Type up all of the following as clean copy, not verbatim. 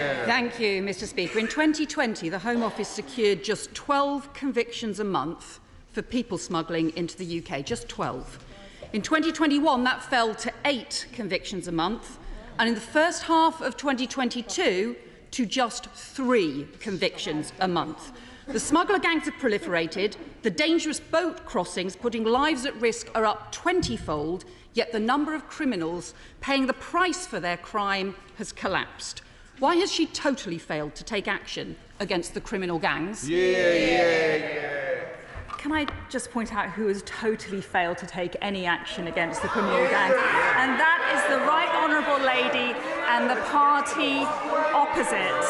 Thank you, Mr. Speaker. In 2020, the Home Office secured just 12 convictions a month for people smuggling into the UK, just 12. In 2021, that fell to 8 convictions a month, and in the first half of 2022, to just 3 convictions a month. The smuggler gangs have proliferated, the dangerous boat crossings putting lives at risk are up 20-fold, yet the number of criminals paying the price for their crime has collapsed. Why has she totally failed to take action against the criminal gangs? Can I just point out who has totally failed to take any action against the criminal gangs? And that is the Right Honourable Lady and the party opposite.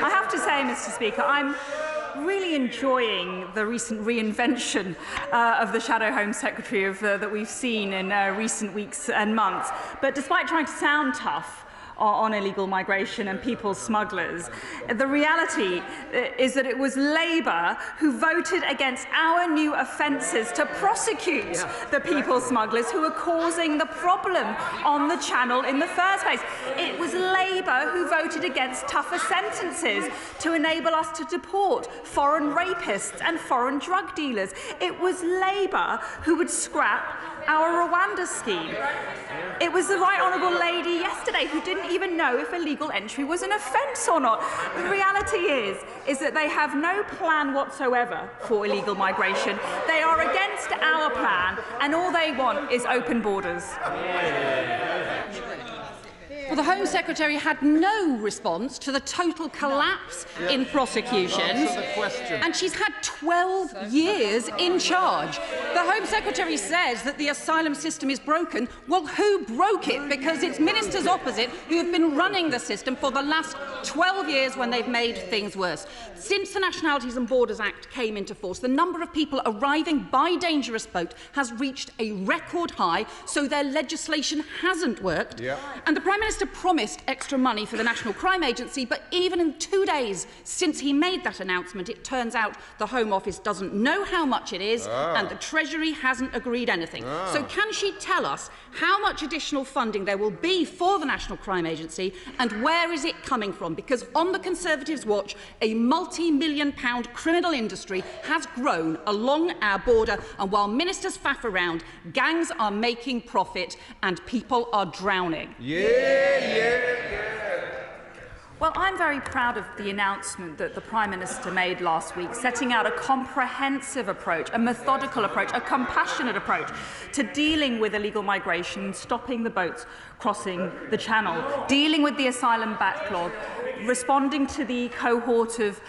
I have to say, Mr. Speaker, I'm really enjoying the recent reinvention of the Shadow Home Secretary that we've seen in recent weeks and months. But despite trying to sound tough on illegal migration and people smugglers, the reality is that it was Labour who voted against our new offences to prosecute the people smugglers who were causing the problem on the Channel in the first place. It was Labour who voted against tougher sentences to enable us to deport foreign rapists and foreign drug dealers. It was Labour who would scrap our Rwanda scheme. It was the Right Honourable Lady yesterday who didn't even know if illegal entry was an offence or not. The reality is that they have no plan whatsoever for illegal migration. They are against our plan, and all they want is open borders. Well, the Home Secretary had no response to the total collapse in prosecutions, and she's had 12 years in charge. The Home Secretary says that the asylum system is broken. Well, who broke it? Because it's ministers opposite who have been running the system for the last 12 years when they've made things worse. Since the Nationalities and Borders Act came into force, the number of people arriving by dangerous boat has reached a record high, so their legislation hasn't worked. And the Prime Minister promised extra money for the National Crime Agency, but even in 2 days since he made that announcement, it turns out the Home Office doesn't know how much it is, and the Treasury hasn't agreed anything. So can she tell us how much additional funding there will be for the National Crime Agency, and where is it coming from? Because on the Conservatives' watch, a multi-million-pound criminal industry has grown along our border, and while ministers faff around, gangs are making profit and people are drowning. Well, I'm very proud of the announcement that the Prime Minister made last week, setting out a comprehensive approach, a methodical approach, a compassionate approach to dealing with illegal migration, stopping the boats crossing the Channel, dealing with the asylum backlog, responding to the cohort of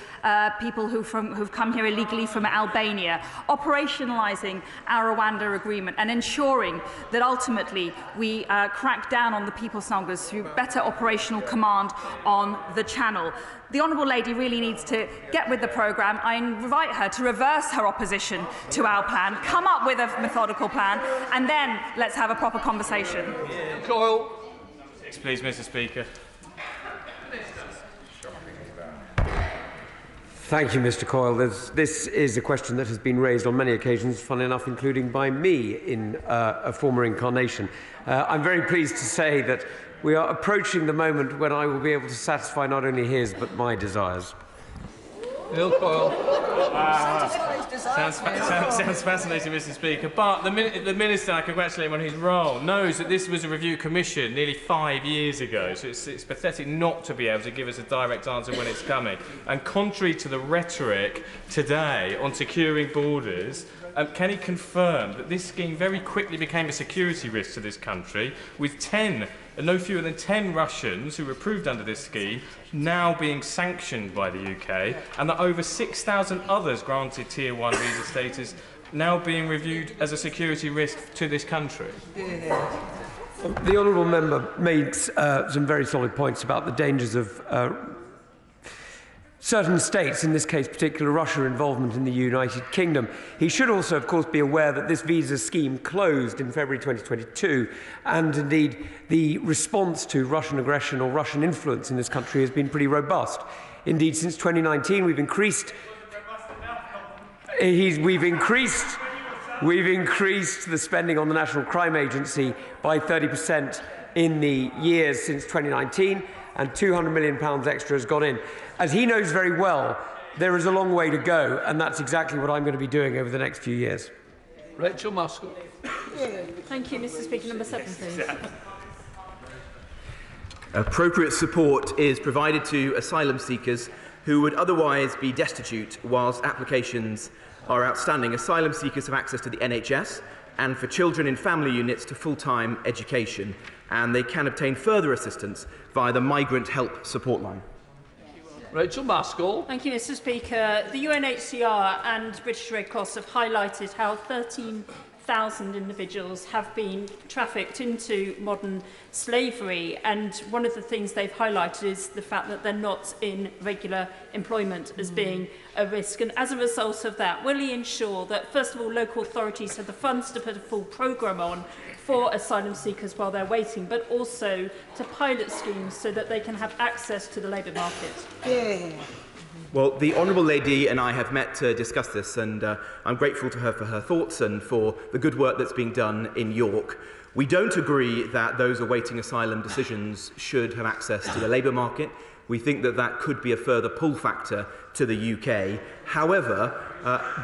people who've come here illegally from Albania, operationalising our Rwanda agreement, and ensuring that ultimately we crack down on the people smugglers through better operational command on the Channel. The Honourable Lady really needs to get with the programme. I invite her to reverse her opposition to our plan, come up with a methodical plan, and then let's have a proper conversation. Coyle. Please, Mr. Speaker. Thank you, Mr. Coyle. This is a question that has been raised on many occasions, funnily enough, including by me in a former incarnation. I'm very pleased to say that we are approaching the moment when I will be able to satisfy not only his but my desires. Bill Coyle. Sounds fascinating, Mr. Speaker. But the Minister, I congratulate him on his role, knows that this was a review commission nearly 5 years ago, so it's pathetic not to be able to give us a direct answer when it's coming. And contrary to the rhetoric today on securing borders, can he confirm that this scheme very quickly became a security risk to this country, with no fewer than 10 Russians who were approved under this scheme now being sanctioned by the UK, and that over 6,000 others granted Tier 1 visa status now being reviewed as a security risk to this country? The honourable member made some very solid points about the dangers of certain states, in this case particular Russia, involvement in the United Kingdom. He should also, of course, be aware that this visa scheme closed in February 2022, and indeed the response to Russian aggression or Russian influence in this country has been pretty robust. Indeed, since 2019, we've increased the spending on the National Crime Agency by 30% in the years since 2019. and £200 million extra has gone in. As he knows very well, there is a long way to go, and that's exactly what I'm going to be doing over the next few years. Rachel Maskell. Thank you, Mr. Speaker. Number 7, please. Appropriate support is provided to asylum seekers who would otherwise be destitute whilst applications are outstanding. Asylum seekers have access to the NHS and for children in family units to full-time education, and they can obtain further assistance via the Migrant Help Support Line. Rachel Maskell. Thank you, Mr. Speaker. The UNHCR and British Red Cross have highlighted how 13,000 individuals have been trafficked into modern slavery, and one of the things they've highlighted is the fact that they're not in regular employment as being a risk. And as a result of that, will he ensure that, first of all, local authorities have the funds to put a full programme on for asylum seekers while they're waiting, but also to pilot schemes so that they can have access to the labour market? Well, the Honourable Lady and I have met to discuss this, and I'm grateful to her for her thoughts and for the good work that's being done in York. We don't agree that those awaiting asylum decisions should have access to the labour market. We think that that could be a further pull factor to the UK. However,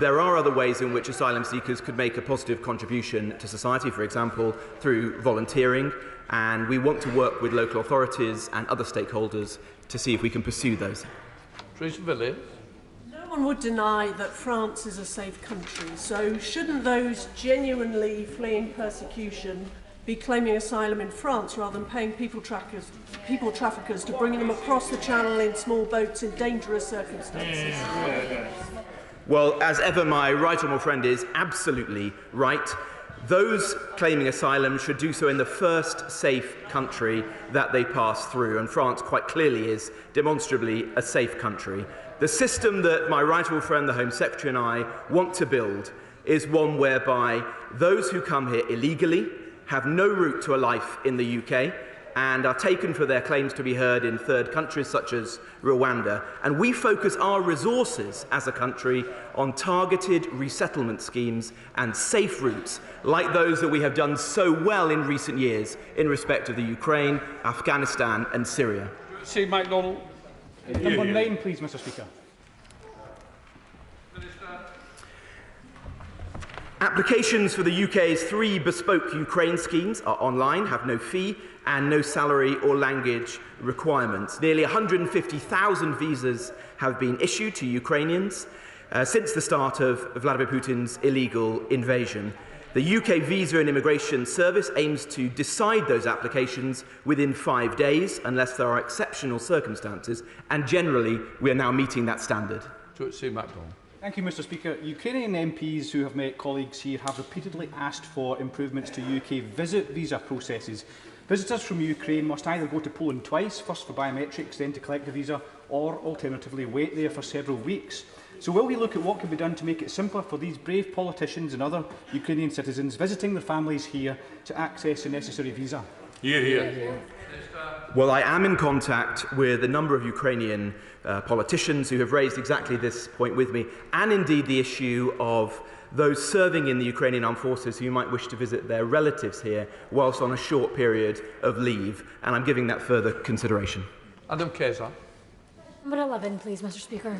there are other ways in which asylum seekers could make a positive contribution to society, for example, through volunteering, and we want to work with local authorities and other stakeholders to see if we can pursue those. Teresa Villiers. No one would deny that France is a safe country, so shouldn't those genuinely fleeing persecution be claiming asylum in France rather than paying people traffickers to bring them across the channel in small boats in dangerous circumstances? Well, as ever, my right honourable friend is absolutely right. Those claiming asylum should do so in the first safe country that they pass through, and France quite clearly is demonstrably a safe country. The system that my right honourable friend, the Home Secretary, and I want to build is one whereby those who come here illegally have no route to a life in the UK and are taken for their claims to be heard in third countries such as Rwanda. And we focus our resources as a country on targeted resettlement schemes and safe routes like those that we have done so well in recent years in respect of the Ukraine, Afghanistan and Syria. C. MacDonald. Number 9, please, Mr. Speaker. Applications for the UK's 3 bespoke Ukraine schemes are online, have no fee and no salary or language requirements. Nearly 150,000 visas have been issued to Ukrainians since the start of Vladimir Putin's illegal invasion. The UK Visa and Immigration Service aims to decide those applications within 5 days, unless there are exceptional circumstances, and generally we are now meeting that standard. C. MacDonald. Thank you, Mr. Speaker. Ukrainian MPs who have met colleagues here have repeatedly asked for improvements to UK visa processes. Visitors from Ukraine must either go to Poland twice, first for biometrics, then to collect the visa, or alternatively wait there for several weeks. So will we look at what can be done to make it simpler for these brave politicians and other Ukrainian citizens visiting their families here to access the necessary visa? Well, I am in contact with a number of Ukrainian politicians who have raised exactly this point with me, and indeed the issue of those serving in the Ukrainian armed forces who might wish to visit their relatives here whilst on a short period of leave, and I'm giving that further consideration. Adam Keza. Number 11, please, Mr. Speaker.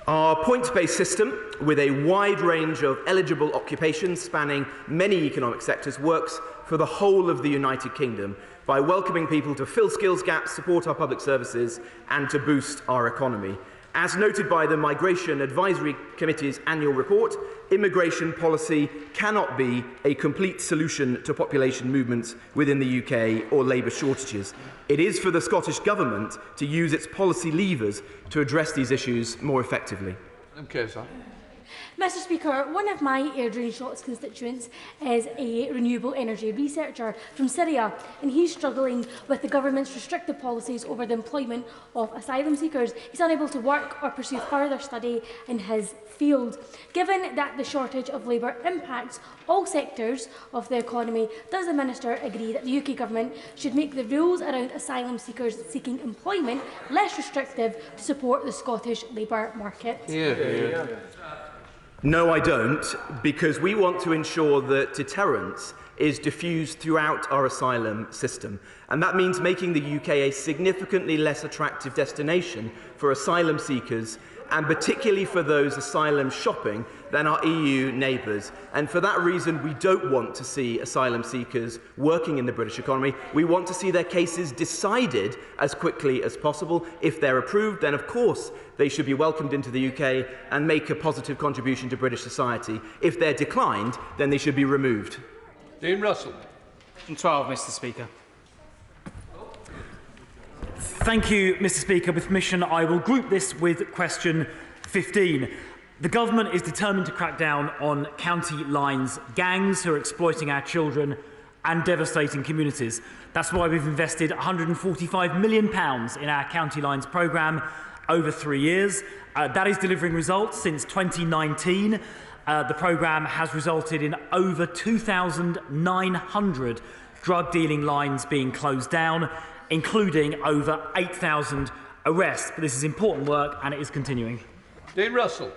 Our points-based system, with a wide range of eligible occupations spanning many economic sectors, works for the whole of the United Kingdom by welcoming people to fill skills gaps, support our public services and to boost our economy. As noted by the Migration Advisory Committee's annual report, immigration policy cannot be a complete solution to population movements within the UK or labour shortages. It is for the Scottish Government to use its policy levers to address these issues more effectively. Okay, sir. Mr. Speaker, one of my Airdrie Shotts constituents is a renewable energy researcher from Syria, and he's struggling with the government's restrictive policies over the employment of asylum seekers. He's unable to work or pursue further study in his field. Given that the shortage of labour impacts all sectors of the economy, does the Minister agree that the UK Government should make the rules around asylum seekers seeking employment less restrictive to support the Scottish labour market? No, I don't, because we want to ensure that deterrence is diffused throughout our asylum system. And that means making the UK a significantly less attractive destination for asylum seekers, and particularly for those asylum shopping, than our EU neighbours. And for that reason, we don't want to see asylum seekers working in the British economy. We want to see their cases decided as quickly as possible. If they're approved, then of course they should be welcomed into the UK and make a positive contribution to British society. If they're declined, then they should be removed. Dean Russell. Question 12, Mr. Speaker. Thank you, Mr. Speaker. With permission, I will group this with question 15. The government is determined to crack down on county lines gangs who are exploiting our children and devastating communities. That's why we've invested £145 million in our county lines programme over 3 years. That is delivering results. Since 2019, the programme has resulted in over 2,900 drug-dealing lines being closed down, including over 8,000 arrests. But this is important work and it is continuing. Dean Russell.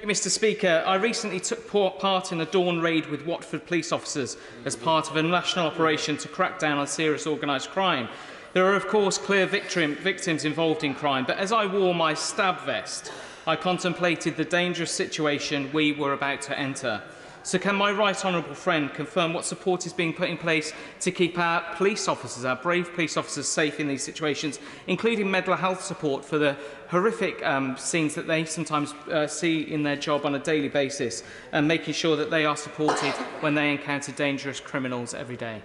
Mr. Speaker, I recently took part in a dawn raid with Watford police officers as part of a national operation to crack down on serious organised crime. There are, of course, clear victims involved in crime, but as I wore my stab vest, I contemplated the dangerous situation we were about to enter. So can my right honourable friend confirm what support is being put in place to keep our police officers, our brave police officers, safe in these situations, including mental health support for the horrific scenes that they sometimes see in their job on a daily basis, and making sure that they are supported when they encounter dangerous criminals every day?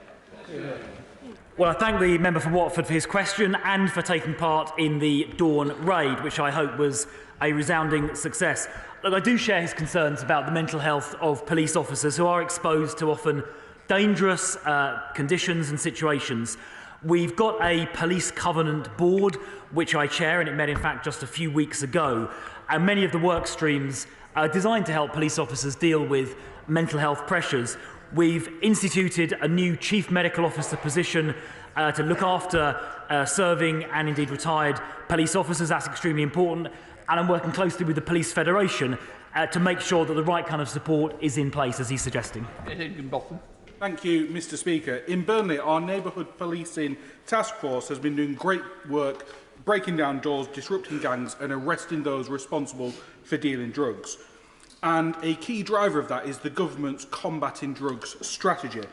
Well, I thank the member for Watford for his question and for taking part in the Dawn raid, which I hope was a resounding success. Look, I do share his concerns about the mental health of police officers who are exposed to often dangerous conditions and situations. We've got a police covenant board, which I chair, and it met in fact just a few weeks ago. And many of the work streams are designed to help police officers deal with mental health pressures. We've instituted a new Chief Medical Officer position to look after serving and indeed retired police officers. That's extremely important. And I'm working closely with the Police Federation to make sure that the right kind of support is in place, as he's suggesting. Thank you, Mr. Speaker. In Burnley, our neighbourhood policing task force has been doing great work breaking down doors, disrupting gangs and arresting those responsible for dealing drugs. And a key driver of that is the government's combating drugs strategy.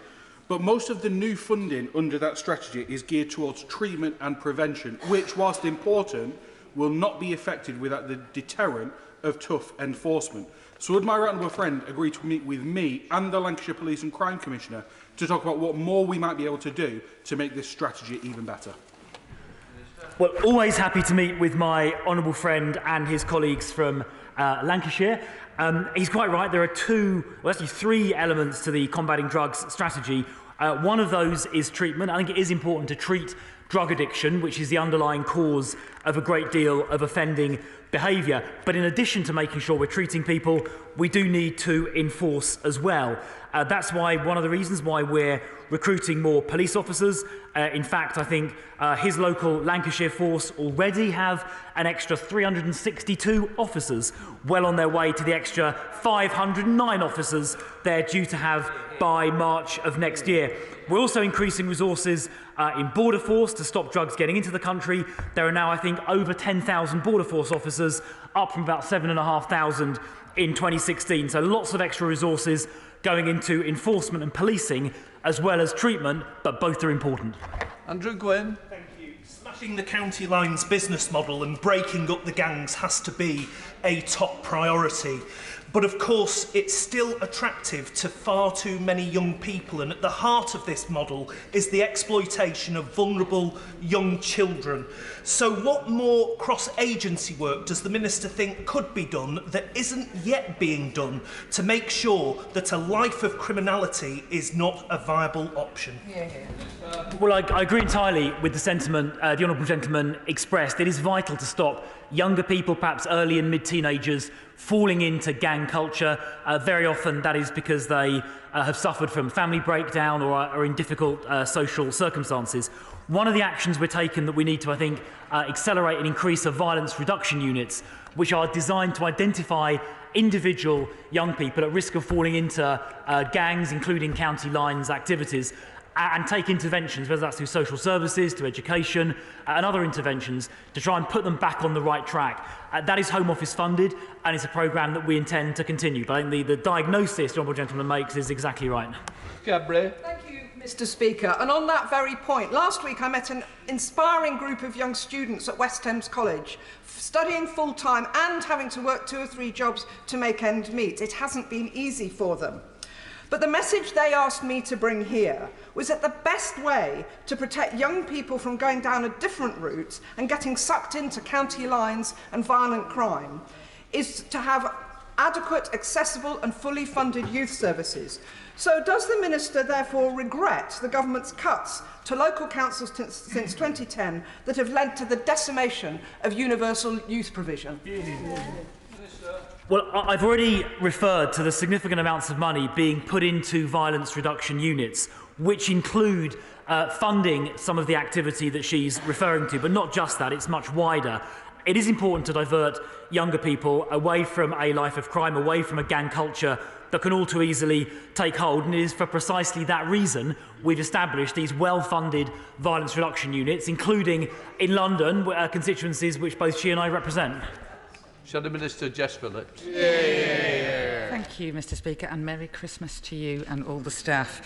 But most of the new funding under that strategy is geared towards treatment and prevention, which, whilst important, will not be effective without the deterrent of tough enforcement. So would my right honourable friend agree to meet with me and the Lancashire Police and Crime Commissioner to talk about what more we might be able to do to make this strategy even better? Well, always happy to meet with my honourable friend and his colleagues from Lancashire. He's quite right. There are three elements to the combating drugs strategy. One of those is treatment. I think it is important to treat drug addiction, which is the underlying cause of a great deal of offending behaviour. But in addition to making sure we're treating people, we do need to enforce as well. That's why one of the reasons why we're recruiting more police officers. In fact, I think his local Lancashire force already have an extra 362 officers, well on their way to the extra 509 officers they're due to have by March of next year. We're also increasing resources in Border Force to stop drugs getting into the country. There are now, I think, over 10,000 Border Force officers, up from about 7,500 in 2016. So lots of extra resources going into enforcement and policing, as well as treatment, but both are important. Andrew Gwynn. Thank you. Smashing the county lines business model and breaking up the gangs has to be a top priority. But of course, it's still attractive to far too many young people, and at the heart of this model is the exploitation of vulnerable young children. So what more cross-agency work does the Minister think could be done that isn't yet being done to make sure that a life of criminality is not a viable option? Well, I agree entirely with the sentiment the honourable gentleman expressed. It is vital to stop younger people, perhaps early and mid-teenagers, falling into gang culture. Very often that is because they have suffered from family breakdown or are in difficult social circumstances. One of the actions we're taking that we need to, I think, accelerate and increase are violence reduction units, which are designed to identify individual young people at risk of falling into gangs, including county lines activities, and take interventions, whether that's through social services, to education, and other interventions, to try and put them back on the right track. That is Home Office funded, and it's a programme that we intend to continue. But I think the diagnosis the Honourable Gentleman makes is exactly right. Gabriel. Thank you, Mr. Speaker. And on that very point, last week I met an inspiring group of young students at West Thames College, studying full-time and having to work 2 or 3 jobs to make ends meet. It hasn't been easy for them. But the message they asked me to bring here was that the best way to protect young people from going down a different route and getting sucked into county lines and violent crime is to have adequate, accessible and fully funded youth services. So does the Minister therefore regret the government's cuts to local councils since 2010 that have led to the decimation of universal youth provision? Well, I've already referred to the significant amounts of money being put into violence reduction units, which include funding some of the activity that she's referring to, but not just that, it's much wider. It is important to divert younger people away from a life of crime, away from a gang culture that can all too easily take hold, and it is for precisely that reason we've established these well-funded violence reduction units, including in London, constituencies which both she and I represent. Shadow Minister Jess Phillips. Thank you, Mr. Speaker, and Merry Christmas to you and all the staff.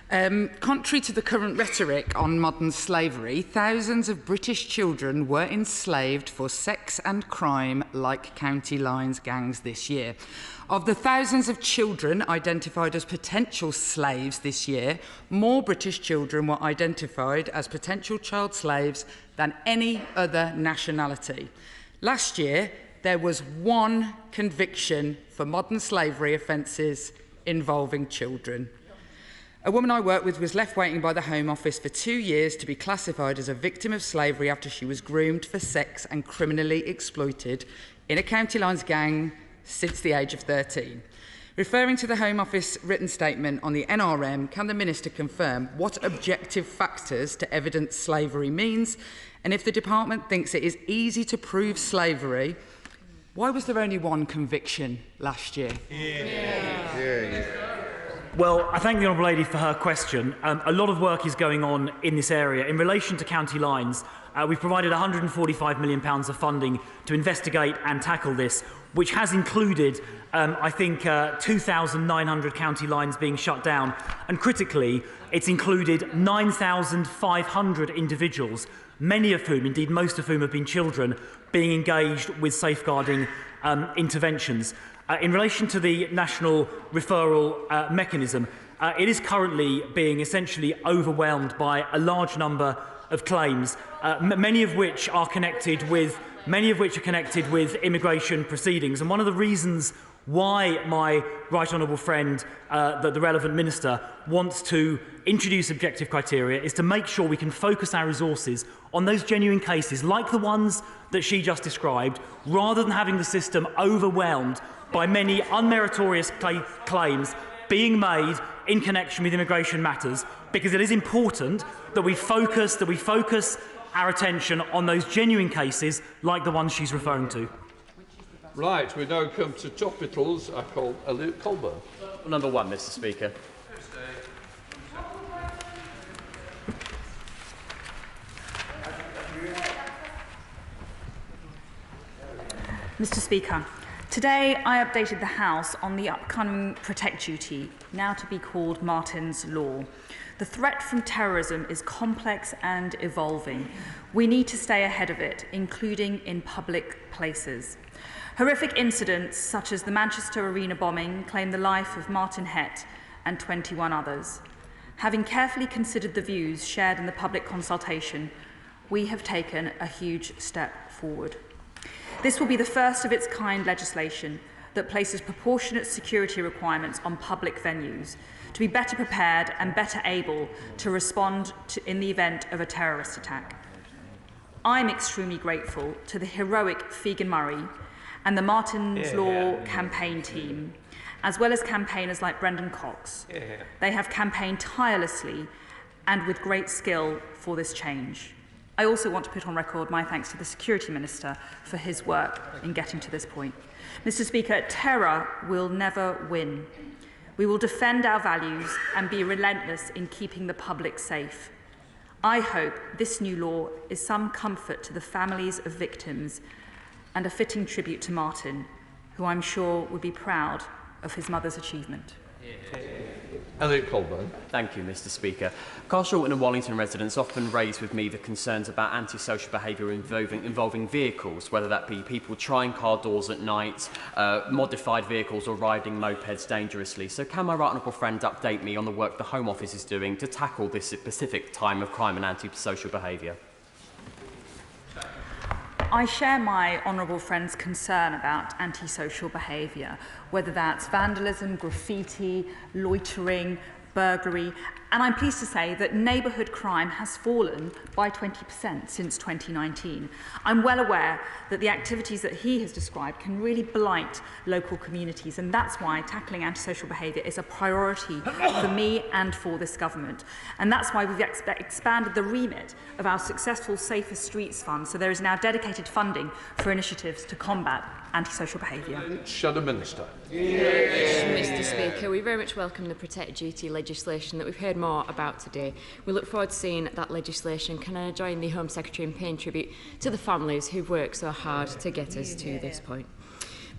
Contrary to the current rhetoric on modern slavery, thousands of British children were enslaved for sex and crime like county lines gangs this year. Of the thousands of children identified as potential slaves this year, more British children were identified as potential child slaves than any other nationality. Last year, there was 1 conviction for modern slavery offences involving children. A woman I worked with was left waiting by the Home Office for 2 years to be classified as a victim of slavery after she was groomed for sex and criminally exploited in a county lines gang since the age of 13. Referring to the Home Office written statement on the NRM, can the Minister confirm what objective factors to evidence slavery means? And if the Department thinks it is easy to prove slavery, why was there only 1 conviction last year? Well, I thank the Honourable Lady for her question. A lot of work is going on in this area. In relation to county lines, we've provided £145 million of funding to investigate and tackle this, which has included, I think, 2,900 county lines being shut down. And critically, it's included 9,500 individuals, many of whom, indeed most of whom have been children, being engaged with safeguarding interventions. In relation to the national referral mechanism, it is currently being essentially overwhelmed by a large number of claims, many of which are connected with immigration proceedings. And one of the reasons why my right honourable friend, the relevant minister, wants to introduce objective criteria is to make sure we can focus our resources on those genuine cases, like the ones that she just described, rather than having the system overwhelmed by many unmeritorious claims being made in connection with immigration matters, because it is important that we focus our attention on those genuine cases like the ones she's referring to. Right, we now come to topicals. I call Elliot Colburn. Number 1, Mr. Speaker. Mr. Speaker, today I updated the House on the upcoming Protect Duty, now to be called Martin's Law. The threat from terrorism is complex and evolving. We need to stay ahead of it, including in public places. Horrific incidents such as the Manchester Arena bombing claimed the life of Martin Hett and 21 others. Having carefully considered the views shared in the public consultation, we have taken a huge step forward. This will be the first of its kind legislation that places proportionate security requirements on public venues to be better prepared and better able to respond in the event of a terrorist attack. I'm extremely grateful to the heroic Fegan Murray and the Martin's Law campaign team, as well as campaigners like Brendan Cox. They have campaigned tirelessly and with great skill for this change. I also want to put on record my thanks to the Security Minister for his work in getting to this point. Mr. Speaker, terror will never win. We will defend our values and be relentless in keeping the public safe. I hope this new law is some comfort to the families of victims and a fitting tribute to Martin, who I'm sure would be proud of his mother's achievement. Elliot Colburn. Thank you, Mr. Speaker. Castleshorton and Wallington residents often raise with me the concerns about antisocial behaviour involving vehicles, whether that be people trying car doors at night, modified vehicles or riding mopeds dangerously. So can my right honourable friend update me on the work the Home Office is doing to tackle this specific time of crime and antisocial behaviour? I share my honourable friend's concern about antisocial behaviour, whether that's vandalism, graffiti, loitering, burglary, and I'm pleased to say that neighbourhood crime has fallen by 20% since 2019. I'm well aware that the activities that he has described can really blight local communities, and that's why tackling antisocial behaviour is a priority for me and for this government. And that's why we've expanded the remit of our successful Safer Streets Fund, so there is now dedicated funding for initiatives to combat antisocial behaviour. Shadow Minister. Yes, Mr. Speaker, we very much welcome the Protect Duty legislation that we've heard more about today. We look forward to seeing that legislation. Can I join the Home Secretary in paying tribute to the families who've worked so hard to get us to this point?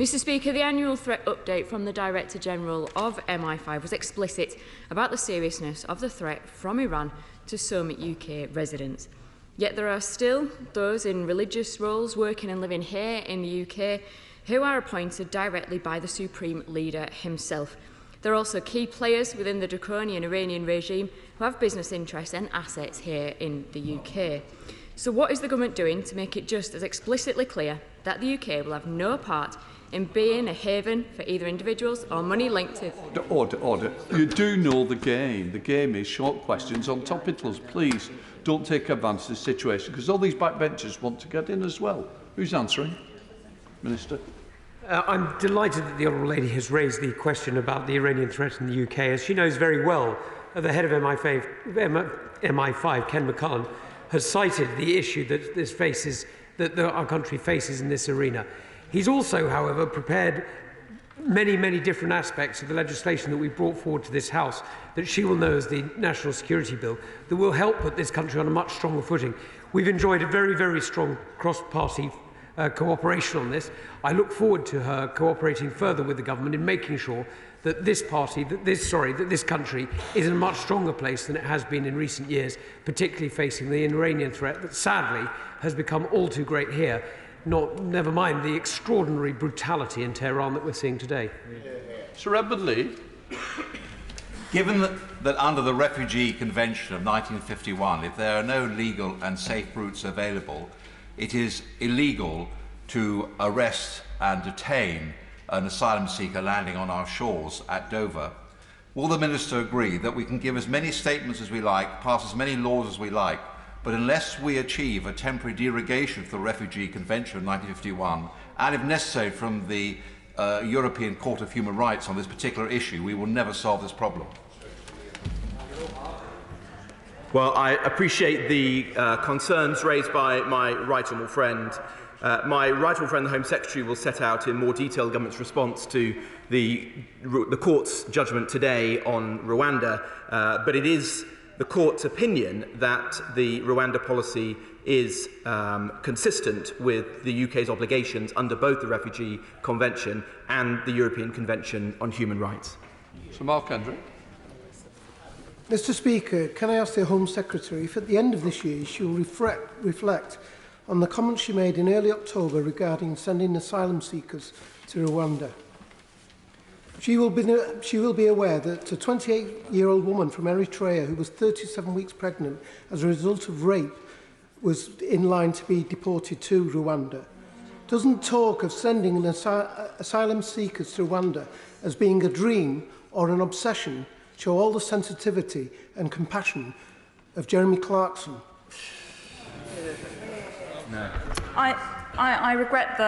Mr. Speaker, the annual threat update from the Director General of MI5 was explicit about the seriousness of the threat from Iran to some UK residents. Yet there are still those in religious roles working and living here in the UK who are appointed directly by the Supreme Leader himself. There are also key players within the draconian Iranian regime who have business interests and assets here in the UK. So what is the government doing to make it just as explicitly clear that the UK will have no part in being a haven for either individuals or money linked to... Order. You do know the game. The game is short questions on topicals. Please don't take advantage of the situation, because all these backbenchers want to get in as well. Who's answering? Minister. I'm delighted that the Honourable Lady has raised the question about the Iranian threat in the UK. As she knows very well, the head of MI5, Ken McCullum, has cited the issue that our country faces in this arena. He's also, however, prepared many different aspects of the legislation that we brought forward to this House that she will know as the National Security Bill that will help put this country on a much stronger footing. We've enjoyed a very strong cross-party cooperation on this. I look forward to her cooperating further with the government in making sure that this country is in a much stronger place than it has been in recent years, particularly facing the Iranian threat that sadly has become all too great here. Never mind the extraordinary brutality in Tehran that we're seeing today. Sir Edward Lee. Given that under the Refugee Convention of 1951, if there are no legal and safe routes available, it is illegal to arrest and detain an asylum seeker landing on our shores at Dover, will the Minister agree that we can give as many statements as we like, pass as many laws as we like, but unless we achieve a temporary derogation from the Refugee Convention of 1951, and if necessary from the European Court of Human Rights on this particular issue, we will never solve this problem? Well, I appreciate the concerns raised by my right honourable friend. My right honourable friend, the Home Secretary, will set out in more detail the government's response to the court's judgment today on Rwanda, but it is the court's opinion that the Rwanda policy is consistent with the UK's obligations under both the Refugee Convention and the European Convention on Human Rights. Sir Mark Hendrick. Mr. Speaker, can I ask the Home Secretary if at the end of this year she will reflect on the comments she made in early October regarding sending asylum seekers to Rwanda? She will be aware that a 28-year-old woman from Eritrea who was 37 weeks pregnant as a result of rape was in line to be deported to Rwanda. Doesn't talk of sending asylum seekers to Rwanda as being a dream or an obsession show all the sensitivity and compassion of Jeremy Clarkson? No. I regret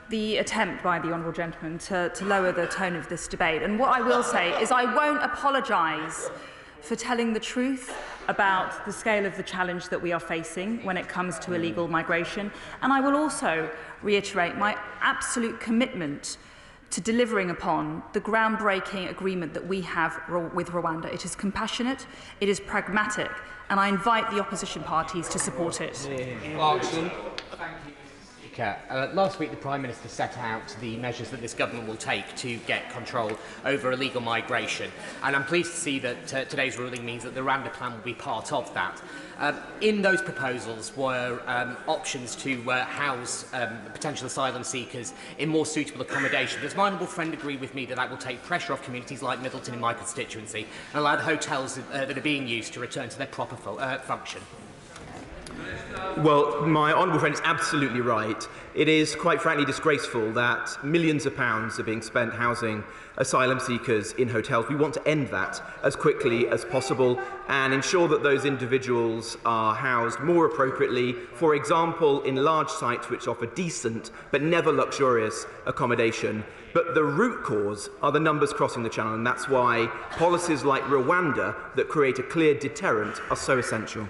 the attempt by the honourable gentleman to lower the tone of this debate. And what I will say is I won't apologise for telling the truth about the scale of the challenge that we are facing when it comes to illegal migration. And I will also reiterate my absolute commitment to delivering upon the groundbreaking agreement that we have with Rwanda. It is compassionate, it is pragmatic, and I invite the opposition parties to support it. Last week, the Prime Minister set out the measures that this government will take to get control over illegal migration. And I'm pleased to see that today's ruling means that the Rwanda plan will be part of that. In those proposals were options to house potential asylum seekers in more suitable accommodation. Does my honourable friend agree with me that that will take pressure off communities like Middleton in my constituency and allow the hotels that are being used to return to their proper function? Well, my honourable friend is absolutely right. It is quite frankly disgraceful that millions of pounds are being spent housing asylum seekers in hotels. We want to end that as quickly as possible and ensure that those individuals are housed more appropriately, for example, in large sites which offer decent but never luxurious accommodation. But the root cause are the numbers crossing the channel, and that's why policies like Rwanda that create a clear deterrent are so essential.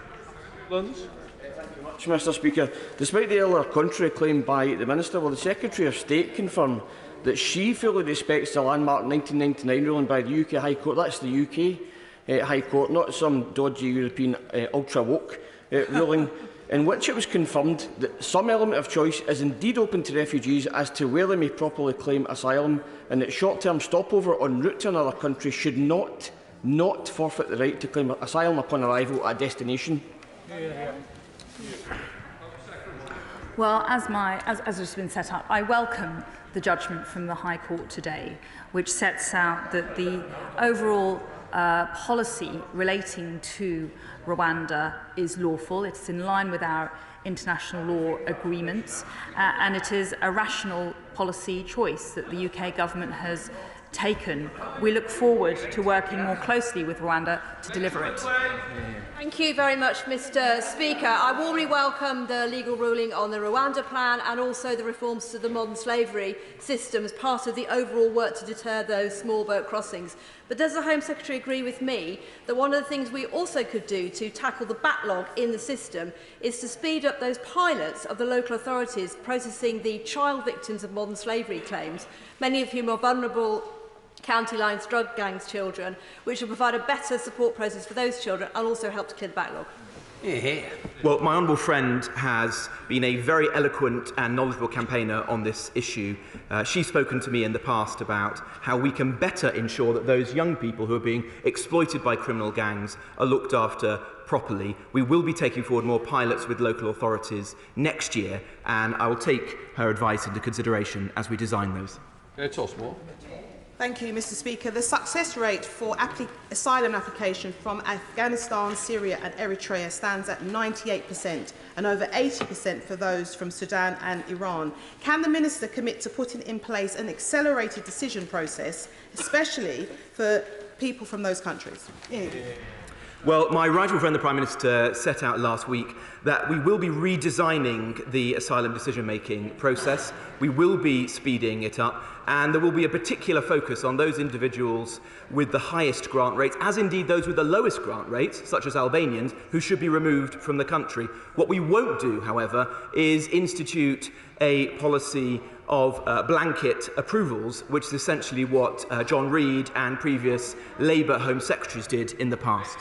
Mr. Speaker, despite the earlier contrary claim by the Minister, will the Secretary of State confirm that she fully respects the landmark 1999 ruling by the UK High Court? That's the UK High Court, not some dodgy European ultra-woke ruling, in which it was confirmed that some element of choice is indeed open to refugees as to where they may properly claim asylum, and that short-term stopover en route to another country should not forfeit the right to claim asylum upon arrival at a destination. Well, as has been set up, I welcome the judgment from the High Court today, which sets out that the overall policy relating to Rwanda is lawful. It's in line with our international law agreements, and it is a rational policy choice that the UK government has taken. We look forward to working more closely with Rwanda to deliver it. Thank you very much, Mr. Speaker. I warmly welcome the legal ruling on the Rwanda plan and also the reforms to the modern slavery system as part of the overall work to deter those small boat crossings. But does the Home Secretary agree with me that one of the things we also could do to tackle the backlog in the system is to speed up those pilots of the local authorities processing the child victims of modern slavery claims, many of whom are vulnerable county lines, drug gangs children, which will provide a better support process for those children and also help to clear the backlog? Well, my honourable friend has been a very eloquent and knowledgeable campaigner on this issue. She's spoken to me in the past about how we can better ensure that those young people who are being exploited by criminal gangs are looked after properly. We will be taking forward more pilots with local authorities next year, and I will take her advice into consideration as we design those. Thank you, Mr. Speaker. The success rate for asylum application from Afghanistan, Syria and Eritrea stands at 98% and over 80% for those from Sudan and Iran. Can the Minister commit to putting in place an accelerated decision process, especially for people from those countries? Well, my right honourable friend, the Prime Minister, set out last week that we will be redesigning the asylum decision-making process. We will be speeding it up, and there will be a particular focus on those individuals with the highest grant rates, as indeed those with the lowest grant rates, such as Albanians, who should be removed from the country. What we won't do, however, is institute a policy of blanket approvals, which is essentially what John Reid and previous Labour Home Secretaries did in the past.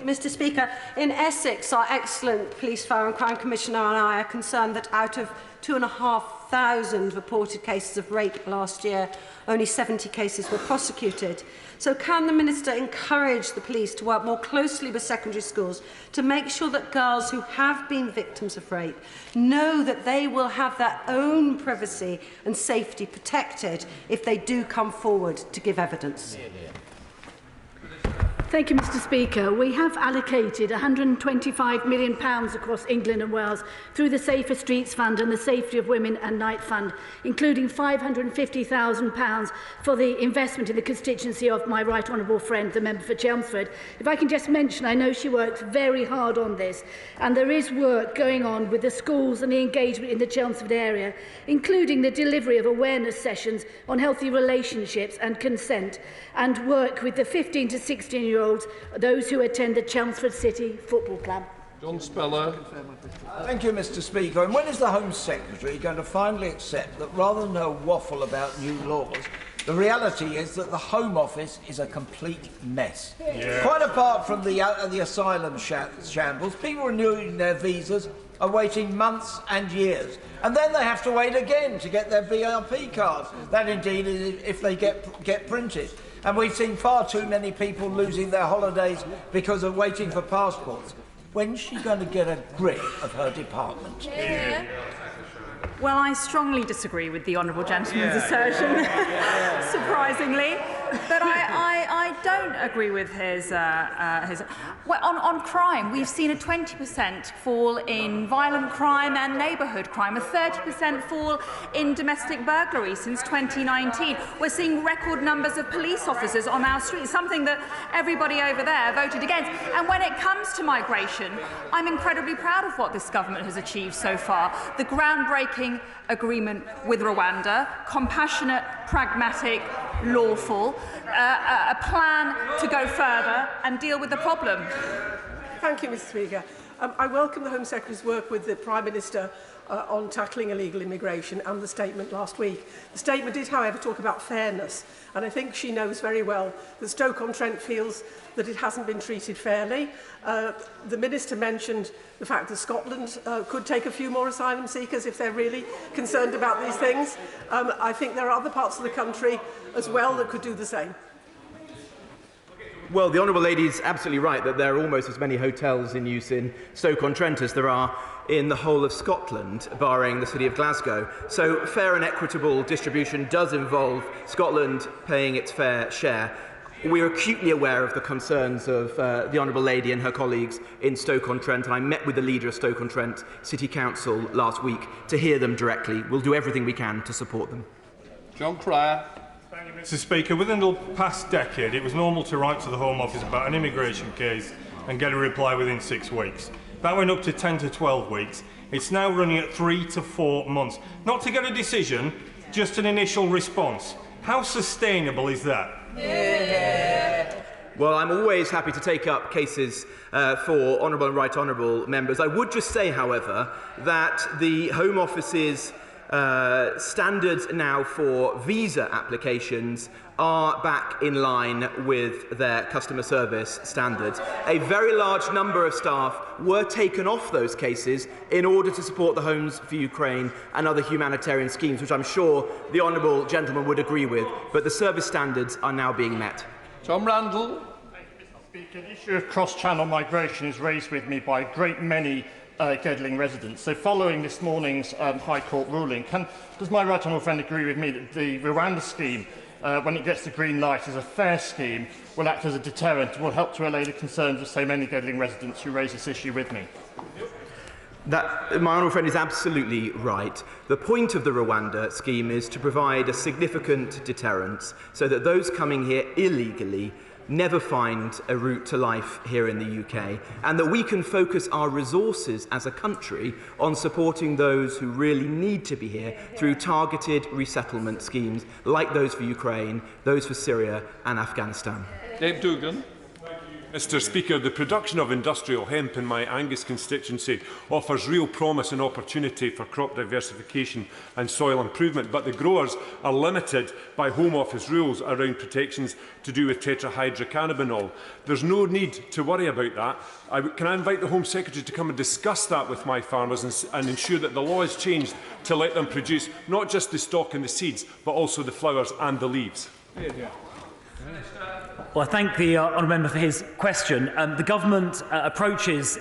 Mr. Speaker, in Essex, our excellent Police, Fire and Crime Commissioner and I are concerned that out of 2,500 reported cases of rape last year, only 70 cases were prosecuted. So can the Minister encourage the police to work more closely with secondary schools to make sure that girls who have been victims of rape know that they will have their own privacy and safety protected if they do come forward to give evidence? Thank you, Mr. Speaker. We have allocated £125 million across England and Wales through the Safer Streets Fund and the Safety of Women and Night Fund, including £550,000 for the investment in the constituency of my right honourable friend, the member for Chelmsford. If I can just mention, I know she works very hard on this, and there is work going on with the schools and the engagement in the Chelmsford area, including the delivery of awareness sessions on healthy relationships and consent, and work with the 15 to 16-year-old 17-year-olds, those who attend the Chelmsford City Football Club. John Speller. Thank you, Mr. Speaker. And when is the Home Secretary going to finally accept that rather than a waffle about new laws, the reality is that the Home Office is a complete mess? Yeah. Quite apart from the asylum shambles, people renewing their visas are waiting months and years. And then they have to wait again to get their VIP cards. That indeed is if they get printed. And we've seen far too many people losing their holidays because of waiting for passports. When's she going to get a grip of her department? Yeah. Well, I strongly disagree with the honourable gentleman's assertion, surprisingly. But I don't agree with his well, on crime, we've seen a 20% fall in violent crime and neighbourhood crime, a 30% fall in domestic burglary since 2019. We're seeing record numbers of police officers on our streets, something that everybody over there voted against. And when it comes to migration, I'm incredibly proud of what this government has achieved so far. The groundbreaking agreement with Rwanda, compassionate, pragmatic, lawful, a plan to go further and deal with the problem. Thank you, Mr. Speaker. I welcome the Home Secretary's work with the Prime Minister on tackling illegal immigration and the statement last week. The statement did, however, talk about fairness, and I think she knows very well that Stoke-on-Trent feels that it hasn't been treated fairly. The Minister mentioned the fact that Scotland could take a few more asylum seekers if they're really concerned about these things. I think there are other parts of the country as well that could do the same. Well, the Honourable Lady is absolutely right that there are almost as many hotels in use in Stoke-on-Trent as there are in the whole of Scotland, barring the city of Glasgow. So fair and equitable distribution does involve Scotland paying its fair share. We are acutely aware of the concerns of the Honourable Lady and her colleagues in Stoke-on-Trent, and I met with the leader of Stoke-on-Trent City Council last week to hear them directly. We'll do everything we can to support them. John Cryer. Thank you, Mr. Speaker. Within the past decade, it was normal to write to the Home Office about an immigration case and get a reply within 6 weeks. That went up to 10 to 12 weeks. It's now running at 3 to 4 months. Not to get a decision, just an initial response. How sustainable is that? Yeah. Well, I'm always happy to take up cases for honourable and right honourable members. I would just say, however, that the Home Office's standards now for visa applications are back in line with their customer service standards. A very large number of staff were taken off those cases in order to support the Homes for Ukraine and other humanitarian schemes, which I'm sure the honourable gentleman would agree with, but the service standards are now being met. Tom Randall. Thank you, Mr. Speaker. The issue of cross-channel migration is raised with me by a great many Gedling residents. So following this morning's High Court ruling, does my right honourable friend agree with me that the Rwanda scheme, when it gets the green light, is a fair scheme, will act as a deterrent, will help to allay the concerns of so many Gedling residents who raise this issue with me? My honourable friend is absolutely right. The point of the Rwanda scheme is to provide a significant deterrence so that those coming here illegally never find a route to life here in the UK, and that we can focus our resources as a country on supporting those who really need to be here through targeted resettlement schemes like those for Ukraine, those for Syria and Afghanistan. Dave Dugan. Mr. Speaker, the production of industrial hemp in my Angus constituency offers real promise and opportunity for crop diversification and soil improvement, but the growers are limited by Home Office rules around protections to do with tetrahydrocannabinol. There's no need to worry about that. Can I invite the Home Secretary to come and discuss that with my farmers and ensure that the law is changed to let them produce not just the stalk and the seeds, but also the flowers and the leaves? Well, I thank the honourable member for his question. The government approaches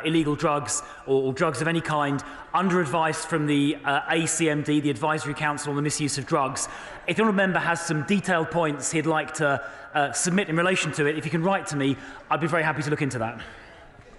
illegal drugs or drugs of any kind under advice from the ACMD, the Advisory Council on the Misuse of Drugs. If the honourable member has some detailed points he'd like to submit in relation to it, if you can write to me, I'd be very happy to look into that.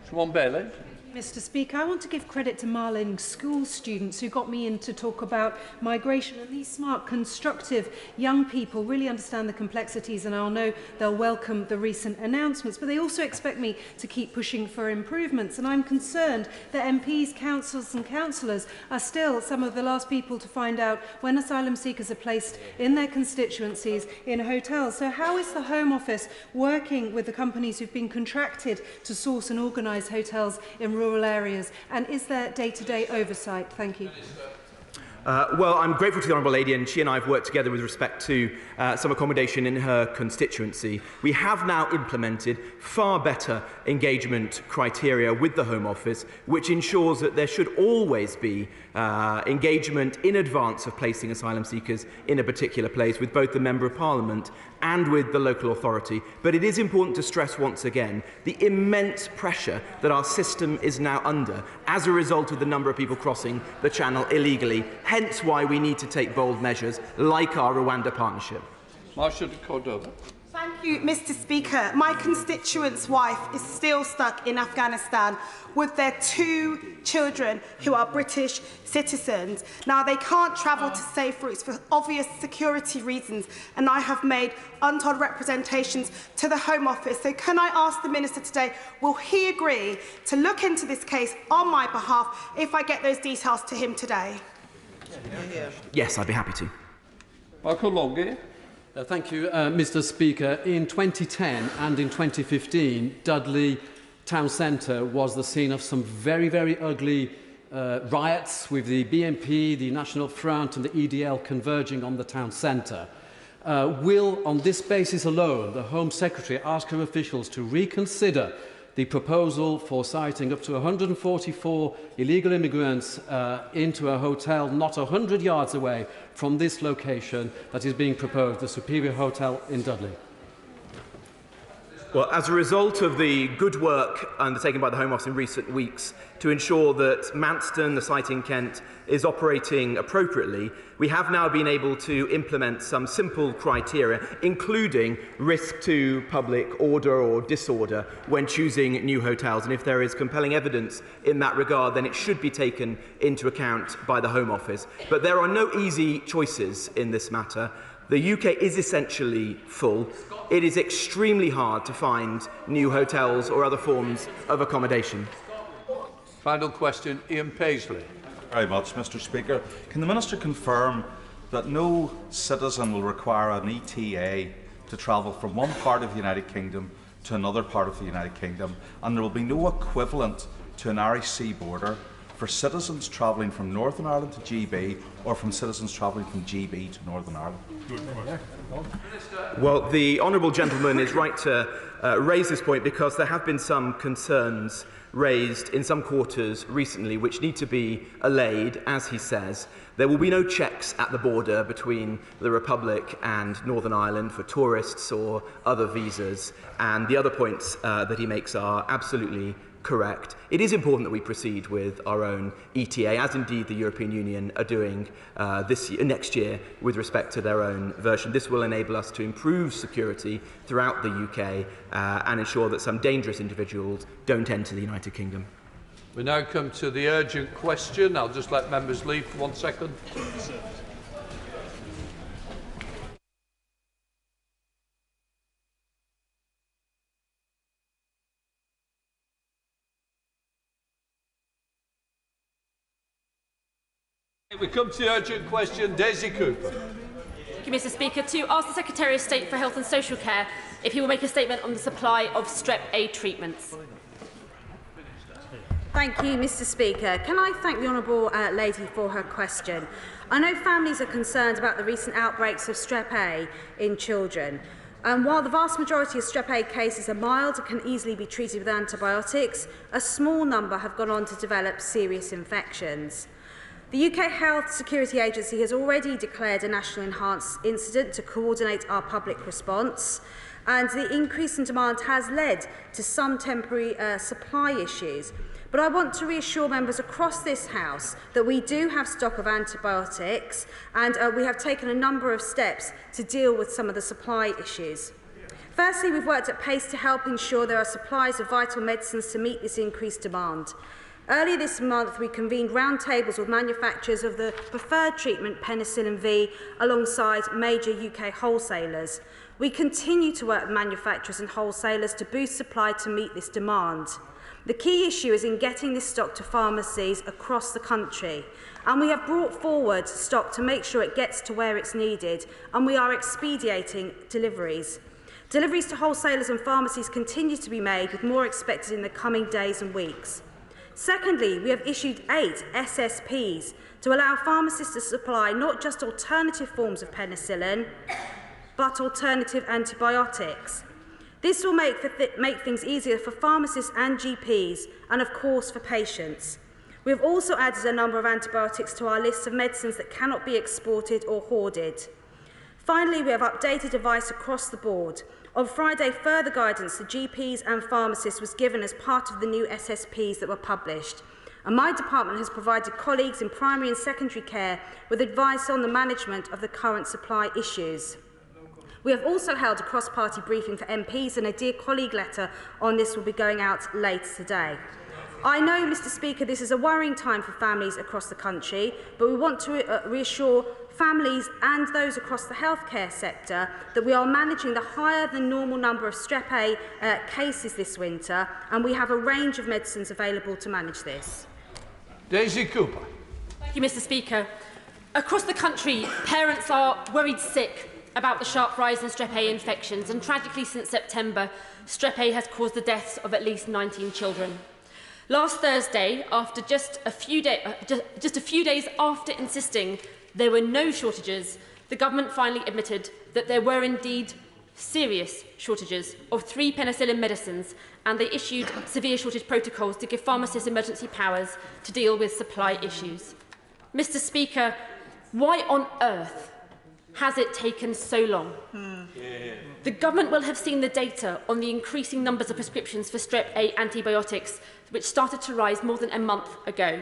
Siobhan Bailey. Mr. Speaker, I want to give credit to Marlin school students who got me in to talk about migration, and these smart, constructive young people really understand the complexities, and I'll know they'll welcome the recent announcements, but they also expect me to keep pushing for improvements, and I'm concerned that MPs, councils and councillors are still some of the last people to find out when asylum seekers are placed in their constituencies in hotels. So how is the Home Office working with the companies who've been contracted to source and organise hotels in rural areas, and is there day-to-day oversight? Thank you. Well, I'm grateful to the Honourable Lady, and she and I have worked together with respect to some accommodation in her constituency. We have now implemented far better engagement criteria with the Home Office, which ensures that there should always be engagement in advance of placing asylum seekers in a particular place with both the Member of Parliament and with the local authority. But it is important to stress once again the immense pressure that our system is now under as a result of the number of people crossing the Channel illegally, hence why we need to take bold measures like our Rwanda partnership. Marcia de Cordova. Thank you, Mr. Speaker. My constituent's wife is still stuck in Afghanistan with their 2 children who are British citizens. Now, they can't travel to safe routes for obvious security reasons, and I have made untold representations to the Home Office. So can I ask the Minister today, will he agree to look into this case on my behalf if I get those details to him today? Yes, I'd be happy to. Michael Longy. Thank you, Mr. Speaker. In 2010 and in 2015, Dudley Town Centre was the scene of some very, very ugly riots with the BNP, the National Front and the EDL converging on the town centre. Will, on this basis alone, the Home Secretary ask her officials to reconsider the proposal for citing up to 144 illegal immigrants into a hotel not 100 yards away from this location that is being proposed, the Superior Hotel in Dudley? Well, as a result of the good work undertaken by the Home Office in recent weeks to ensure that Manston, the site in Kent, is operating appropriately, we have now been able to implement some simple criteria, including risk to public order or disorder when choosing new hotels. And if there is compelling evidence in that regard, then it should be taken into account by the Home Office. But there are no easy choices in this matter. The UK is essentially full. It is extremely hard to find new hotels or other forms of accommodation. Final question, Ian Paisley. Very much, Mr. Speaker. Can the Minister confirm that no citizen will require an ETA to travel from one part of the United Kingdom to another part of the United Kingdom, and there will be no equivalent to an Irish sea border for citizens travelling from Northern Ireland to GB or from citizens travelling from GB to Northern Ireland? Well, the honourable gentleman is right to raise this point because there have been some concerns raised in some quarters recently which need to be allayed, as he says. There will be no checks at the border between the Republic and Northern Ireland for tourists or other visas, and the other points that he makes are absolutely correct. It is important that we proceed with our own ETA, as indeed the European Union are doing next year with respect to their own version. This will enable us to improve security throughout the UK and ensure that some dangerous individuals don't enter the United Kingdom. We now come to the urgent question. I'll just let members leave for 1 second. We come to the urgent question. Daisy Cooper. Thank you, Mr. Speaker. To ask the Secretary of State for Health and Social Care if he will make a statement on the supply of Strep A treatments. Thank you, Mr. Speaker. Can I thank the Honourable Lady for her question? I know families are concerned about the recent outbreaks of Strep A in children. While the vast majority of Strep A cases are mild and can easily be treated with antibiotics, a small number have gone on to develop serious infections. The UK Health Security Agency has already declared a national enhanced incident to coordinate our public response, and the increase in demand has led to some temporary supply issues. But I want to reassure members across this House that we do have stock of antibiotics, and we have taken a number of steps to deal with some of the supply issues. Firstly, we've worked at pace to help ensure there are supplies of vital medicines to meet this increased demand. Earlier this month, we convened roundtables with manufacturers of the preferred treatment penicillin V alongside major UK wholesalers. We continue to work with manufacturers and wholesalers to boost supply to meet this demand. The key issue is in getting this stock to pharmacies across the country, and we have brought forward stock to make sure it gets to where it's needed, and we are expediting deliveries. Deliveries to wholesalers and pharmacies continue to be made, with more expected in the coming days and weeks. Secondly, we have issued 8 SSPs to allow pharmacists to supply not just alternative forms of penicillin, but alternative antibiotics. This will make things easier for pharmacists and GPs, and of course for patients. We have also added a number of antibiotics to our list of medicines that cannot be exported or hoarded. Finally, we have updated advice across the board. On Friday, further guidance to GPs and pharmacists was given as part of the new SSPs that were published. And my department has provided colleagues in primary and secondary care with advice on the management of the current supply issues. We have also held a cross-party briefing for MPs, and a Dear Colleague letter on this will be going out later today. I know, Mr Speaker, this is a worrying time for families across the country, but we want to reassure families and those across the healthcare sector that we are managing the higher than normal number of Strep A cases this winter, and we have a range of medicines available to manage this. Daisy Cooper. Thank you, Mr Speaker. Across the country, parents are worried sick about the sharp rise in Strep A infections, and tragically since September, Strep A has caused the deaths of at least 19 children. Last Thursday, after just a few days after insisting there were no shortages, the government finally admitted that there were indeed serious shortages of 3 penicillin medicines, and they issued severe shortage protocols to give pharmacists emergency powers to deal with supply issues. Mr Speaker, why on earth has it taken so long? The government will have seen the data on the increasing numbers of prescriptions for Strep A antibiotics, which started to rise more than a month ago.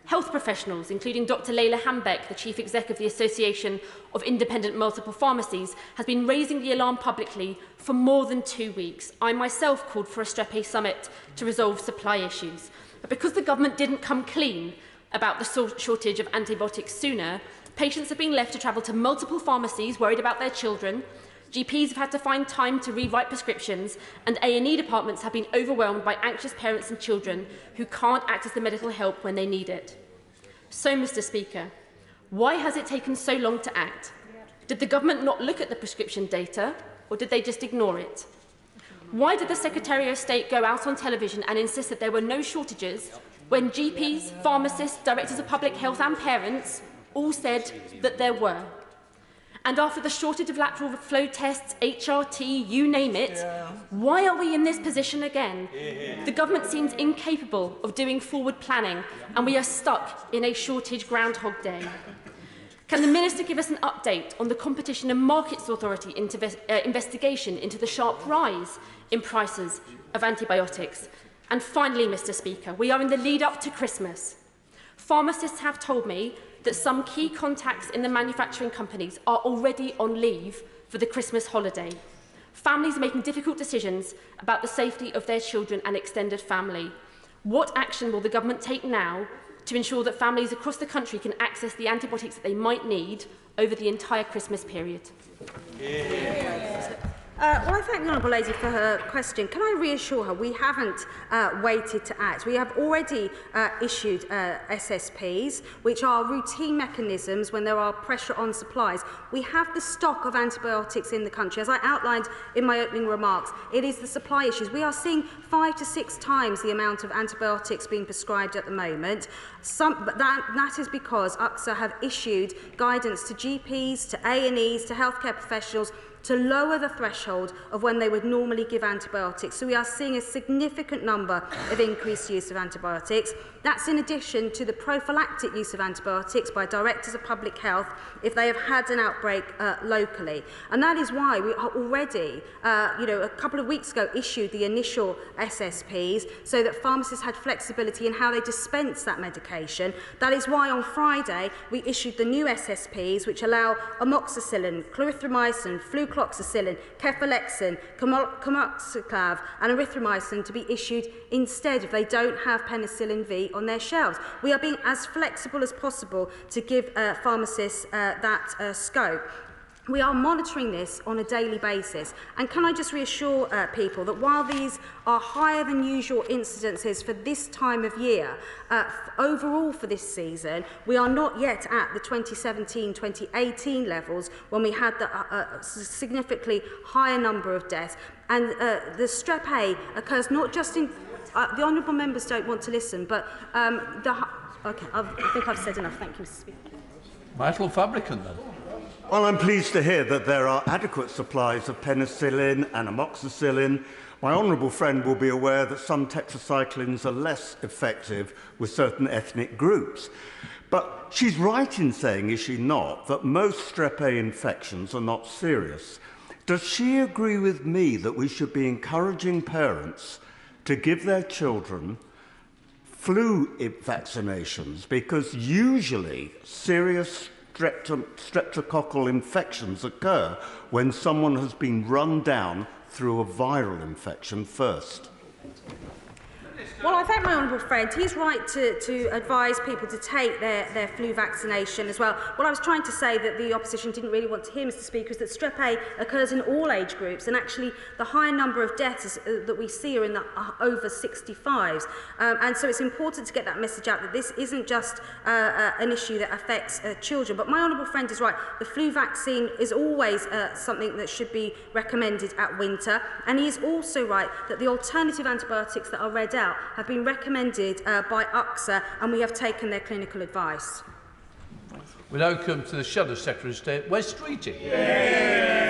Health professionals, including Dr. Leila Hambeck, the Chief Exec of the Association of Independent Multiple Pharmacies, has been raising the alarm publicly for more than 2 weeks. I myself called for a Strep A summit to resolve supply issues. But because the government didn't come clean about the shortage of antibiotics sooner, patients have been left to travel to multiple pharmacies worried about their children. GPs have had to find time to rewrite prescriptions, and A&E departments have been overwhelmed by anxious parents and children who can't access the medical help when they need it. So, Mr Speaker, why has it taken so long to act? Did the government not look at the prescription data, or did they just ignore it? Why did the Secretary of State go out on television and insist that there were no shortages when GPs, pharmacists, directors of public health and parents all said that there were? And after the shortage of lateral flow tests, HRT, you name it, why are we in this position again? The government seems incapable of doing forward planning, and we are stuck in a shortage Groundhog Day. Can the Minister give us an update on the Competition and Markets Authority investigation into the sharp rise in prices of antibiotics? And finally, Mr Speaker, we are in the lead up to Christmas. Pharmacists have told me that some key contacts in the manufacturing companies are already on leave for the Christmas holiday. Families are making difficult decisions about the safety of their children and extended family. What action will the government take now to ensure that families across the country can access the antibiotics that they might need over the entire Christmas period? Well, I thank the Honourable Lady for her question. Can I reassure her we haven't waited to act? We have already issued SSPs, which are routine mechanisms when there are pressure on supplies. We have the stock of antibiotics in the country. As I outlined in my opening remarks, it is the supply issues. We are seeing 5 to 6 times the amount of antibiotics being prescribed at the moment. But that is because UCSA have issued guidance to GPs, to A&Es, to healthcare professionals to lower the threshold of when they would normally give antibiotics. So we are seeing a significant number of increased use of antibiotics. That's in addition to the prophylactic use of antibiotics by directors of public health if they have had an outbreak locally. And that is why we already, a couple of weeks ago, issued the initial SSPs so that pharmacists had flexibility in how they dispense that medication. That is why on Friday we issued the new SSPs, which allow amoxicillin, clarithromycin, fluconazole, levofloxacillin, cefalexin, camoxiclav and erythromycin to be issued instead if they don't have penicillin V on their shelves. We are being as flexible as possible to give pharmacists that scope. We are monitoring this on a daily basis. And can I just reassure people that while these are higher than usual incidences for this time of year, overall for this season, we are not yet at the 2017-2018 levels when we had the significantly higher number of deaths. And the strep A occurs not just in... the honourable members don't want to listen, but okay, I think I've said enough. Thank you, Mr. Speaker. Vital fabricant, then. Well, I'm pleased to hear that there are adequate supplies of penicillin and amoxicillin. My honourable friend will be aware that some tetracyclines are less effective with certain ethnic groups. But she's right in saying, is she not, that most strep A infections are not serious. Does she agree with me that we should be encouraging parents to give their children flu vaccinations? Because usually serious streptococcal infections occur when someone has been run down through a viral infection first. Well, I thank my honourable friend. He's right to advise people to take their flu vaccination as well. What I was trying to say that the opposition didn't really want to hear, Mr. Speaker, is that strep A occurs in all age groups, and actually the high number of deaths that we see are in the over 65s. And so it's important to get that message out that this isn't just an issue that affects children. But my honourable friend is right. The flu vaccine is always something that should be recommended at winter. And he is also right that the alternative antibiotics that are read out have been recommended by UXA, and we have taken their clinical advice. We now come to the Shadow Secretary of State, Wes Streeting.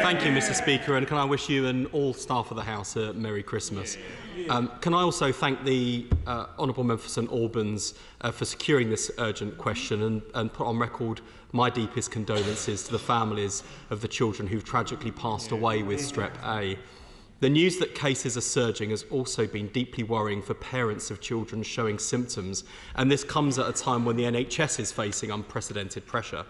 Thank you, Mr. Speaker, and can I wish you and all staff of the House a Merry Christmas. Can I also thank the Honourable Member for St Albans for securing this urgent question and put on record my deepest condolences to the families of the children who've tragically passed away with strep A. The news that cases are surging has also been deeply worrying for parents of children showing symptoms, and this comes at a time when the NHS is facing unprecedented pressure.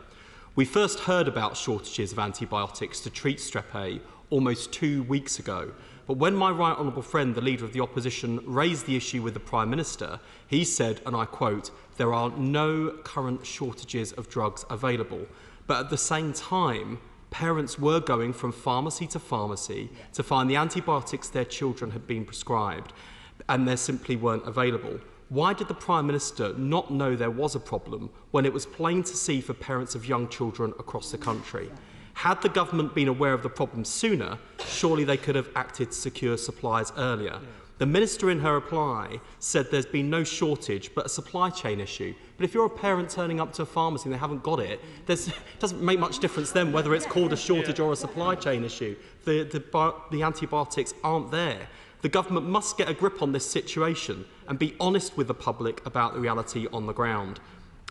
We first heard about shortages of antibiotics to treat strep A almost 2 weeks ago, but when my right honourable friend, the Leader of the Opposition, raised the issue with the Prime Minister, he said, and I quote, "There are no current shortages of drugs available," but at the same time, parents were going from pharmacy to find the antibiotics their children had been prescribed, and they simply weren't available. Why did the Prime Minister not know there was a problem when it was plain to see for parents of young children across the country? Had the government been aware of the problem sooner, surely they could have acted to secure supplies earlier. The Minister in her reply said there's been no shortage but a supply chain issue. But if you're a parent turning up to a pharmacy and they haven't got it, it doesn't make much difference then whether it's called a shortage or a supply chain issue. The antibiotics aren't there. The government must get a grip on this situation and be honest with the public about the reality on the ground.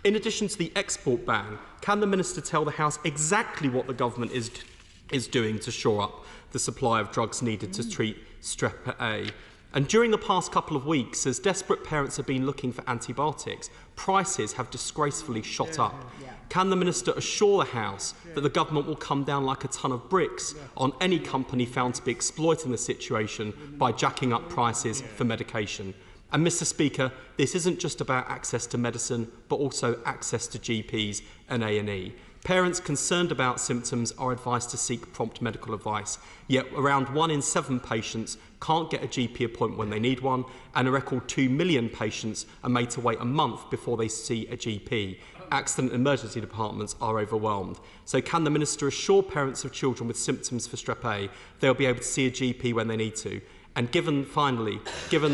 In addition to the export ban, can the Minister tell the House exactly what the government is doing to shore up the supply of drugs needed to treat strep A? And during the past couple of weeks, as desperate parents have been looking for antibiotics, prices have disgracefully shot up. Can the Minister assure the House that the government will come down like a ton of bricks on any company found to be exploiting the situation by jacking up prices for medication? And Mr. Speaker, this isn't just about access to medicine, but also access to GPs and A&E. Parents concerned about symptoms are advised to seek prompt medical advice, yet around 1 in 7 patients can't get a GP appointment when they need one, and a record 2 million patients are made to wait a month before they see a GP. Accident and emergency departments are overwhelmed. So can the Minister assure parents of children with symptoms for strep A they'll be able to see a GP when they need to? And given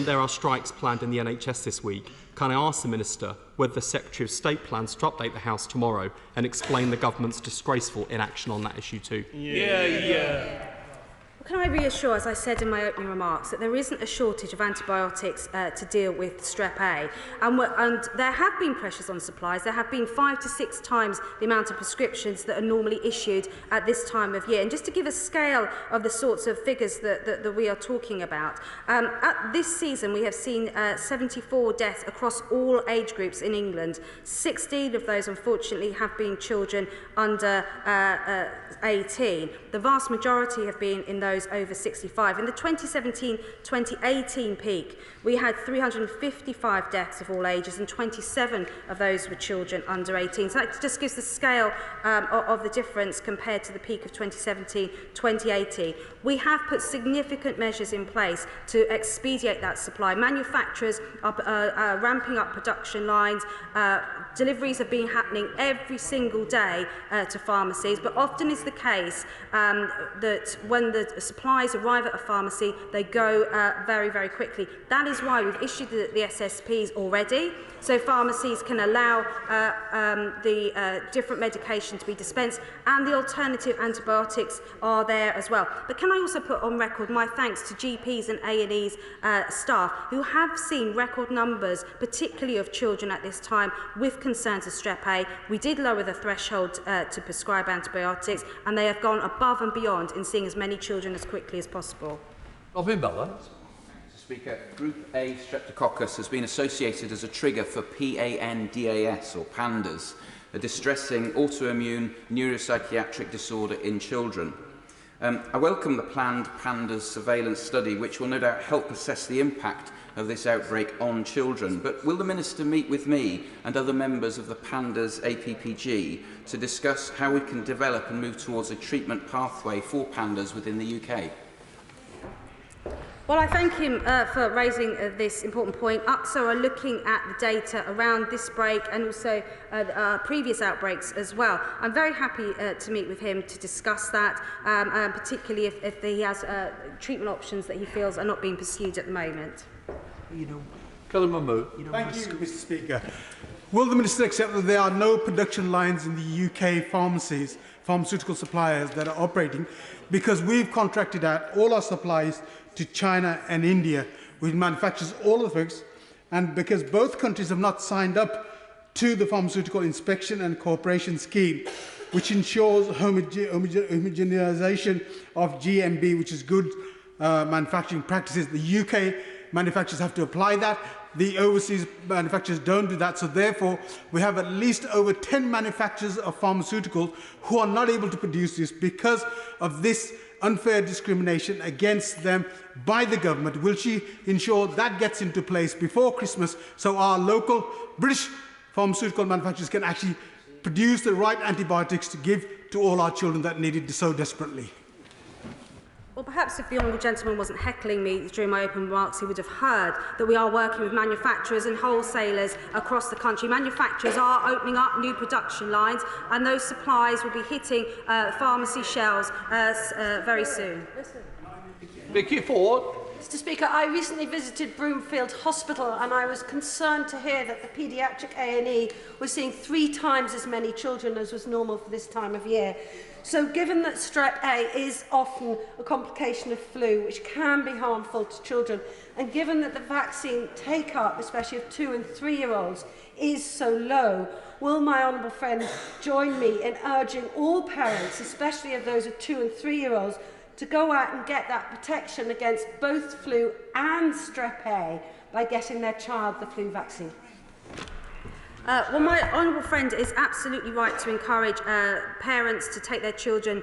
there are strikes planned in the NHS this week, can I ask the Minister whether the Secretary of State plans to update the House tomorrow and explain the government's disgraceful inaction on that issue too? Can I reassure, as I said in my opening remarks, that there isn't a shortage of antibiotics to deal with strep A, and there have been pressures on supplies. There have been 5 to 6 times the amount of prescriptions that are normally issued at this time of year. And just to give a scale of the sorts of figures that we are talking about, at this season we have seen 74 deaths across all age groups in England. 16 of those, unfortunately, have been children under 18. The vast majority have been in those over 65. In the 2017-2018 peak, we had 355 deaths of all ages, and 27 of those were children under 18. So that just gives the scale of the difference compared to the peak of 2017-2018. We have put significant measures in place to expedite that supply. Manufacturers are ramping up production lines. Deliveries have been happening every single day to pharmacies, but often is the case that when the supplies arrive at a pharmacy, they go very, very quickly. That is why we've issued the SSPs already, so pharmacies can allow the different medication to be dispensed, and the alternative antibiotics are there as well. But can I also put on record my thanks to GPs and A&E's staff who have seen record numbers, particularly of children at this time, with concerns of strep A. We did lower the threshold to prescribe antibiotics, and they have gone above and beyond in seeing as many children as quickly as possible. Robin Bella. Mr. Speaker, Group A streptococcus has been associated as a trigger for PANDAS, or PANDAS, a distressing autoimmune neuropsychiatric disorder in children. I welcome the planned PANDAS surveillance study, which will no doubt help assess the impact of this outbreak on children. But will the Minister meet with me and other members of the PANDAS APPG to discuss how we can develop and move towards a treatment pathway for PANDAS within the UK? Well, I thank him for raising this important point. UPSA are looking at the data around this break and also previous outbreaks as well. I'm very happy to meet with him to discuss that, particularly if he has treatment options that he feels are not being pursued at the moment. Thank you, Mr. Speaker. Will the Minister accept that there are no production lines in the UK pharmacies, pharmaceutical suppliers that are operating, because we've contracted out all our supplies to China and India, which manufactures all of the drugs, and because both countries have not signed up to the Pharmaceutical Inspection and Cooperation Scheme, which ensures homogenisation of GMB, which is good manufacturing practices. The UK manufacturers have to apply that. The overseas manufacturers don't do that. So therefore, we have at least over 10 manufacturers of pharmaceuticals who are not able to produce this because of this unfair discrimination against them by the government. Will she ensure that gets into place before Christmas so our local British pharmaceutical manufacturers can actually produce the right antibiotics to give to all our children that need it so desperately? Well, perhaps if the honourable gentleman wasn't heckling me during my open remarks, he would have heard that we are working with manufacturers and wholesalers across the country. Manufacturers are opening up new production lines, and those supplies will be hitting pharmacy shelves very soon. Vicky Ford. Mr. Speaker, I recently visited Broomfield Hospital, and I was concerned to hear that the paediatric A&E was seeing 3 times as many children as was normal for this time of year. So given that strep A is often a complication of flu, which can be harmful to children, and given that the vaccine take-up, especially of 2- and 3-year-olds, is so low, will my honourable friend join me in urging all parents, especially of those of 2- and 3-year-olds, to go out and get that protection against both flu and strep A by getting their child the flu vaccine? Well, my honourable friend is absolutely right to encourage parents to take their children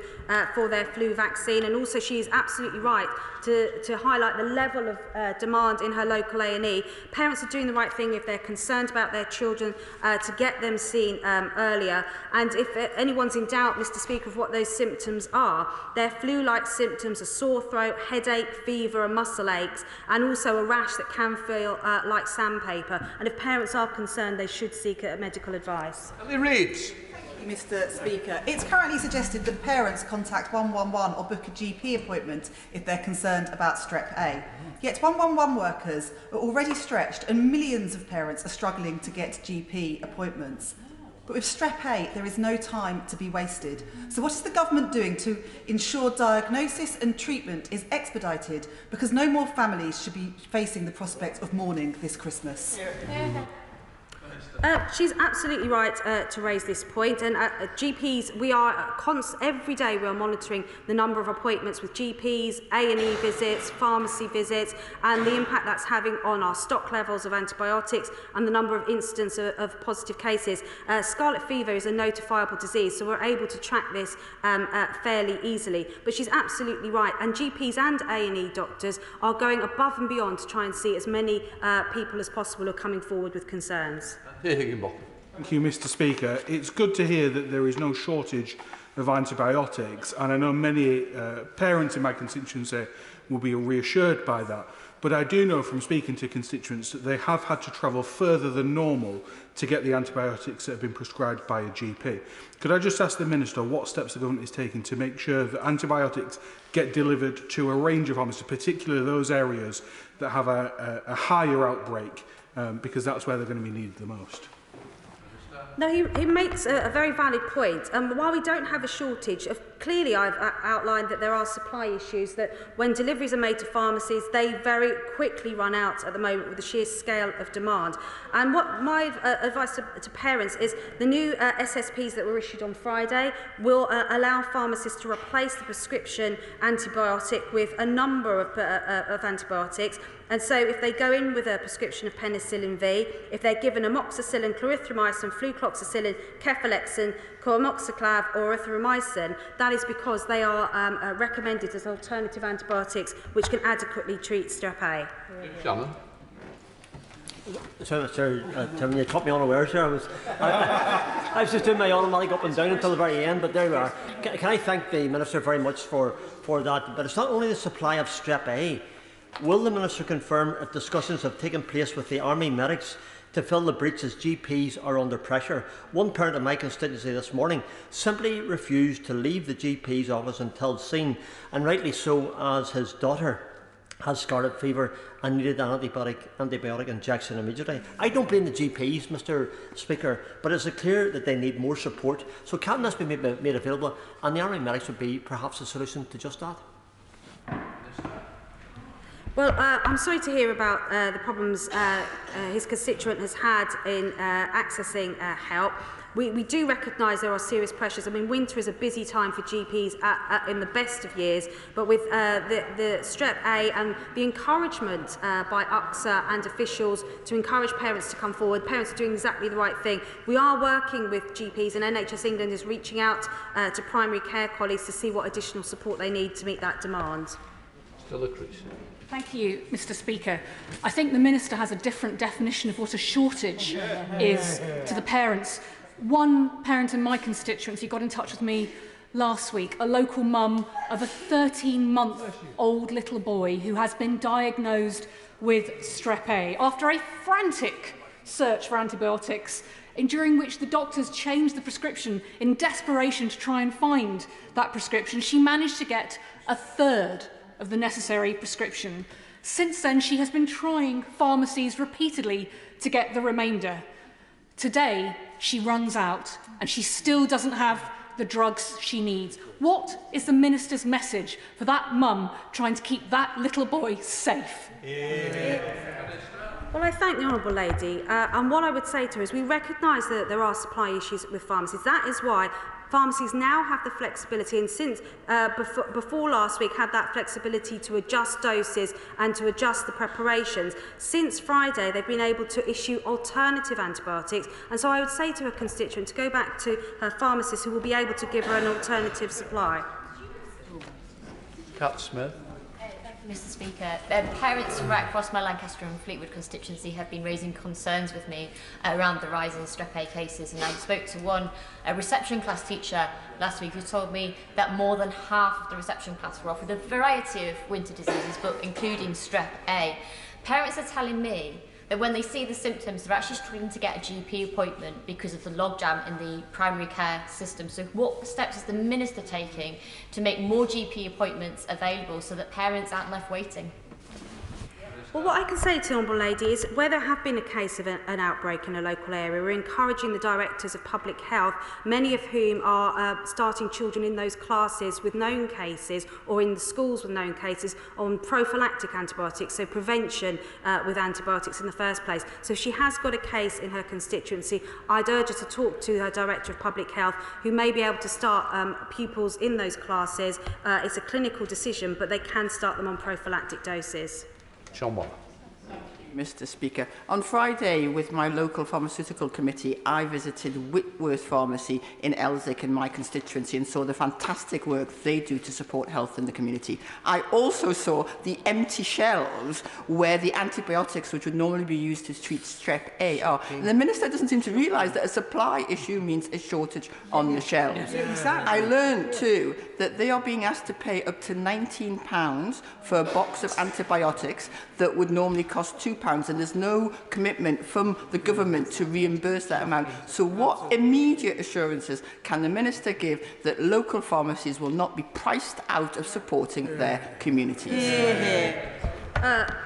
for their flu vaccine, and also she is absolutely right to highlight the level of demand in her local A&E. Parents are doing the right thing if they're concerned about their children to get them seen earlier. And if anyone's in doubt, Mr. Speaker, of what those symptoms are, they're flu-like symptoms: a sore throat, headache, fever and muscle aches, and also a rash that can feel like sandpaper. And if parents are concerned, they should seek medical advice. Mr. Speaker, it's currently suggested that parents contact 111 or book a GP appointment if they're concerned about strep A. Yet 111 workers are already stretched and millions of parents are struggling to get GP appointments. But with Strep A, there is no time to be wasted. So what is the government doing to ensure diagnosis and treatment is expedited, because no more families should be facing the prospect of mourning this Christmas? She's absolutely right to raise this point, and GPs, we are every day we are monitoring the number of appointments with GPs, A&E visits, pharmacy visits, and the impact that's having on our stock levels of antibiotics and the number of incidents of positive cases. Scarlet fever is a notifiable disease, so we're able to track this fairly easily. But she's absolutely right, and GPs and A&E doctors are going above and beyond to try and see as many people as possible who are coming forward with concerns. Thank you, Mr. Speaker. It's good to hear that there is no shortage of antibiotics, and I know many parents in my constituency will be reassured by that. But I do know from speaking to constituents that they have had to travel further than normal to get the antibiotics that have been prescribed by a GP. Could I just ask the Minister what steps the government is taking to make sure that antibiotics get delivered to a range of pharmacies, particularly those areas that have a higher outbreak, because that's where they're going to be needed the most? No, he makes a very valid point. While we don't have a shortage, clearly I've outlined that there are supply issues, that when deliveries are made to pharmacies, they very quickly run out at the moment with the sheer scale of demand. And what my advice to parents is the new SSPs that were issued on Friday will allow pharmacists to replace the prescription antibiotic with a number of antibiotics. And so if they go in with a prescription of penicillin V, if they're given amoxicillin, clarithromycin, flucloxacillin, cefalexin, coamoxiclav or erythromycin, that is because they are recommended as alternative antibiotics which can adequately treat Strep A. Shannon? So, Tim, you caught me unawares there. I was just doing my automatic up and down until the very end, but there we are. Can I thank the Minister very much for that? But it's not only the supply of Strep A. Will the Minister confirm if discussions have taken place with the Army medics to fill the breach as GPs are under pressure? One parent in my constituency this morning simply refused to leave the GP's office until seen, and rightly so, as his daughter has scarlet fever and needed an antibiotic injection immediately. I don't blame the GPs, Mr. Speaker, but is it clear that they need more support? So can this be made available, and the Army medics would be perhaps a solution to just that? Well, I'm sorry to hear about the problems his constituent has had in accessing help. We do recognise there are serious pressures. I mean, winter is a busy time for GPs in the best of years, but with the Strep A and the encouragement by UXA and officials to encourage parents to come forward, parents are doing exactly the right thing. We are working with GPs, and NHS England is reaching out to primary care colleagues to see what additional support they need to meet that demand. Still a crease. Thank you, Mr. Speaker. I think the Minister has a different definition of what a shortage is to the parents. One parent in my constituency got in touch with me last week, a local mum of a 13-month-old little boy who has been diagnosed with Strep A after a frantic search for antibiotics, during which the doctors changed the prescription in desperation to try and find that prescription. She managed to get a third of the necessary prescription. Since then, she has been trying pharmacies repeatedly to get the remainder. Today, she runs out and she still doesn't have the drugs she needs. What is the Minister's message for that mum trying to keep that little boy safe? Well, I thank the Honourable Lady, and what I would say to her is we recognise that there are supply issues with pharmacies. That is why pharmacies now have the flexibility, and since before last week had that flexibility to adjust doses and to adjust the preparations. Since Friday, they've been able to issue alternative antibiotics, and so I would say to her constituent to go back to her pharmacist who will be able to give her an alternative supply. Kat Smith. Mr. Speaker, parents right across my Lancaster and Fleetwood constituency have been raising concerns with me around the rise in Strep A cases, and I spoke to a reception class teacher last week who told me that more than half of the reception class were offered a variety of winter diseases, but including Strep A. Parents are telling me that when they see the symptoms, they're actually struggling to get a GP appointment because of the logjam in the primary care system. So what steps is the Minister taking to make more GP appointments available so that parents aren't left waiting? Well, what I can say to the Honourable Lady is where there have been a case of an outbreak in a local area, we're encouraging the directors of public health, many of whom are starting children in those classes with known cases or in the schools with known cases on prophylactic antibiotics, so prevention with antibiotics in the first place. So if she has got a case in her constituency, I'd urge her to talk to her Director of Public Health, who may be able to start pupils in those classes. It's a clinical decision, but they can start them on prophylactic doses. Sean Waller. Mr. Speaker. On Friday, with my local pharmaceutical committee, I visited Whitworth Pharmacy in Elsick in my constituency and saw the fantastic work they do to support health in the community. I also saw the empty shelves where the antibiotics which would normally be used to treat strep A are. And the Minister doesn't seem to realise that a supply issue means a shortage on the shelves. I learned too that they are being asked to pay up to £19 for a box of antibiotics that would normally cost £2, and there's no commitment from the government to reimburse that amount. So what immediate assurances can the Minister give that local pharmacies will not be priced out of supporting their communities?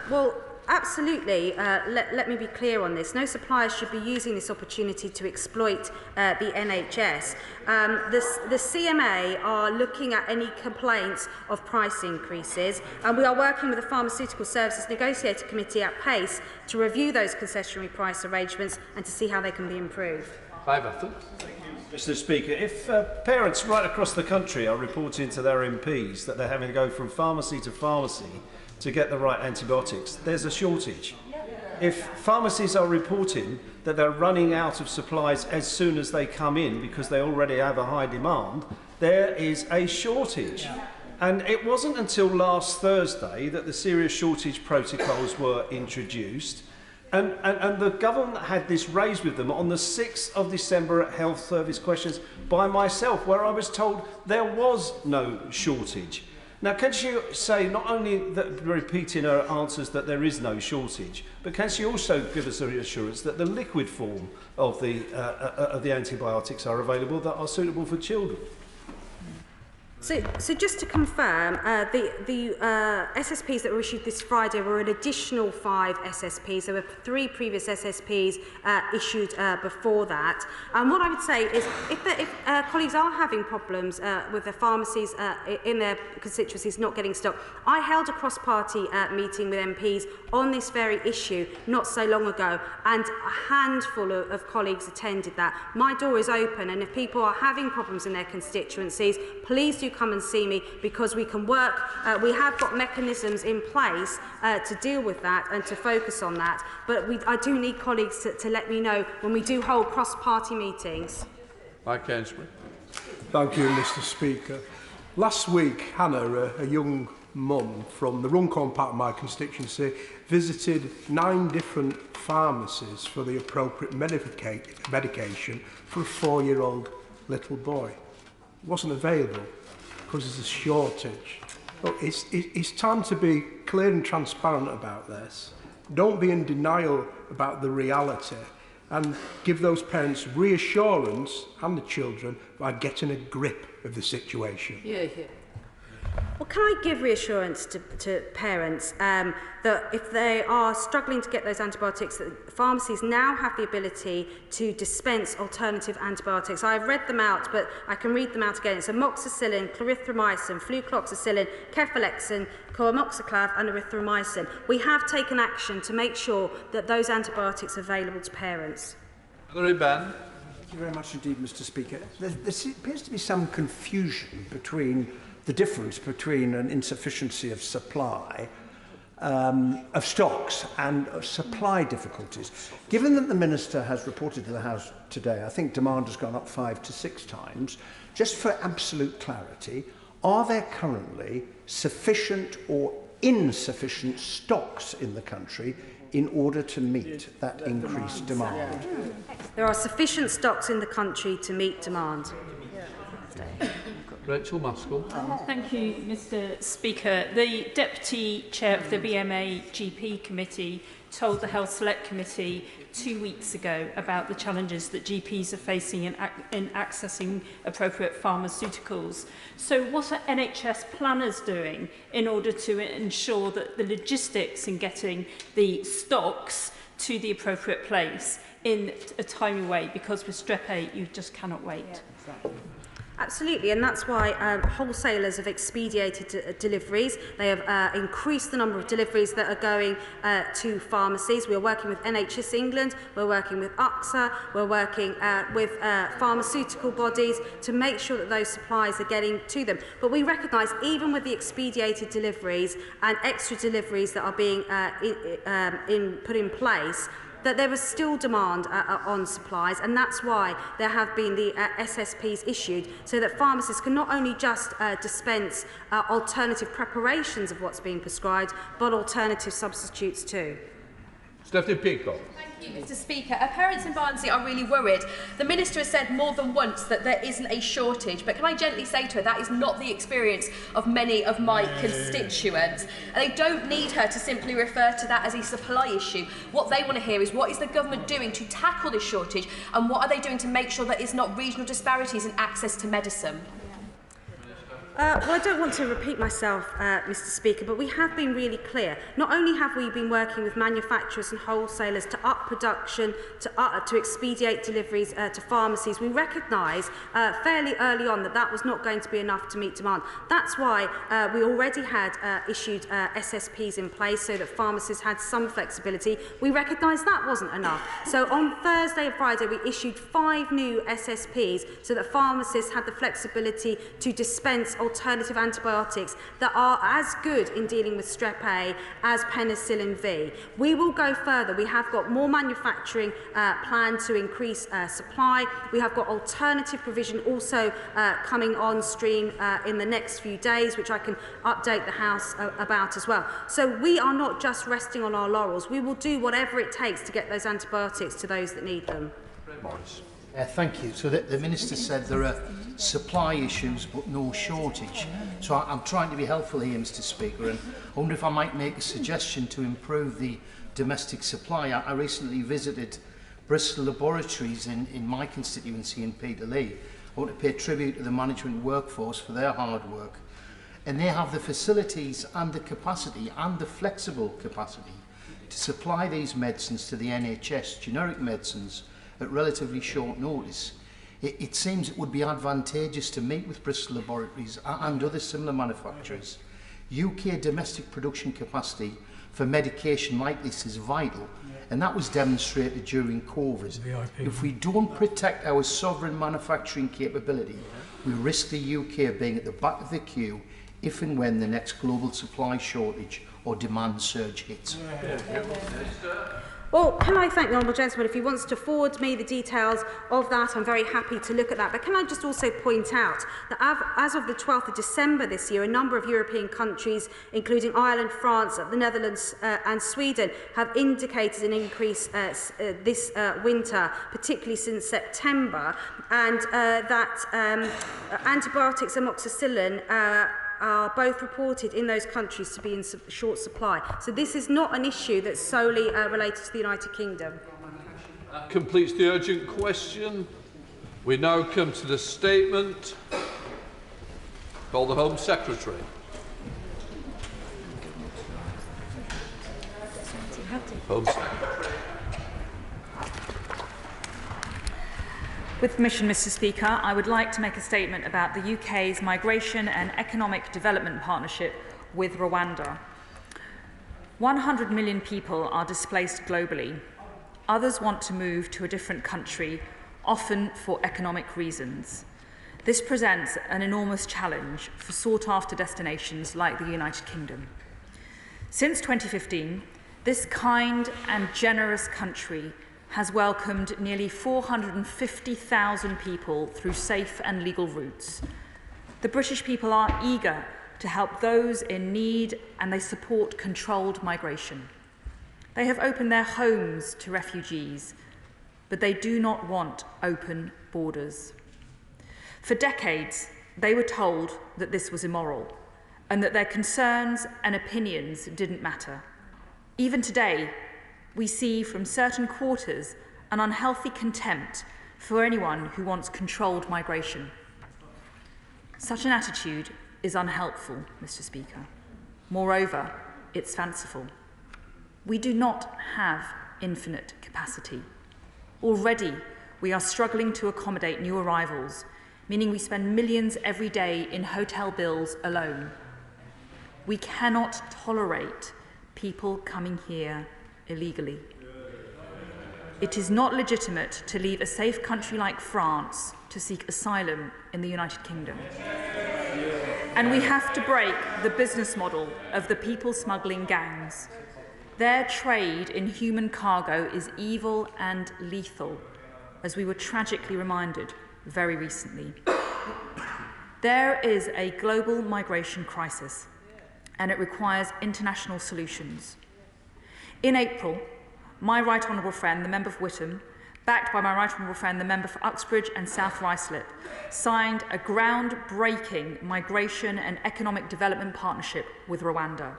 Well, absolutely. Let me be clear on this. No suppliers should be using this opportunity to exploit the NHS. The CMA are looking at any complaints of price increases, and we are working with the Pharmaceutical Services Negotiator Committee at pace to review those concessionary price arrangements and to see how they can be improved. Mr. Speaker, if parents right across the country are reporting to their MPs that they're having to go from pharmacy to pharmacy to get the right antibiotics, there's a shortage. If pharmacies are reporting that they're running out of supplies as soon as they come in because they already have a high demand, there is a shortage. And it wasn't until last Thursday that the serious shortage protocols were introduced. And the government had this raised with them on the 6th of December at Health Service Questions by myself, where I was told there was no shortage. Now, can she say not only that, repeating her answers that there is no shortage, but can she also give us a reassurance that the liquid form of the antibiotics are available that are suitable for children? So just to confirm, the SSPs that were issued this Friday were an additional 5 SSPs. There were 3 previous SSPs issued before that. And what I would say is if colleagues are having problems with their pharmacies in their constituencies not getting stock, I held a cross-party meeting with MPs on this very issue not so long ago, and a handful of colleagues attended that. My door is open, and if people are having problems in their constituencies, please do come and see me, because we can work. We have got mechanisms in place to deal with that and to focus on that. But I do need colleagues to let me know when we do hold cross-party meetings. Mike Ainsworth. Thank you, Mr. Speaker. Last week, Hannah, a young mum from the Runcorn part of my constituency, visited 9 different pharmacies for the appropriate medication for a 4-year-old little boy. It wasn't available because there's a shortage. Look, it's time to be clear and transparent about this. Don't be in denial about the reality, and give those parents reassurance, and the children, by getting a grip of the situation. Well, can I give reassurance to parents that if they are struggling to get those antibiotics, that pharmacies now have the ability to dispense alternative antibiotics. I've read them out, but I can read them out again. It's amoxicillin, clarithromycin, flucloxacillin, cefalexin, coamoxiclav and erythromycin. We have taken action to make sure that those antibiotics are available to parents. Thank you very much indeed, Mr. Speaker. There appears to be some confusion between the difference between an insufficiency of supply of stocks and supply difficulties. Given that the Minister has reported to the House today, I think demand has gone up 5 to 6 times, just for absolute clarity, are there currently sufficient or insufficient stocks in the country in order to meet that increased demand? There are sufficient stocks in the country to meet demand. Rachel Maskell. Thank you, Mr. Speaker. The Deputy Chair of the BMA GP Committee told the Health Select Committee 2 weeks ago about the challenges that GPs are facing in accessing appropriate pharmaceuticals. So what are NHS planners doing in order to ensure that the logistics in getting the stocks to the appropriate place in a timely way? Because with Strep A, you just cannot wait. Yeah. Absolutely, and that's why wholesalers have expedited deliveries. They have increased the number of deliveries that are going to pharmacies. We're working with NHS England, we're working with UXA, we're working with pharmaceutical bodies to make sure that those supplies are getting to them. But we recognise, even with the expedited deliveries and extra deliveries that are being put in place, that there is still demand on supplies, and that's why there have been the SSPs issued, so that pharmacists can not only just dispense alternative preparations of what's being prescribed, but alternative substitutes too. Stephanie Peacock. Thank you, Mr. Speaker. Parents in Barnsley are really worried. The Minister has said more than once that there isn't a shortage, but can I gently say to her that is not the experience of many of my constituents. And they don't need her to simply refer to that as a supply issue. What they want to hear is, what is the government doing to tackle this shortage, and what are they doing to make sure that it's not regional disparities in access to medicine? Well, I don't want to repeat myself, Mr. Speaker, but we have been really clear. Not only have we been working with manufacturers and wholesalers to up production, to expedite deliveries to pharmacies, we recognise fairly early on that that was not going to be enough to meet demand. That's why we already had issued SSPs in place so that pharmacists had some flexibility. We recognised that wasn't enough. So on Thursday and Friday, we issued 5 new SSPs so that pharmacists had the flexibility to dispense alternative antibiotics that are as good in dealing with Strep A as penicillin V. We will go further. We have got more manufacturing planned to increase supply. We have got alternative provision also coming on stream in the next few days, which I can update the House about as well. So we are not just resting on our laurels. We will do whatever it takes to get those antibiotics to those that need them. Thank you. So the Minister said there are supply issues but no shortage. So I'm trying to be helpful here, Mr. Speaker, and I wonder if I might make a suggestion to improve the domestic supply. I recently visited Bristol Laboratories in my constituency in Peterlee. I want to pay tribute to the management workforce for their hard work. And they have the facilities and the capacity and the flexible capacity to supply these medicines to the NHS, generic medicines, at relatively short notice. It seems it would be advantageous to meet with Bristol Laboratories and other similar manufacturers. UK domestic production capacity for medication like this is vital, and that was demonstrated during COVID. If we don't protect our sovereign manufacturing capability, we risk the UK being at the back of the queue if and when the next global supply shortage or demand surge hits. Well, can I thank the Honourable Gentleman? If he wants to forward me the details of that, I'm very happy to look at that. But can I just also point out that as of the 12th of December this year, a number of European countries, including Ireland, France, the Netherlands and Sweden, have indicated an increase this winter, particularly since September, and that antibiotics, amoxicillin, are both reported in those countries to be in short supply. So this is not an issue that's solely related to the United Kingdom. That completes the urgent question. We now come to the statement. Call the Home Secretary. Home Secretary. With permission, Mr. Speaker, I would like to make a statement about the UK's migration and economic development partnership with Rwanda. 100 million people are displaced globally. Others want to move to a different country, often for economic reasons. This presents an enormous challenge for sought-after destinations like the United Kingdom. Since 2015, this kind and generous country has welcomed nearly 450,000 people through safe and legal routes. The British people are eager to help those in need, and they support controlled migration. They have opened their homes to refugees, but they do not want open borders. For decades, they were told that this was immoral and that their concerns and opinions didn't matter. Even today, we see from certain quarters an unhealthy contempt for anyone who wants controlled migration. Such an attitude is unhelpful, Mr. Speaker. Moreover, it's fanciful. We do not have infinite capacity. Already, we are struggling to accommodate new arrivals, meaning we spend millions every day in hotel bills alone. We cannot tolerate people coming here illegally. It is not legitimate to leave a safe country like France to seek asylum in the United Kingdom. And we have to break the business model of the people smuggling gangs. Their trade in human cargo is evil and lethal, as we were tragically reminded very recently. There is a global migration crisis, and it requires international solutions. In April, my right honourable friend, the member for Whittam, backed by my right honourable friend, the member for Uxbridge and South Ruislip, signed a groundbreaking migration and economic development partnership with Rwanda,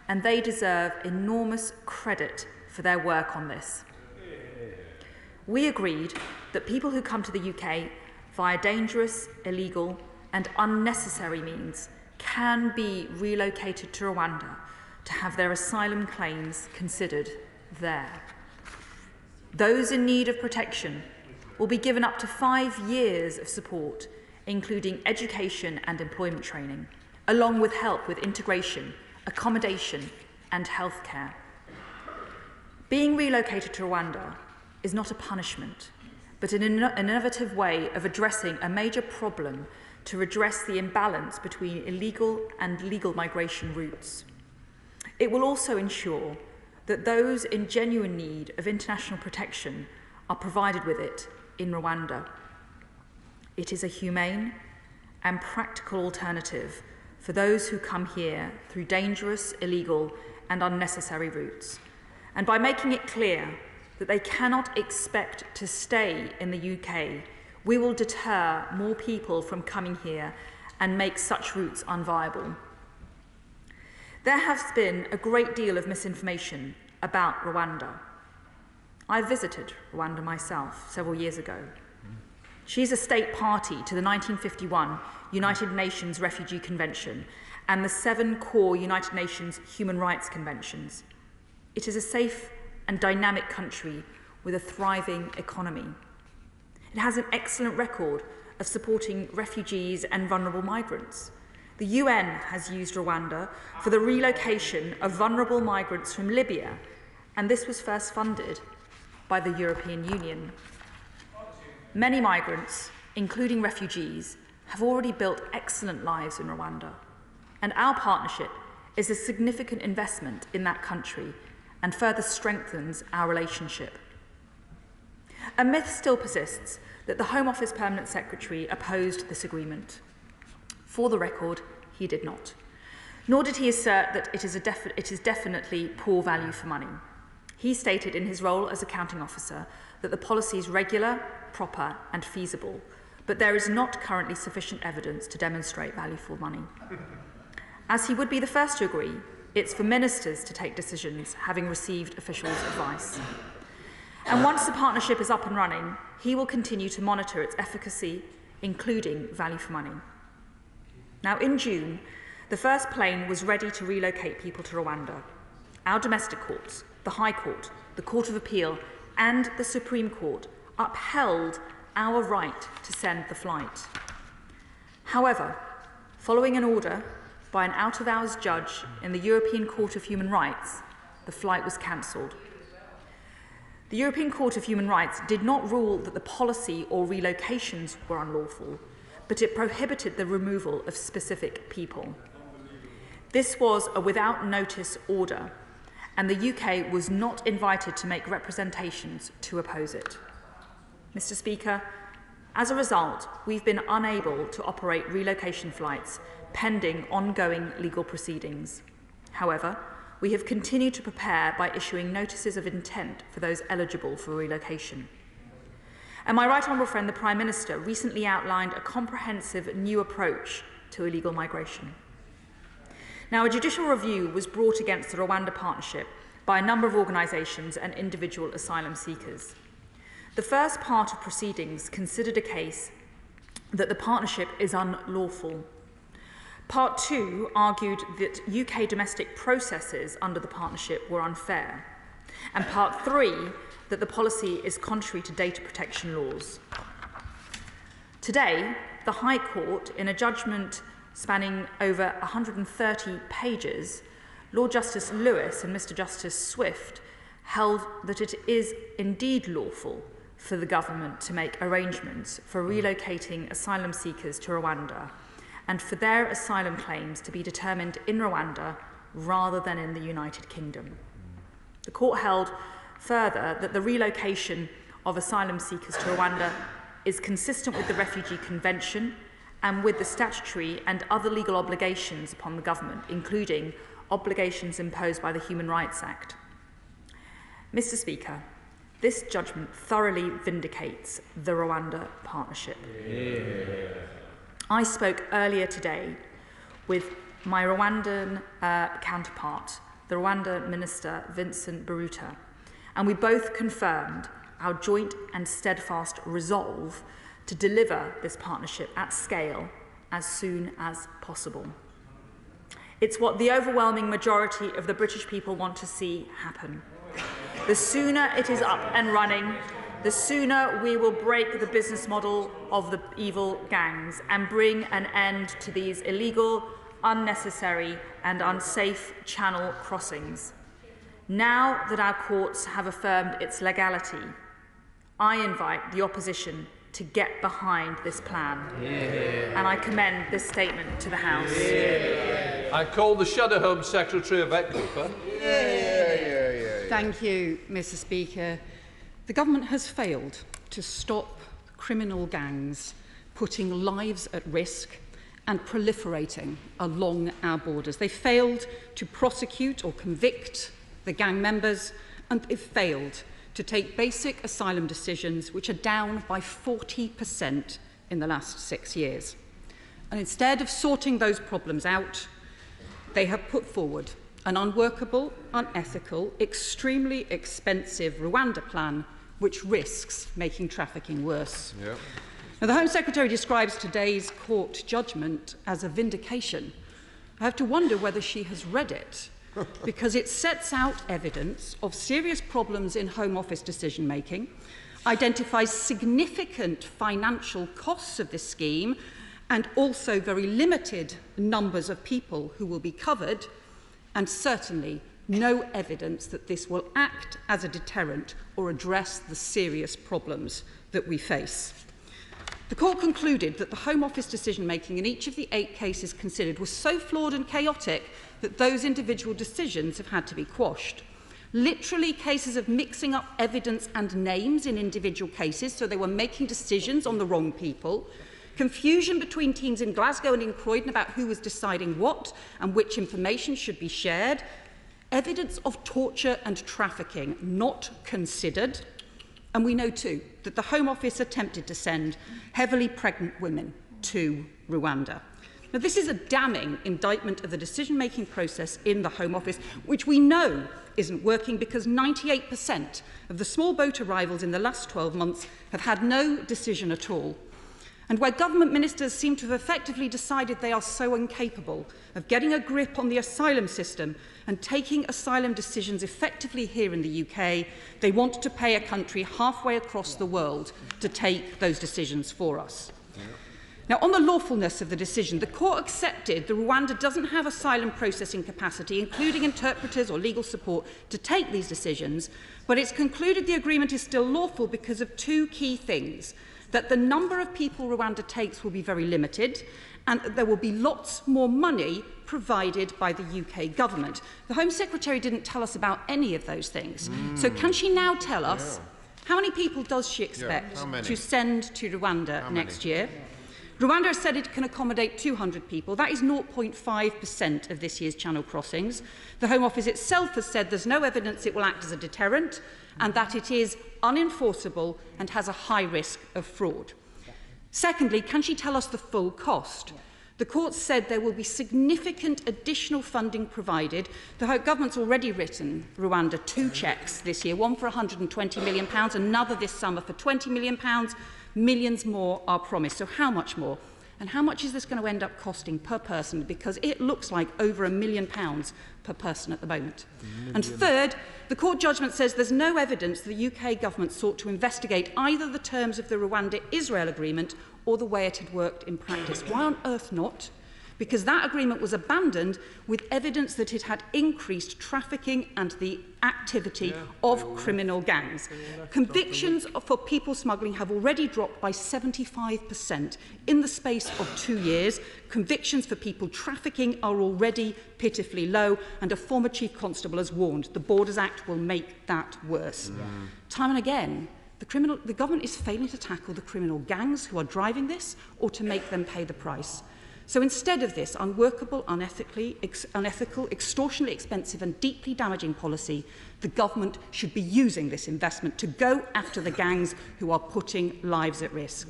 and they deserve enormous credit for their work on this. We agreed that people who come to the UK via dangerous, illegal and unnecessary means can be relocated to Rwanda to have their asylum claims considered there. Those in need of protection will be given up to 5 years of support, including education and employment training, along with help with integration, accommodation and healthcare. Being relocated to Rwanda is not a punishment, but an innovative way of addressing a major problem to redress the imbalance between illegal and legal migration routes. It will also ensure that those in genuine need of international protection are provided with it in Rwanda. It is a humane and practical alternative for those who come here through dangerous, illegal and unnecessary routes. And by making it clear that they cannot expect to stay in the UK, we will deter more people from coming here and make such routes unviable. There has been a great deal of misinformation about Rwanda. I visited Rwanda myself several years ago. She's a state party to the 1951 United Nations Refugee Convention and the 7 core United Nations Human Rights Conventions. It is a safe and dynamic country with a thriving economy. It has an excellent record of supporting refugees and vulnerable migrants. The UN has used Rwanda for the relocation of vulnerable migrants from Libya, and this was first funded by the European Union. Many migrants, including refugees, have already built excellent lives in Rwanda, and our partnership is a significant investment in that country and further strengthens our relationship. A myth still persists that the Home Office Permanent Secretary opposed this agreement. For the record, he did not. Nor did he assert that it is definitely poor value for money. He stated in his role as accounting officer that the policy is regular, proper and feasible, but there is not currently sufficient evidence to demonstrate value for money. As he would be the first to agree, it's for ministers to take decisions, having received officials' advice. And once the partnership is up and running, he will continue to monitor its efficacy, including value for money. Now, in June, the first plane was ready to relocate people to Rwanda. Our domestic courts, the High Court, the Court of Appeal, and the Supreme Court upheld our right to send the flight. However, following an order by an out-of-hours judge in the European Court of Human Rights, the flight was cancelled. The European Court of Human Rights did not rule that the policy or relocations were unlawful, but it prohibited the removal of specific people. This was a without notice order, and the UK was not invited to make representations to oppose it. Mr. Speaker, as a result, we've been unable to operate relocation flights pending ongoing legal proceedings. However, we have continued to prepare by issuing notices of intent for those eligible for relocation. And my right honourable friend, the Prime Minister, recently outlined a comprehensive new approach to illegal migration. Now, a judicial review was brought against the Rwanda partnership by a number of organisations and individual asylum seekers. The first part of proceedings considered a case that the partnership is unlawful. Part 2 argued that UK domestic processes under the partnership were unfair. And Part 3 that the policy is contrary to data protection laws. Today, the High Court, in a judgment spanning over 130 pages, Lord Justice Lewis and Mr Justice Swift held that it is indeed lawful for the government to make arrangements for relocating asylum seekers to Rwanda and for their asylum claims to be determined in Rwanda rather than in the United Kingdom. The court held further that the relocation of asylum seekers to Rwanda is consistent with the Refugee Convention and with the statutory and other legal obligations upon the government, including obligations imposed by the Human Rights Act. Mr Speaker, this judgment thoroughly vindicates the Rwanda partnership. Yeah. I spoke earlier today with my Rwandan counterpart, the Rwanda Minister Vincent Biruta, and we both confirmed our joint and steadfast resolve to deliver this partnership at scale as soon as possible. It's what the overwhelming majority of the British people want to see happen. The sooner it is up and running, the sooner we will break the business model of the evil gangs and bring an end to these illegal, unnecessary and unsafe channel crossings. Now that our courts have affirmed its legality, I invite the opposition to get behind this plan. Yeah. And I commend this statement to the House. Yeah. I call the Shadow Home Secretary Yvette Cooper. Thank you, Mr Speaker. The government has failed to stop criminal gangs putting lives at risk and proliferating along our borders. They failed to prosecute or convict the gang members, and they've failed to take basic asylum decisions, which are down by 40% in the last 6 years. And instead of sorting those problems out, they have put forward an unworkable, unethical, extremely expensive Rwanda plan, which risks making trafficking worse. Yep. Now, the Home Secretary describes today's court judgment as a vindication. I have to wonder whether she has read it, because it sets out evidence of serious problems in Home Office decision-making, identifies significant financial costs of this scheme, and also very limited numbers of people who will be covered, and certainly no evidence that this will act as a deterrent or address the serious problems that we face. The court concluded that the Home Office decision-making in each of the 8 cases considered was so flawed and chaotic that those individual decisions have had to be quashed. Literally cases of mixing up evidence and names in individual cases, so they were making decisions on the wrong people, confusion between teams in Glasgow and in Croydon about who was deciding what and which information should be shared, evidence of torture and trafficking not considered, and we know too that the Home Office attempted to send heavily pregnant women to Rwanda. Now, this is a damning indictment of the decision-making process in the Home Office, which we know isn't working because 98% of the small boat arrivals in the last 12 months have had no decision at all. And where government ministers seem to have effectively decided they are so incapable of getting a grip on the asylum system and taking asylum decisions effectively here in the UK, they want to pay a country halfway across the world to take those decisions for us. Yeah. Now, on the lawfulness of the decision, the court accepted that Rwanda doesn't have asylum processing capacity, including interpreters or legal support, to take these decisions, but it's concluded the agreement is still lawful because of 2 key things: that the number of people Rwanda takes will be very limited, and that there will be lots more money provided by the UK government. The Home Secretary didn't tell us about any of those things. So can she now tell us how many people does she expect to send to Rwanda next year? Rwanda has said it can accommodate 200 people. That is 0.5% of this year's Channel crossings. The Home Office itself has said there's no evidence it will act as a deterrent and that it is unenforceable and has a high risk of fraud. Secondly, can she tell us the full cost? The court said there will be significant additional funding provided. The government's already written Rwanda 2 cheques this year, one for £120 million, another this summer for £20 million. Millions more are promised. So how much more? And how much is this going to end up costing per person? Because it looks like over £1 million per person at the moment. And third, the court judgment says there's no evidence the UK government sought to investigate either the terms of the Rwanda-Israel agreement or the way it had worked in practice. Why on earth not? Because that agreement was abandoned with evidence that it had increased trafficking and the activity of criminal gangs. Convictions for people smuggling have already dropped by 75% in the space of 2 years. Convictions for people trafficking are already pitifully low, and a former Chief Constable has warned the Borders Act will make that worse. Time and again, the government is failing to tackle the criminal gangs who are driving this or to make them pay the price. So instead of this unworkable, unethical, extortionately expensive and deeply damaging policy, the government should be using this investment to go after the gangs who are putting lives at risk.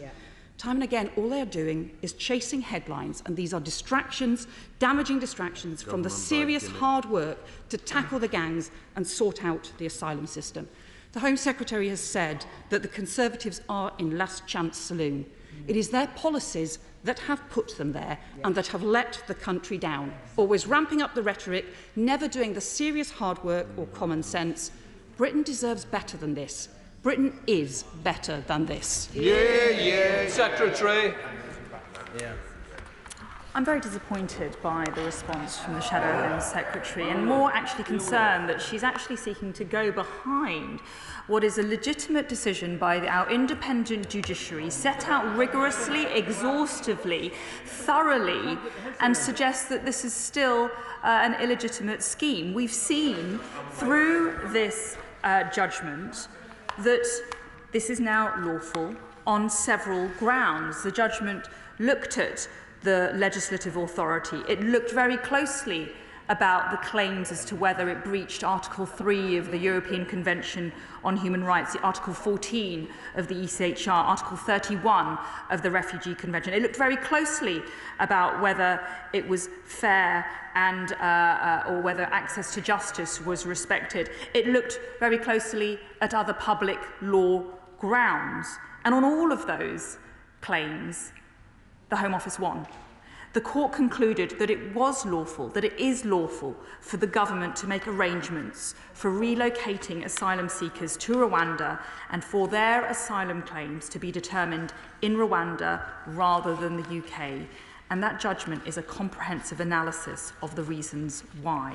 Time and again, all they are doing is chasing headlines, and these are distractions, damaging distractions from the serious hard work to tackle the gangs and sort out the asylum system. The Home Secretary has said that the Conservatives are in last chance saloon. It is their policies that have put them there and that have let the country down, always ramping up the rhetoric, never doing the serious hard work or common sense. Britain deserves better than this. Britain is better than this. Secretary. I'm very disappointed by the response from the Shadow Home Secretary, and more actually concerned that she's actually seeking to go behind what is a legitimate decision by our independent judiciary, set out rigorously, exhaustively, thoroughly, and suggest that this is still an illegitimate scheme. We've seen through this judgment that this is now lawful on several grounds. The judgment looked at the legislative authority. It looked very closely about the claims as to whether it breached Article 3 of the European Convention on Human Rights, Article 14 of the ECHR, Article 31 of the Refugee Convention. It looked very closely about whether it was fair and or whether access to justice was respected. It looked very closely at other public law grounds. And on all of those claims, the Home Office won. The court concluded that it was lawful, that it is lawful for the government to make arrangements for relocating asylum seekers to Rwanda and for their asylum claims to be determined in Rwanda rather than the UK. And that judgment is a comprehensive analysis of the reasons why.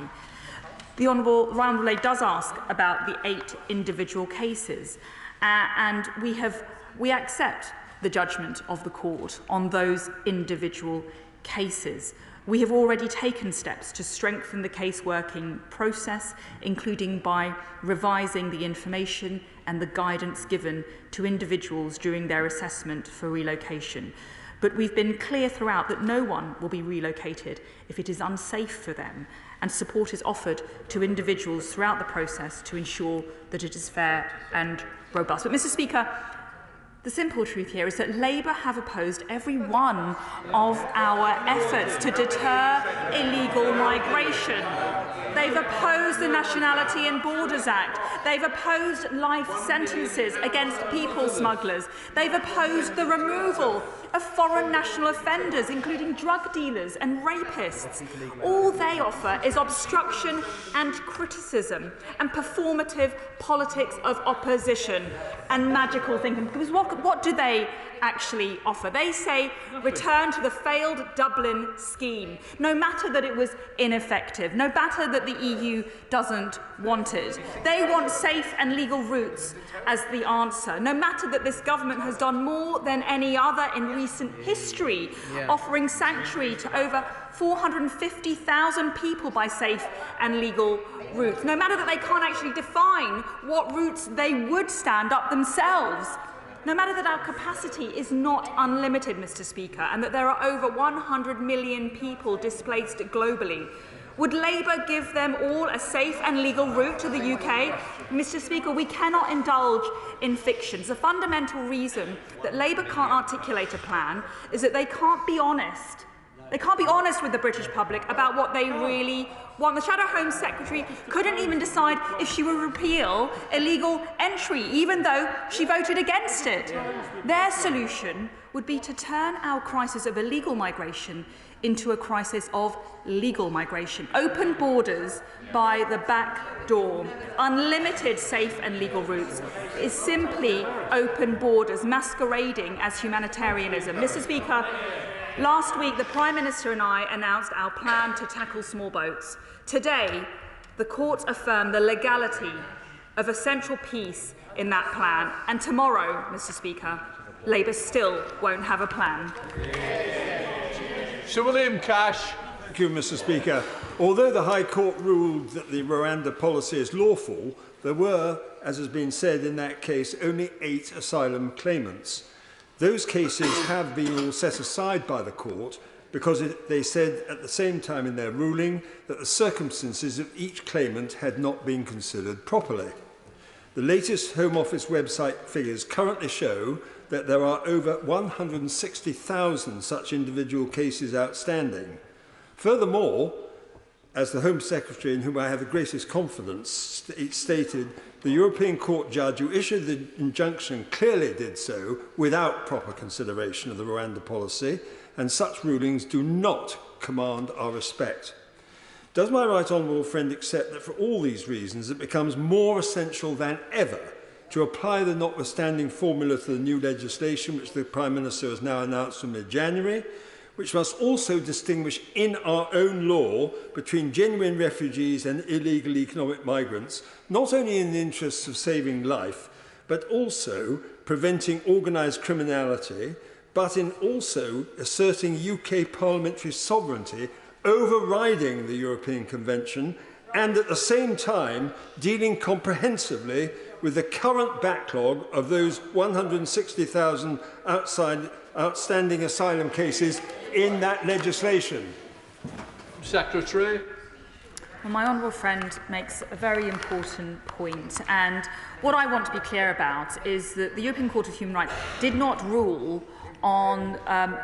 The Honourable Roundley does ask about the 8 individual cases, and we accept the judgment of the court on those individual cases. We have already taken steps to strengthen the case working process, including by revising the information and the guidance given to individuals during their assessment for relocation. But we've been clear throughout that no one will be relocated if it is unsafe for them, and support is offered to individuals throughout the process to ensure that it is fair and robust. But, Mr. Speaker, the simple truth here is that Labour have opposed every one of our efforts to deter illegal migration. They've opposed the Nationality and Borders Act. They've opposed life sentences against people smugglers. They've opposed the removal of foreign national offenders, including drug dealers and rapists. All they offer is obstruction and criticism and performative politics of opposition and magical thinking. Because what do they actually offer? They say return to the failed Dublin scheme, no matter that it was ineffective, no matter that the EU doesn't want it. They want safe and legal routes as the answer, no matter that this government has done more than any other in recent history, offering sanctuary to over 450,000 people by safe and legal routes, no matter that they can't actually define what routes they would stand up themselves. no matter that our capacity is not unlimited, Mr. Speaker, and that there are over 100 million people displaced globally, would Labour give them all a safe and legal route to the UK? Mr. Speaker, we cannot indulge in fictions. The fundamental reason that Labour can't articulate a plan is that they can't be honest. They can't be honest with the British public about what they really want. The Shadow Home Secretary couldn't even decide if she would repeal illegal entry, even though she voted against it. Their solution would be to turn our crisis of illegal migration into a crisis of legal migration. Open borders by the back door. Unlimited safe and legal routes is simply open borders masquerading as humanitarianism. Mr. Speaker, last week, the Prime Minister and I announced our plan to tackle small boats. Today, the court affirmed the legality of a central piece in that plan. And tomorrow, Mr. Speaker, Labour still won't have a plan. Sir William Cash. Thank you, Mr. Speaker. Although the High Court ruled that the Rwanda policy is lawful, there were, as has been said in that case, only 8 asylum claimants. Those cases have been all set aside by the court because they said at the same time in their ruling that the circumstances of each claimant had not been considered properly. The latest Home Office website figures currently show that there are over 160,000 such individual cases outstanding. Furthermore, as the Home Secretary, in whom I have the greatest confidence, stated, the European Court judge who issued the injunction clearly did so without proper consideration of the Rwanda policy, and such rulings do not command our respect. Does my right honourable friend accept that for all these reasons it becomes more essential than ever to apply the notwithstanding formula to the new legislation which the Prime Minister has now announced from mid-January, which must also distinguish in our own law between genuine refugees and illegal economic migrants, not only in the interests of saving life, but also preventing organised criminality, but in also asserting UK parliamentary sovereignty, overriding the European Convention, and at the same time dealing comprehensively with the current backlog of those 160,000 outstanding asylum cases in that legislation. Secretary. Well, my honourable friend makes a very important point, and what I want to be clear about is that the European Court of Human Rights did not rule on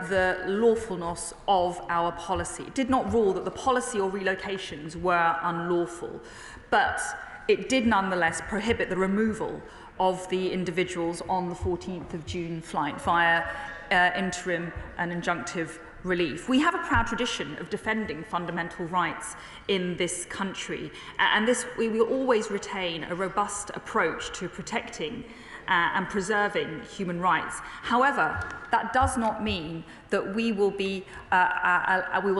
the lawfulness of our policy. It did not rule that the policy or relocations were unlawful, but it did nonetheless prohibit the removal of the individuals on the 14th of June flight via interim and injunctive relief. We have a proud tradition of defending fundamental rights in this country, and we will always retain a robust approach to protecting and preserving human rights. However, that does not mean that we will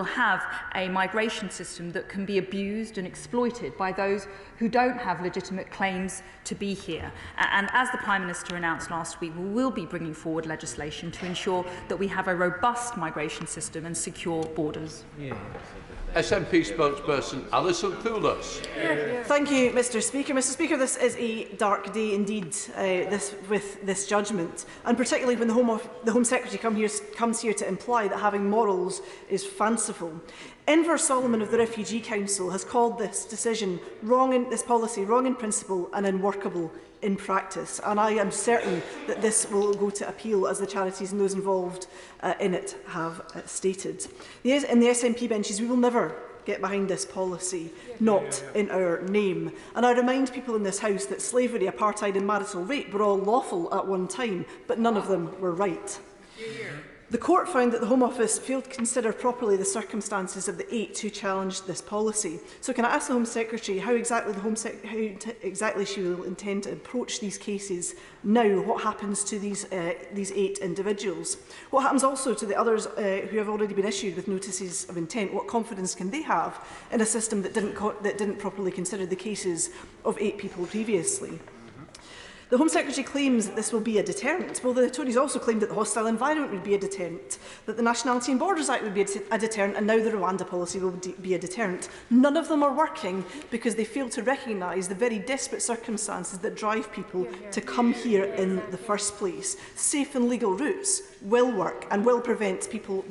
have a migration system that can be abused and exploited by those who don't have legitimate claims to be here. And as the Prime Minister announced last week, we will be bringing forward legislation to ensure that we have a robust migration system and secure borders. Yeah. SNP spokesperson Alison Poulos. Thank you, Mr. Speaker. Mr. Speaker, this is a dark day indeed, with this judgment, and particularly when the Home Secretary comes here to imply that having morals is fanciful. Enver Solomon of the Refugee Council has called this decision this policy wrong in principle and unworkable in practice, and I am certain that this will go to appeal, as the charities and those involved in it have stated. In the SNP benches, we will never get behind this policy, not in our name. And I remind people in this House that slavery, apartheid and marital rape were all lawful at one time, but none of them were right. The court found that the Home Office failed to consider properly the circumstances of the 8 who challenged this policy. So can I ask the Home Secretary how exactly she will intend to approach these cases now? What happens to these 8 individuals? What happens also to the others who have already been issued with notices of intent? What confidence can they have in a system that didn't properly consider the cases of 8 people previously? The Home Secretary claims that this will be a deterrent. Well, the Tories also claimed that the hostile environment would be a deterrent, that the Nationality and Borders Act would be a deterrent, and now the Rwanda policy will be a deterrent. None of them are working because they fail to recognise the very desperate circumstances that drive people to come here in the first place. Safe and legal routes will work and will prevent people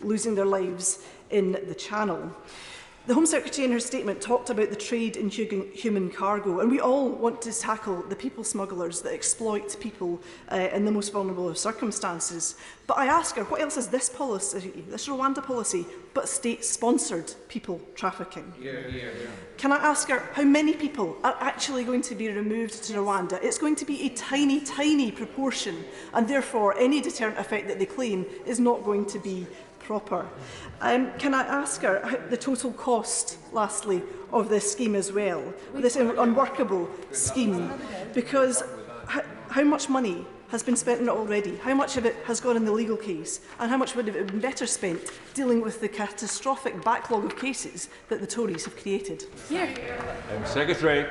losing their lives in the Channel. The Home Secretary in her statement talked about the trade in human cargo, and we all want to tackle the people smugglers that exploit people in the most vulnerable of circumstances. But I ask her, what else is this policy, this Rwanda policy, but state-sponsored people trafficking? Can I ask her how many people are actually going to be removed to Rwanda? It's going to be a tiny, tiny proportion, and therefore any deterrent effect that they claim is not going to be proper. Can I ask her the total cost, lastly, of this scheme as well, this unworkable scheme? Because how much money has been spent on it already? How much of it has gone in the legal case? And how much would have been better spent dealing with the catastrophic backlog of cases that the Tories have created? Secretary.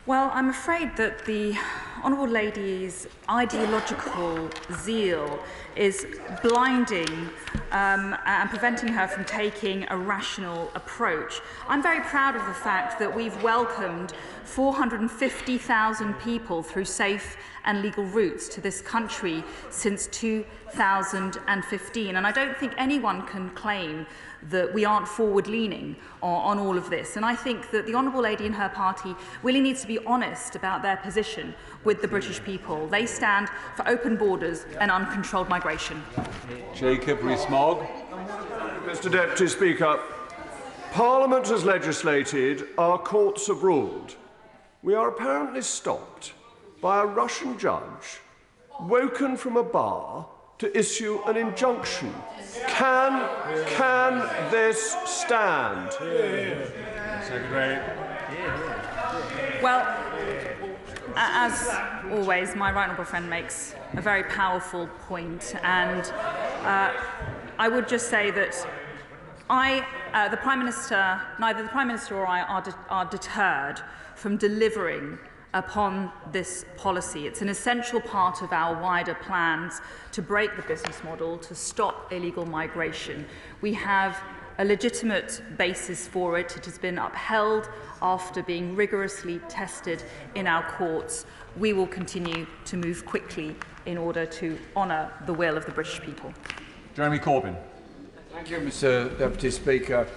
Well, I'm afraid that the Honourable Lady's ideological zeal is blinding and preventing her from taking a rational approach. I'm very proud of the fact that we've welcomed 450,000 people through safe and legal routes to this country since 2015, and I don't think anyone can claim that we aren't forward-leaning on all of this. And I think that the Honourable Lady and her party really needs to be honest about their position with the British people. They stand for open borders and uncontrolled migration. Jacob Rees-Mogg. Mr Deputy Speaker, Parliament has legislated, our courts have ruled. We are apparently stopped by a Russian judge woken from a bar to issue an injunction. Can this stand? Secretary. Well, as always, my right honourable friend makes a very powerful point, and I would just say that neither the Prime Minister or I are deterred from delivering upon this policy. It's an essential part of our wider plans to break the business model, to stop illegal migration. We have a legitimate basis for it. It has been upheld after being rigorously tested in our courts. We will continue to move quickly in order to honour the will of the British people. Jeremy Corbyn. Thank you, Mr Deputy Speaker.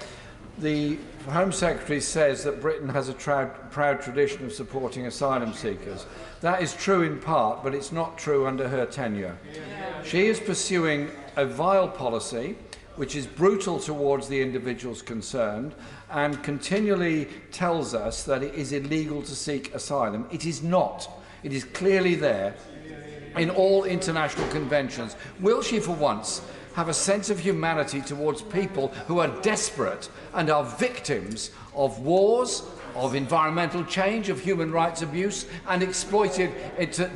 The Home Secretary says that Britain has a proud tradition of supporting asylum seekers. That is true in part, but it's not true under her tenure. She is pursuing a vile policy which is brutal towards the individuals concerned and continually tells us that it is illegal to seek asylum. It is not. It is clearly there in all international conventions. Will she, for once, have a sense of humanity towards people who are desperate and are victims of wars, of environmental change, of human rights abuse, and exploited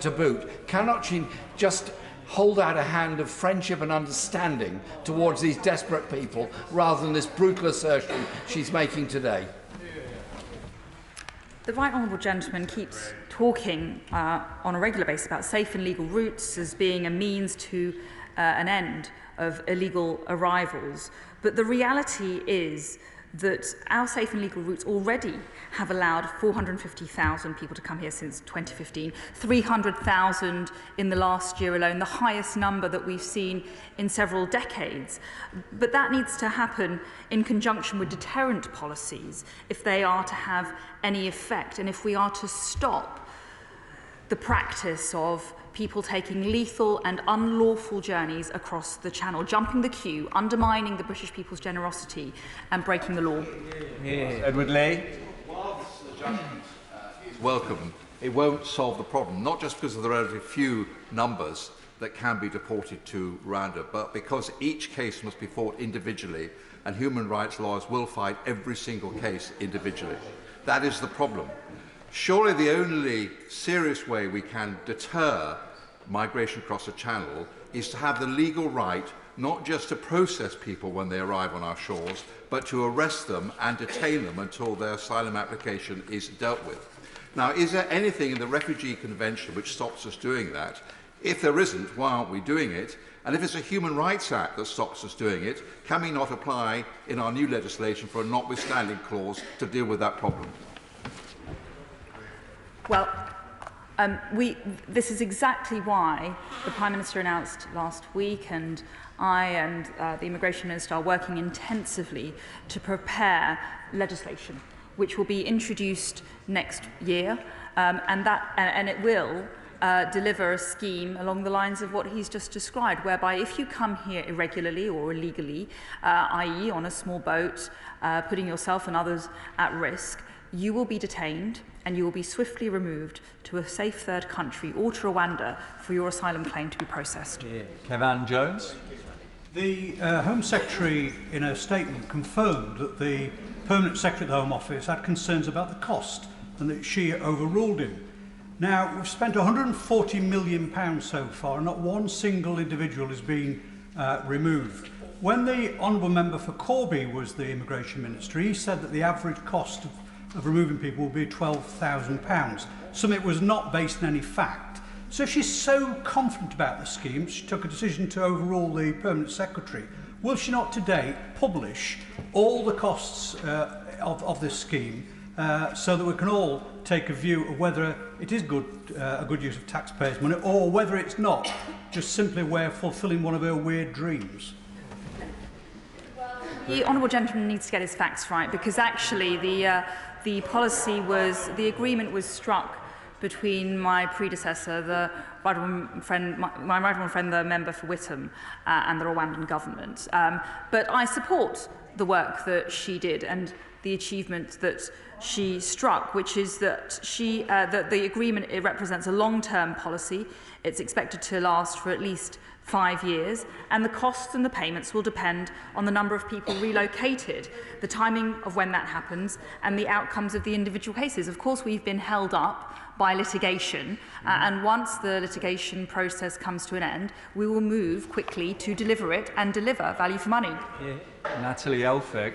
to boot? Cannot she just hold out a hand of friendship and understanding towards these desperate people rather than this brutal assertion she's making today? The right honourable gentleman keeps talking on a regular basis about safe and legal routes as being a means to an end of illegal arrivals. But the reality is that our safe and legal routes already have allowed 450,000 people to come here since 2015, 300,000 in the last year alone, the highest number that we've seen in several decades. But that needs to happen in conjunction with deterrent policies if they are to have any effect, and if we are to stop the practice of people taking lethal and unlawful journeys across the Channel, jumping the queue, undermining the British people's generosity and breaking the law. Edward Lay. Welcome. It won't solve the problem, not just because of the relatively few numbers that can be deported to Rwanda, but because each case must be fought individually, and human rights lawyers will fight every single case individually. That is the problem. Surely the only serious way we can deter migration across the Channel is to have the legal right not just to process people when they arrive on our shores, but to arrest them and detain them until their asylum application is dealt with. Now, is there anything in the Refugee Convention which stops us doing that? If there isn't, why aren't we doing it? And if it's a Human Rights Act that stops us doing it, can we not apply in our new legislation for a notwithstanding clause to deal with that problem? Well, this is exactly why the Prime Minister announced last week, and I and the Immigration Minister are working intensively to prepare legislation which will be introduced next year, and it will deliver a scheme along the lines of what he's just described, whereby if you come here irregularly or illegally, i.e. on a small boat, putting yourself and others at risk, you will be detained and you will be swiftly removed to a safe third country or to Rwanda for your asylum claim to be processed. Yeah. Kevin Jones. The Home Secretary, in a statement, confirmed that the Permanent Secretary of the Home Office had concerns about the cost and that she overruled him. Now, we've spent £140 million so far, and not one single individual has been removed. When the Honourable Member for Corby was the Immigration Minister, he said that the average cost of removing people would be £12,000. Something was not based on any fact. So if she's so confident about the scheme, she took a decision to overrule the Permanent Secretary. Will she not today publish all the costs of this scheme so that we can all take a view of whether it is a good use of taxpayers' money or whether it's not, just simply a way of fulfilling one of her weird dreams? The honourable gentleman needs to get his facts right, because actually the policy was, the agreement was struck between my predecessor, the right honourable friend, my right honourable friend, the member for Whittam, and the Rwandan government. But I support the work that she did and the achievement that she struck, which is that that the agreement, it represents a long-term policy. It's expected to last for at least 5 years, and the costs and the payments will depend on the number of people relocated, the timing of when that happens, and the outcomes of the individual cases. Of course, we've been held up by litigation, and once the litigation process comes to an end, we will move quickly to deliver it and deliver value for money. Yeah. Natalie Elpheg.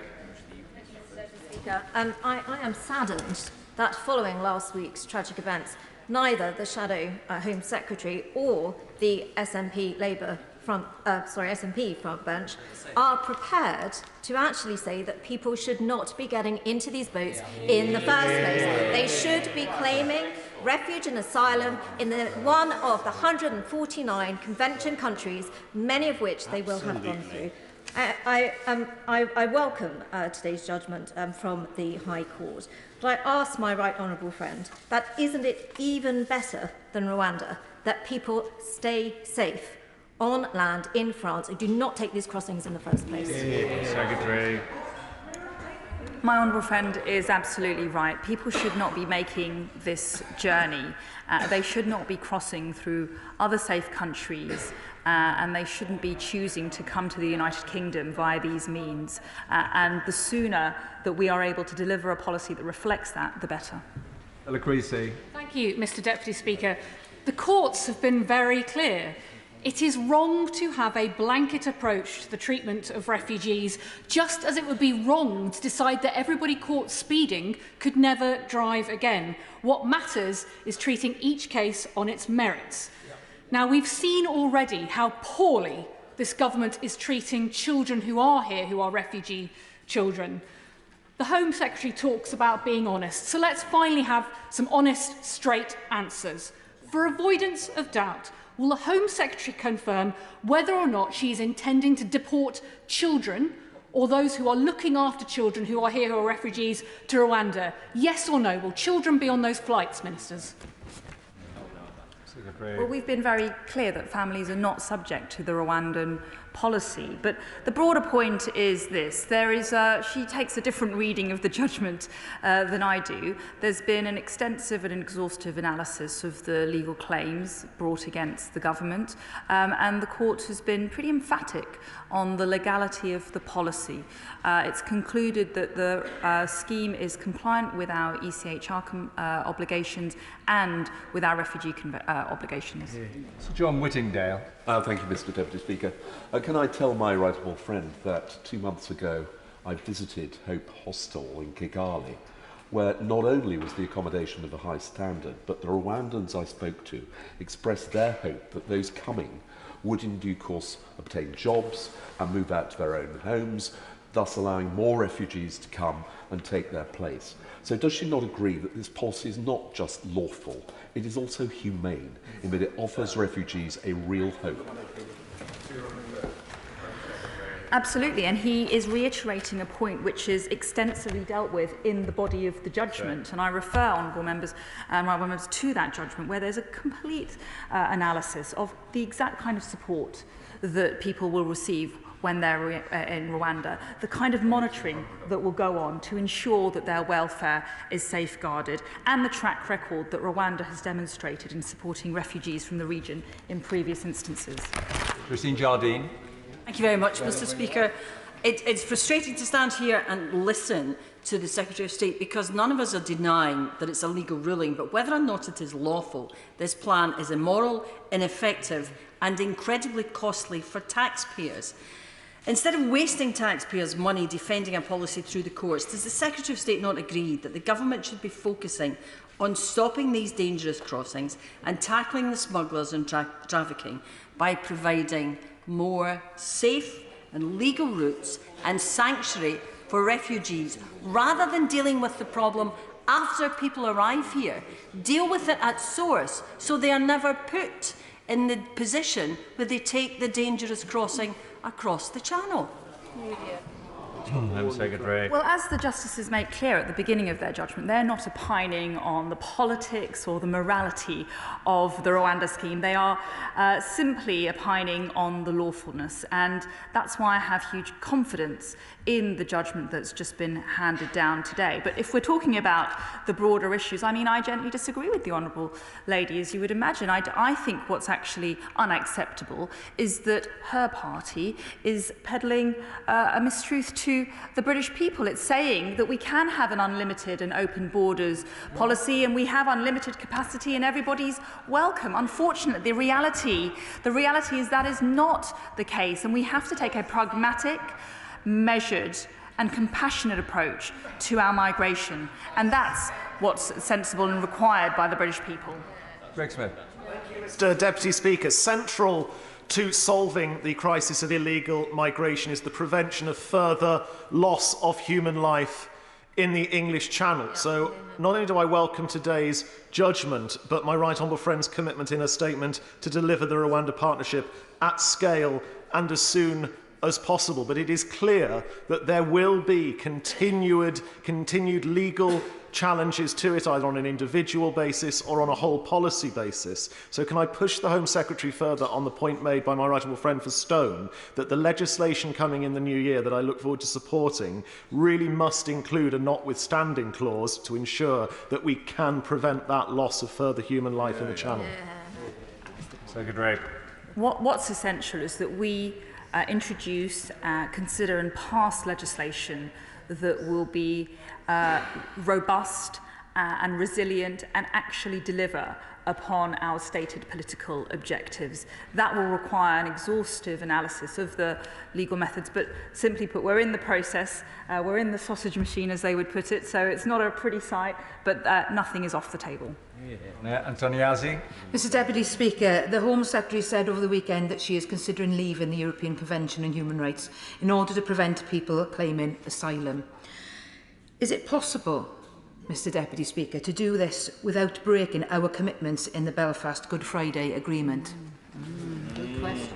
I am saddened that following last week's tragic events, neither the Shadow Home Secretary or the SNP front bench are prepared to actually say that people should not be getting into these boats in the first place. They should be claiming refuge and asylum in one of the 149 convention countries, many of which they will have gone through. I welcome today's judgment from the High Court, but I ask my right honourable friend, that isn't it even better than Rwanda that people stay safe on land in France and do not take these crossings in the first place? Secretary. My honourable friend is absolutely right. People should not be making this journey. They should not be crossing through other safe countries, and they shouldn't be choosing to come to the United Kingdom via these means. And the sooner that we are able to deliver a policy that reflects that, the better. Lucrece. Thank you, Mr. Deputy Speaker. The courts have been very clear. It is wrong to have a blanket approach to the treatment of refugees, just as it would be wrong to decide that everybody caught speeding could never drive again. What matters is treating each case on its merits. Now, we've seen already how poorly this government is treating children who are here, who are refugee children. The Home Secretary talks about being honest, so let's finally have some honest, straight answers. For avoidance of doubt, will the Home Secretary confirm whether or not she is intending to deport children or those who are looking after children who are here, who are refugees, to Rwanda? Yes or no? Will children be on those flights, ministers? Well, we've been very clear that families are not subject to the Rwandan policy. But the broader point is this. She takes a different reading of the judgment than I do. There's been an extensive and exhaustive analysis of the legal claims brought against the government, and the court has been pretty emphatic on the legality of the policy. It's concluded that the scheme is compliant with our ECHR obligations and with our refugee obligations. Sir John Whittingdale. Thank you, Mr. Deputy Speaker. Can I tell my right honourable friend that 2 months ago I visited Hope Hostel in Kigali, where not only was the accommodation of a high standard, but the Rwandans I spoke to expressed their hope that those coming would in due course obtain jobs and move out to their own homes, thus allowing more refugees to come and take their place. So does she not agree that this policy is not just lawful, it is also humane, in that it offers refugees a real hope? Absolutely, and he is reiterating a point which is extensively dealt with in the body of the judgment, and I refer honourable members to that judgment, where there's a complete analysis of the exact kind of support that people will receive when they're in Rwanda, the kind of monitoring that will go on to ensure that their welfare is safeguarded, and the track record that Rwanda has demonstrated in supporting refugees from the region in previous instances. Christine Jardine. Thank you very much, Mr. Speaker. It's frustrating to stand here and listen to the Secretary of State, because none of us are denying that it's a legal ruling, but whether or not it is lawful, this plan is immoral, ineffective and incredibly costly for taxpayers. Instead of wasting taxpayers' money defending a policy through the courts, does the Secretary of State not agree that the government should be focusing on stopping these dangerous crossings and tackling the smugglers and trafficking by providing more safe and legal routes and sanctuary for refugees, rather than dealing with the problem after people arrive here? Deal with it at source so they are never put in the position where they take the dangerous crossing across the channel. Home Secretary. Well, as the justices make clear at the beginning of their judgment, they're not opining on the politics or the morality of the Rwanda scheme. They are simply opining on the lawfulness, and that's why I have huge confidence in the judgment that's just been handed down today. But if we're talking about the broader issues, I mean, I gently disagree with the honourable lady, as you would imagine. I think what's actually unacceptable is that her party is peddling a mistruth to the British people. It's saying that we can have an unlimited and open borders policy, and we have unlimited capacity and everybody's welcome. Unfortunately, the reality is that is not the case, and we have to take a pragmatic, measured and compassionate approach to our migration, and that's what's sensible and required by the British people. Greg Smith. Mr. Deputy Speaker, central to solving the crisis of illegal migration is the prevention of further loss of human life in the English Channel. So not only do I welcome today's judgment, but my right honourable friend's commitment in a statement to deliver the Rwanda partnership at scale and as soon as possible. But it is clear that there will be continued legal challenges to it, either on an individual basis or on a whole policy basis. So can I push the Home Secretary further on the point made by my right honourable friend for Stone, that the legislation coming in the new year that I look forward to supporting really must include a notwithstanding clause to ensure that we can prevent that loss of further human life in the Channel? Secretary. What's essential is that we introduce, consider and pass legislation that will be robust and resilient and actually deliver upon our stated political objectives. That will require an exhaustive analysis of the legal methods, but simply put, we're in the process, we're in the sausage machine, as they would put it, so it's not a pretty sight, but nothing is off the table. Antoniazzi. Mr Deputy Speaker, the Home Secretary said over the weekend that she is considering leaving the European Convention on Human Rights in order to prevent people claiming asylum. Is it possible, Mr Deputy Speaker, to do this without breaking our commitments in the Belfast Good Friday Agreement? Good question.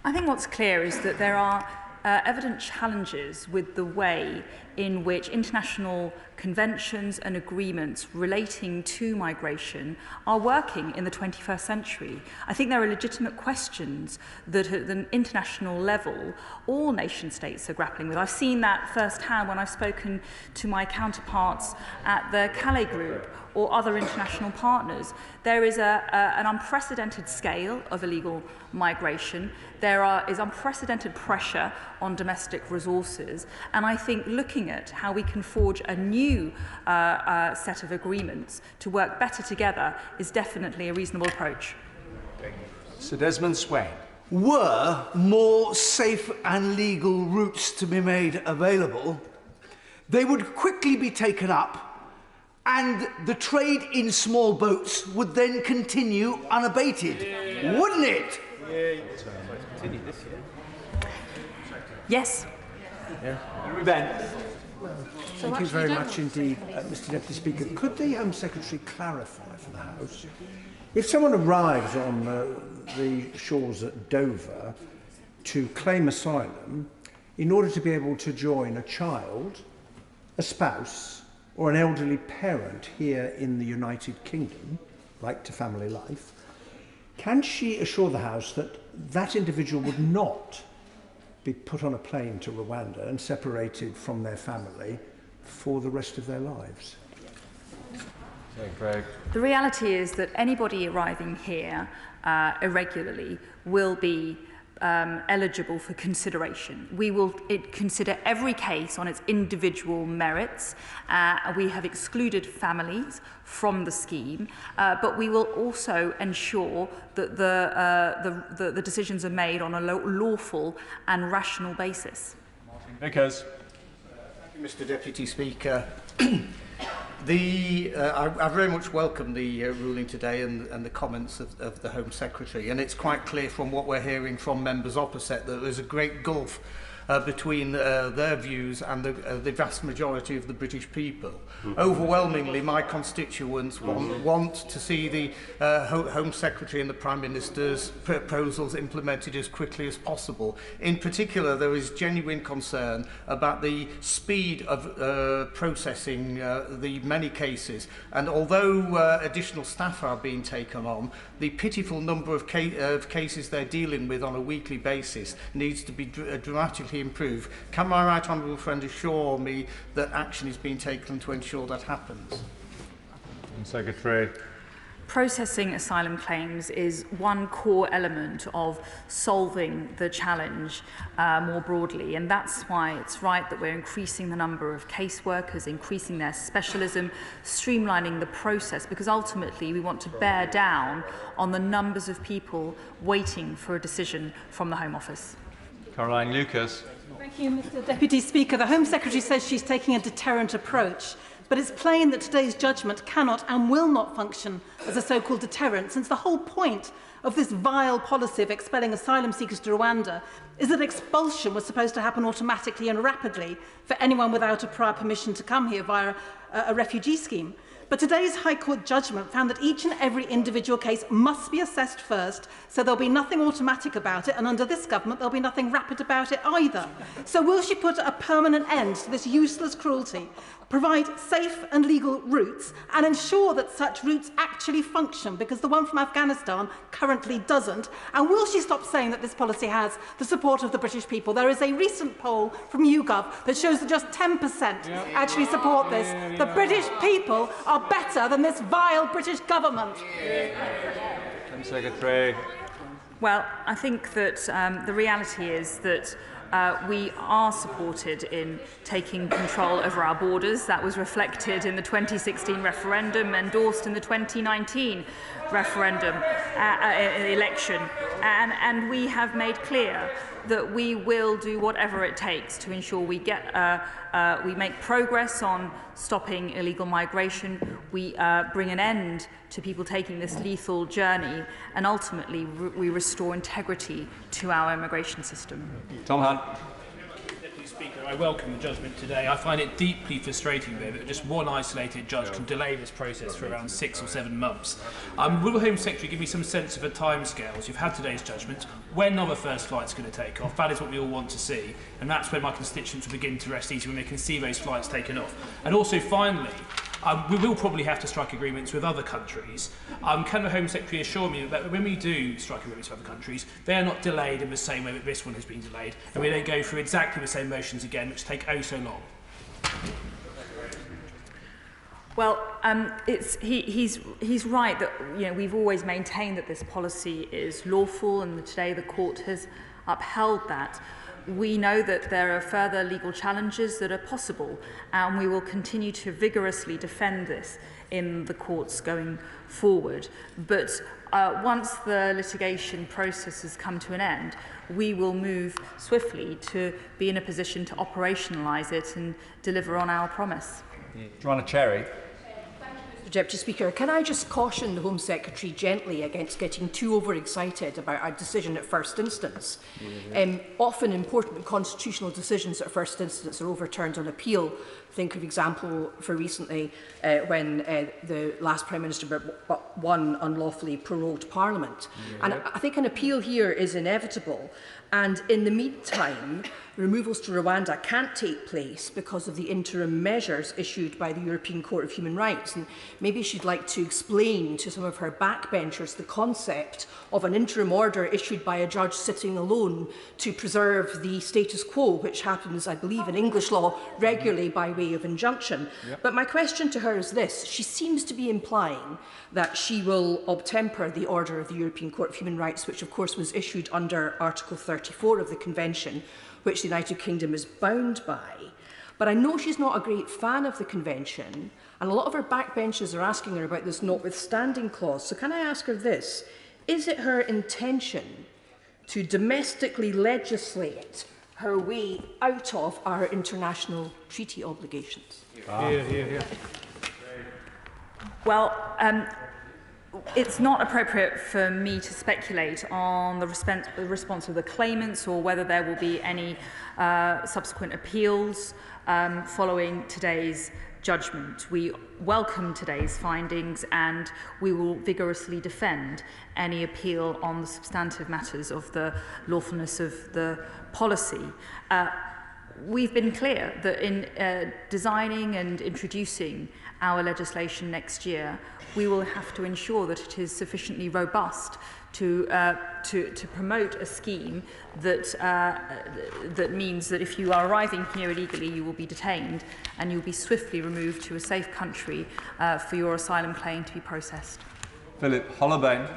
I think what's clear is that there are evident challenges with the way in which international conventions and agreements relating to migration are working in the 21st century. I think there are legitimate questions that at the international level all nation states are grappling with. I've seen that firsthand when I've spoken to my counterparts at the Calais Group or other international partners. There is an unprecedented scale of illegal migration. There is unprecedented pressure on domestic resources, and I think looking at how we can forge a new set of agreements to work better together is definitely a reasonable approach. Sir Desmond Swain. Were more safe and legal routes to be made available, they would quickly be taken up and the trade in small boats would then continue unabated, wouldn't it? Yes. Ben. Thank you very much indeed, Mr Deputy Speaker. Could the Home Secretary clarify for the House, if someone arrives on the shores at Dover to claim asylum, in order to be able to join a child, a spouse, or an elderly parent here in the United Kingdom, like to family life, can she assure the House that that individual would not be put on a plane to Rwanda and separated from their family for the rest of their lives? The reality is that anybody arriving here irregularly will be eligible for consideration. We will consider every case on its individual merits. We have excluded families from the scheme, but we will also ensure that the decisions are made on a lawful and rational basis. Vickers. Mr Deputy Speaker. I very much welcome the ruling today and the comments of the Home Secretary, and it's quite clear from what we're hearing from members opposite that there's a great gulf between their views and the vast majority of the British people. Overwhelmingly, my constituents want to see the Home Secretary and the Prime Minister's proposals implemented as quickly as possible. In particular, there is genuine concern about the speed of processing the many cases, and although additional staff are being taken on, the pitiful number of cases they're dealing with on a weekly basis needs to be dramatically improved. Can my right honourable friend assure me that action is being taken to ensure that happens? Secretary. Processing asylum claims is one core element of solving the challenge more broadly, and that's why it's right that we're increasing the number of caseworkers, increasing their specialism, streamlining the process, because ultimately we want to bear down on the numbers of people waiting for a decision from the Home Office. Caroline Lucas. Thank you, Mr Deputy Speaker. The Home Secretary says she's taking a deterrent approach, but it's plain that today's judgment cannot and will not function as a so-called deterrent, since the whole point of this vile policy of expelling asylum seekers to Rwanda is that expulsion was supposed to happen automatically and rapidly for anyone without a prior permission to come here via a refugee scheme. But today's High Court judgment found that each and every individual case must be assessed first, so there'll be nothing automatic about it, and under this government there'll be nothing rapid about it either. So will she put a permanent end to this useless cruelty, provide safe and legal routes, and ensure that such routes actually function, because the one from Afghanistan currently doesn't? And will she stop saying that this policy has the support of the British people? There is a recent poll from YouGov that shows that just 10% actually support this. The British people are better than this vile British government. Secretary. Well, I think that the reality is that we are supported in taking control over our borders. That was reflected in the 2016 referendum, endorsed in the 2019 referendum election. And we have made clear that we will do whatever it takes to ensure we make progress on stopping illegal migration, we bring an end to people taking this lethal journey, and ultimately we restore integrity to our immigration system. Tom Hunt. Deputy Speaker, I welcome the judgment today. I find it deeply frustrating, though, that just one isolated judge can delay this process for around 6 or 7 months. Will the Home Secretary give me some sense of a timescales? You've had today's judgment. When are the first flights going to take off? That is what we all want to see, and that's when my constituents will begin to rest easy, when they can see those flights taken off. And also, finally, we will probably have to strike agreements with other countries. Can the Home Secretary assure me that when we do strike agreements with other countries, they are not delayed in the same way that this one has been delayed, and we don't go through exactly the same motions again, which take oh so long? Well, he's right that we've always maintained that this policy is lawful, and today the court has upheld that. We know that there are further legal challenges that are possible, and we will continue to vigorously defend this in the courts going forward. But once the litigation process has come to an end, we will move swiftly to be in a position to operationalise it and deliver on our promise. Joanna Cherry. Deputy Speaker, can I just caution the Home Secretary gently against getting too overexcited about a decision at first instance? Often important constitutional decisions at first instance are overturned on appeal. Think of example for recently when the last Prime Minister won unlawfully prorogued Parliament. And I think an appeal here is inevitable. And in the meantime, removals to Rwanda can't take place because of the interim measures issued by the European Court of Human Rights. And maybe she'd like to explain to some of her backbenchers the concept of an interim order issued by a judge sitting alone to preserve the status quo, which happens, I believe, in English law regularly by way of injunction. But my question to her is this. She seems to be implying that she will obtemper the order of the European Court of Human Rights, which of course was issued under Article 34 of the Convention, which the United Kingdom is bound by. But I know she's not a great fan of the Convention, and a lot of her backbenchers are asking her about this notwithstanding clause. So can I ask her this? Is it her intention to domestically legislate her way out of our international treaty obligations? Well, it's not appropriate for me to speculate on the response of the claimants or whether there will be any subsequent appeals following today's judgment. We welcome today's findings and we will vigorously defend any appeal on the substantive matters of the lawfulness of the policy. We've been clear that in designing and introducing our legislation next year, we will have to ensure that it is sufficiently robust to promote a scheme that that means that if you are arriving here illegally, you will be detained and you'll be swiftly removed to a safe country for your asylum claim to be processed. Philip Hollobane.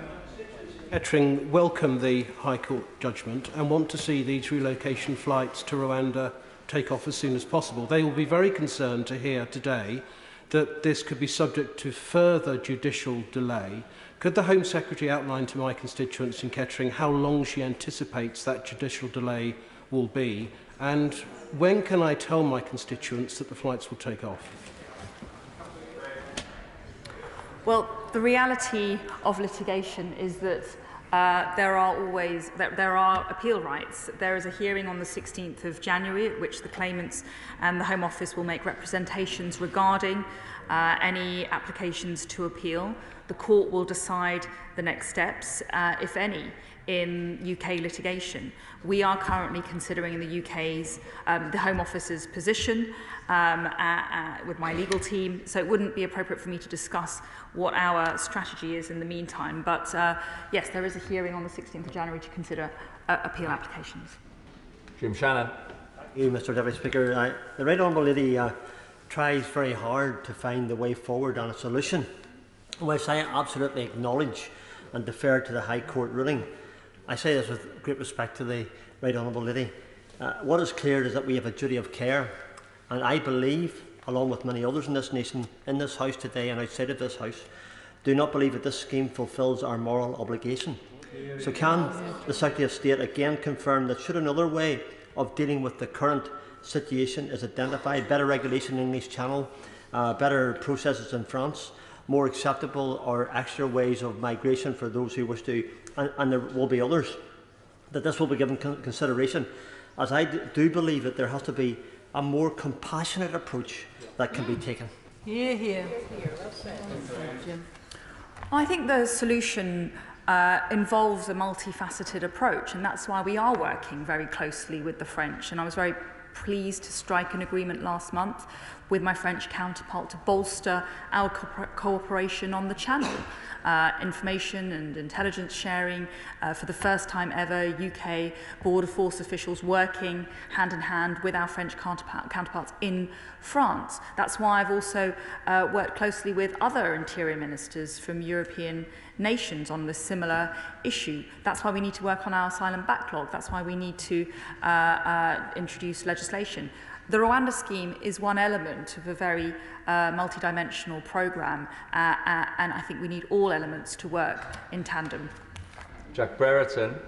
Kettering welcome the High Court judgment and want to see these relocation flights to Rwanda take off as soon as possible. They will be very concerned to hear today that this could be subject to further judicial delay. Could the Home Secretary outline to my constituents in Kettering how long she anticipates that judicial delay will be, and when can I tell my constituents that the flights will take off? Well, the reality of litigation is that there are appeal rights. There is a hearing on the 16th of January at which the claimants and the Home Office will make representations regarding any applications to appeal. The court will decide the next steps, if any, in UK litigation. We are currently considering the UK's, the Home Office's position with my legal team, so it wouldn't be appropriate for me to discuss what our strategy is in the meantime. But yes, there is a hearing on the 16th of January to consider appeal applications. Jim Shannon. Thank you, Mr. Deputy Speaker. The Right Honourable Lady tries very hard to find the way forward on a solution, which I absolutely acknowledge and defer to the High Court ruling. I say this with great respect to the Right Honourable Lady. What is clear is that we have a duty of care, and I believe, along with many others in this nation, in this House today and outside of this House, do not believe that this scheme fulfils our moral obligation. So can the Secretary of State again confirm that should another way of dealing with the current situation is identified, better regulation in English Channel, better processes in France, more acceptable or extra ways of migration for those who wish to, and there will be others, that this will be given consideration, as I do believe that there has to be a more compassionate approach that can be taken. I think the solution involves a multifaceted approach, and that's why we are working very closely with the French. And I was very pleased to strike an agreement last month with my French counterpart to bolster our cooperation on the Channel. Information and intelligence sharing for the first time ever, UK border force officials working hand in hand with our French counterparts in France. That's why I've also worked closely with other interior ministers from European nations on this similar issue. That's why we need to work on our asylum backlog. That's why we need to introduce legislation. The Rwanda scheme is one element of a very multidimensional programme, and I think we need all elements to work in tandem. Jack Brereton.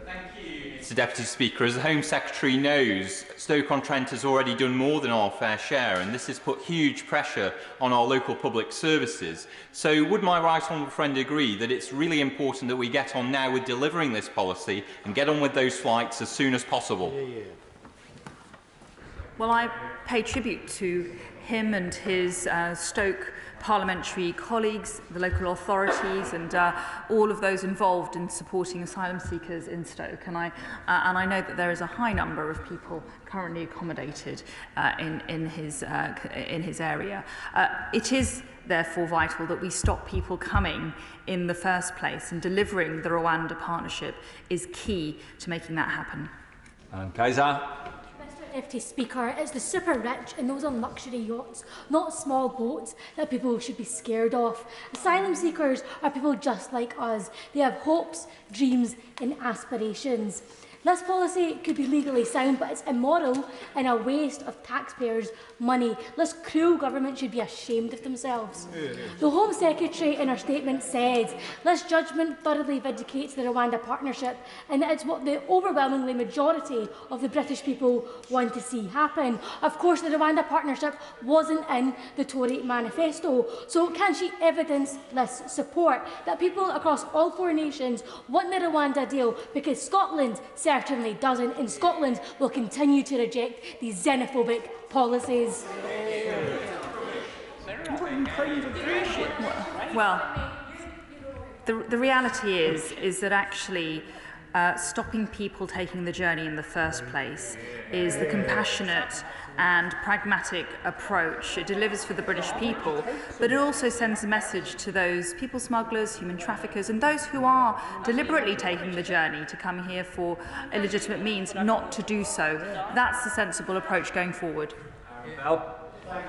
Mr Deputy Speaker, as the Home Secretary knows, Stoke-on-Trent has already done more than our fair share, and this has put huge pressure on our local public services. So would my right honourable friend agree that it's really important that we get on now with delivering this policy and get on with those flights as soon as possible? Well, I pay tribute to him and his Stoke parliamentary colleagues, the local authorities and all of those involved in supporting asylum seekers in Stoke. And I know that there is a high number of people currently accommodated in his area. It is therefore vital that we stop people coming in the first place, and delivering the Rwanda partnership is key to making that happen. And Kaiser. Deputy Speaker, it's the super rich and those on luxury yachts, not small boats, that people should be scared of. Asylum seekers are people just like us. They have hopes, dreams and aspirations. This policy could be legally sound, but it's immoral and a waste of taxpayers' money. This cruel government should be ashamed of themselves. The Home Secretary in her statement said, this judgment thoroughly vindicates the Rwanda partnership, and that it's what the overwhelmingly majority of the British people want to see happen. Of course, the Rwanda partnership wasn't in the Tory manifesto, so can she evidence this support, that people across all four nations want the Rwanda deal, because Scotland certainly doesn't, and Scotland will continue to reject these xenophobic policies. Well, the reality is that actually stopping people taking the journey in the first place is the compassionate and pragmatic approach. It delivers for the British people, but it also sends a message to those people smugglers, human traffickers, and those who are deliberately taking the journey to come here for illegitimate means not to do so. That's the sensible approach going forward.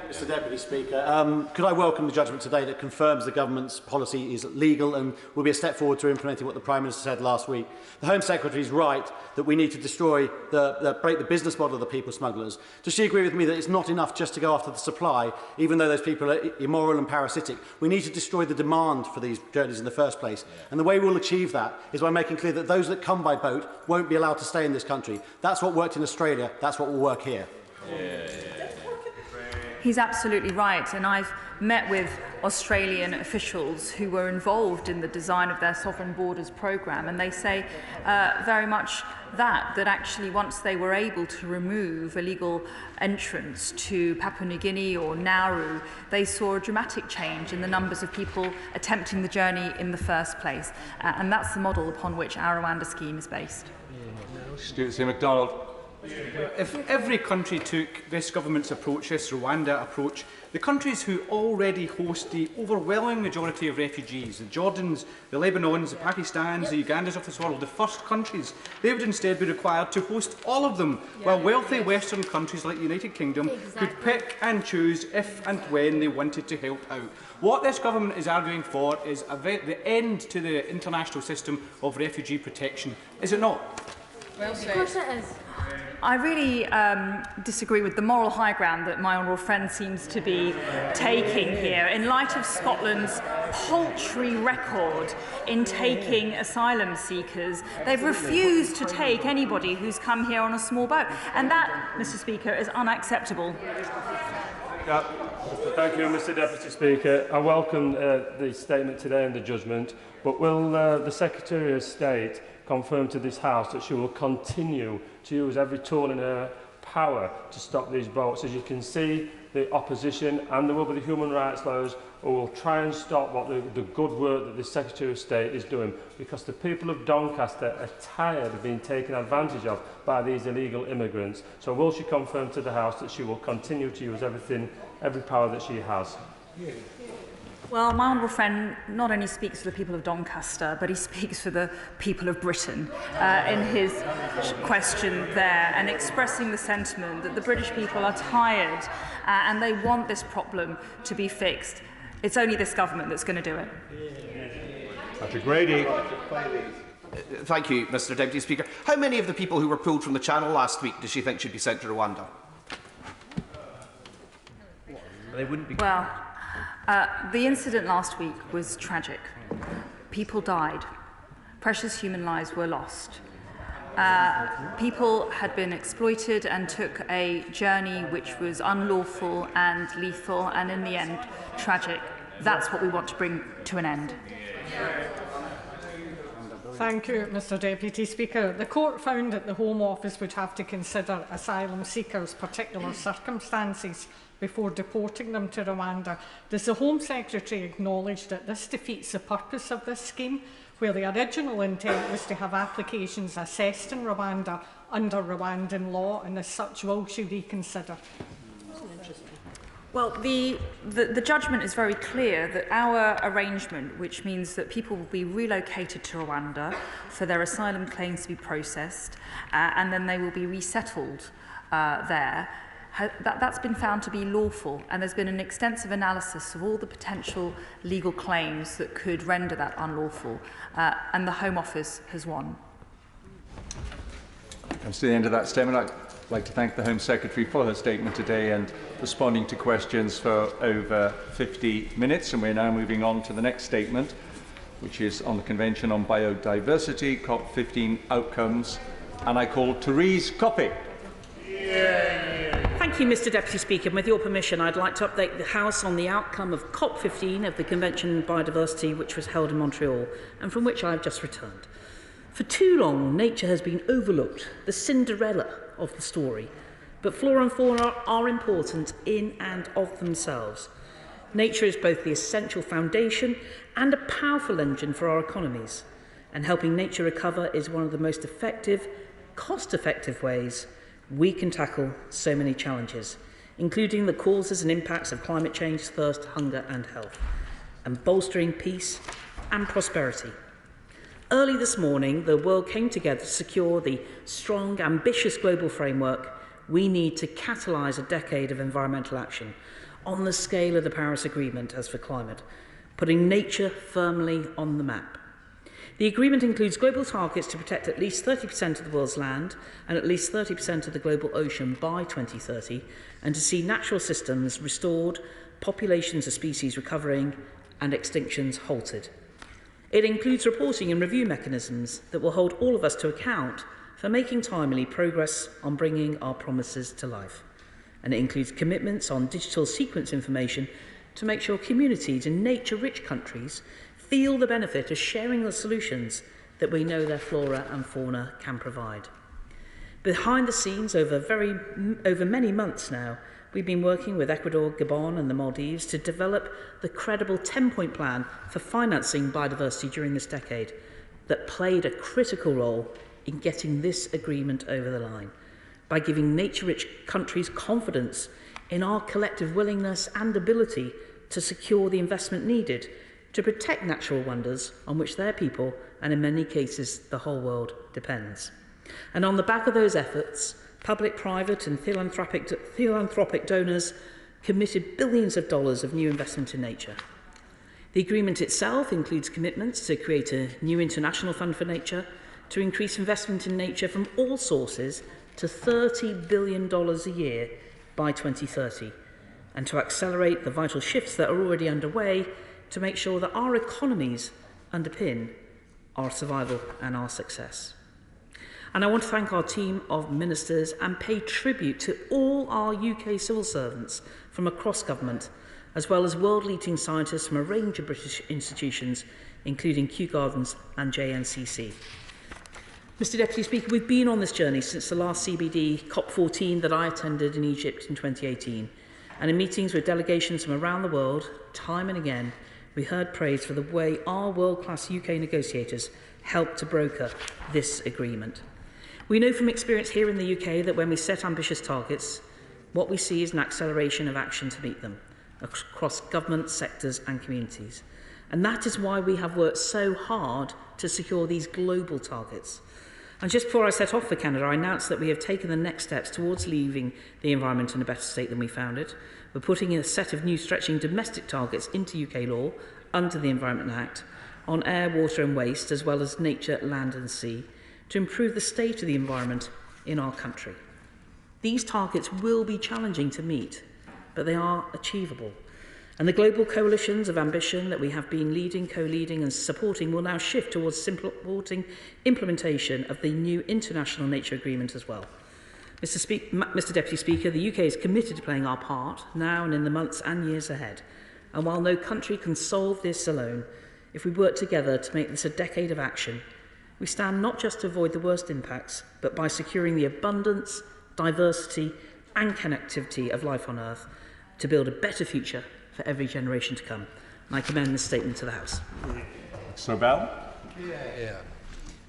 Mr Deputy Speaker, could I welcome the judgment today that confirms the government's policy is legal and will be a step forward to implementing what the Prime Minister said last week. The Home Secretary is right that we need to destroy break the business model of the people smugglers. Does she agree with me that it's not enough just to go after the supply, even though those people are immoral and parasitic? We need to destroy the demand for these journeys in the first place. And the way we'll achieve that is by making clear that those that come by boat won't be allowed to stay in this country. That's what worked in Australia. That's what will work here. He's absolutely right, and I've met with Australian officials who were involved in the design of their Sovereign Borders programme, and they say very much that actually once they were able to remove illegal entrance to Papua New Guinea or Nauru, they saw a dramatic change in the numbers of people attempting the journey in the first place, and that's the model upon which our Rwanda scheme is based. Stuart C. MacDonald. If every country took this government's approach, this Rwanda approach, the countries who already host the overwhelming majority of refugees, the Jordans, the Lebanons, the Pakistans, the Ugandas of this world, the first countries, they would instead be required to host all of them, while wealthy Western countries like the United Kingdom could pick and choose if and when they wanted to help out. What this government is arguing for is the end to the international system of refugee protection, is it not? Well said. Of course it is. I really disagree with the moral high ground that my honourable friend seems to be taking here. In light of Scotland's paltry record in taking asylum seekers, they've refused to take anybody who's come here on a small boat. And that, Mr Speaker, is unacceptable. Thank you, Mr Deputy Speaker. I welcome the statement today and the judgment, but will the Secretary of State confirm to this House that she will continue to use every tool in her power to stop these boats? As you can see, the opposition and there will be the human rights lawyers who will try and stop what the good work that the Secretary of State is doing, because the people of Doncaster are tired of being taken advantage of by these illegal immigrants. So will she confirm to the House that she will continue to use every power that she has? Well, my honourable friend not only speaks for the people of Doncaster, but he speaks for the people of Britain in his question there, and expressing the sentiment that the British people are tired and they want this problem to be fixed. It's only this government that's going to do it. Patrick Grady. Thank you, Mr Deputy Speaker. How many of the people who were pulled from the Channel last week does she think should be sent to Rwanda? They wouldn't be. Well, the incident last week was tragic. People died. precious human lives were lost. People had been exploited and took a journey which was unlawful and lethal and in the end tragic. That's what we want to bring to an end. Thank you, Mr Deputy Speaker. The court found that the Home Office would have to consider asylum seekers' particular circumstances before deporting them to Rwanda. Does the Home Secretary acknowledge that this defeats the purpose of this scheme, where the original intent was to have applications assessed in Rwanda under Rwandan law, and as such will she reconsider? Well, the judgment is very clear that our arrangement, which means that people will be relocated to Rwanda for their asylum claims to be processed, and then they will be resettled there, that's been found to be lawful, and there's been an extensive analysis of all the potential legal claims that could render that unlawful, and the Home Office has won. Comes to the end of that statement. I'd like to thank the Home Secretary for her statement today and responding to questions for over 50 minutes. And we're now moving on to the next statement, which is on the Convention on Biodiversity, COP15 outcomes. And I call Therese Coppey. Thank you, Mr Deputy Speaker. With your permission, I'd like to update the House on the outcome of COP15 of the Convention on Biodiversity, which was held in Montreal, and from which I have just returned. For too long, nature has been overlooked, the Cinderella of the story. But flora and fauna are important in and of themselves. Nature is both the essential foundation and a powerful engine for our economies. And helping nature recover is one of the most effective, cost-effective ways we can tackle so many challenges, including the causes and impacts of climate change, thirst, hunger and health, and bolstering peace and prosperity. Early this morning, the world came together to secure the strong, ambitious global framework we need to catalyse a decade of environmental action on the scale of the Paris Agreement as for climate, putting nature firmly on the map. The agreement includes global targets to protect at least 30% of the world's land and at least 30% of the global ocean by 2030, and to see natural systems restored, populations of species recovering, and extinctions halted. It includes reporting and review mechanisms that will hold all of us to account for making timely progress on bringing our promises to life. And it includes commitments on digital sequence information to make sure communities in nature-rich countries feel the benefit of sharing the solutions that we know their flora and fauna can provide. Behind the scenes, over many months now, we've been working with Ecuador, Gabon and the Maldives to develop the credible 10-point plan for financing biodiversity during this decade that played a critical role in getting this agreement over the line by giving nature-rich countries confidence in our collective willingness and ability to secure the investment needed to protect natural wonders on which their people, and in many cases the whole world, depends. And on the back of those efforts, public, private and philanthropic donors committed billions of dollars of new investment in nature. The agreement itself includes commitments to create a new international fund for nature, to increase investment in nature from all sources to $30 billion a year by 2030, and to accelerate the vital shifts that are already underway to make sure that our economies underpin our survival and our success. And I want to thank our team of ministers and pay tribute to all our UK civil servants from across government, as well as world-leading scientists from a range of British institutions, including Kew Gardens and JNCC. Mr Deputy Speaker, we've been on this journey since the last CBD COP14 that I attended in Egypt in 2018. And in meetings with delegations from around the world, time and again, we heard praise for the way our world-class UK negotiators helped to broker this agreement. We know from experience here in the UK that when we set ambitious targets, what we see is an acceleration of action to meet them across government, sectors and communities. And that is why we have worked so hard to secure these global targets. And just before I set off for Canada, I announced that we have taken the next steps towards leaving the environment in a better state than we found it. We're putting in a set of new stretching domestic targets into UK law under the Environment Act on air, water and waste, as well as nature, land and sea, to improve the state of the environment in our country. These targets will be challenging to meet, but they are achievable. And the global coalitions of ambition that we have been leading, co-leading and supporting will now shift towards supporting implementation of the new international nature agreement as well. Mr Deputy Speaker, the UK is committed to playing our part now and in the months and years ahead. And while no country can solve this alone, if we work together to make this a decade of action, we stand not just to avoid the worst impacts, but by securing the abundance, diversity and connectivity of life on Earth to build a better future for every generation to come. And I commend this statement to the House. Nobel.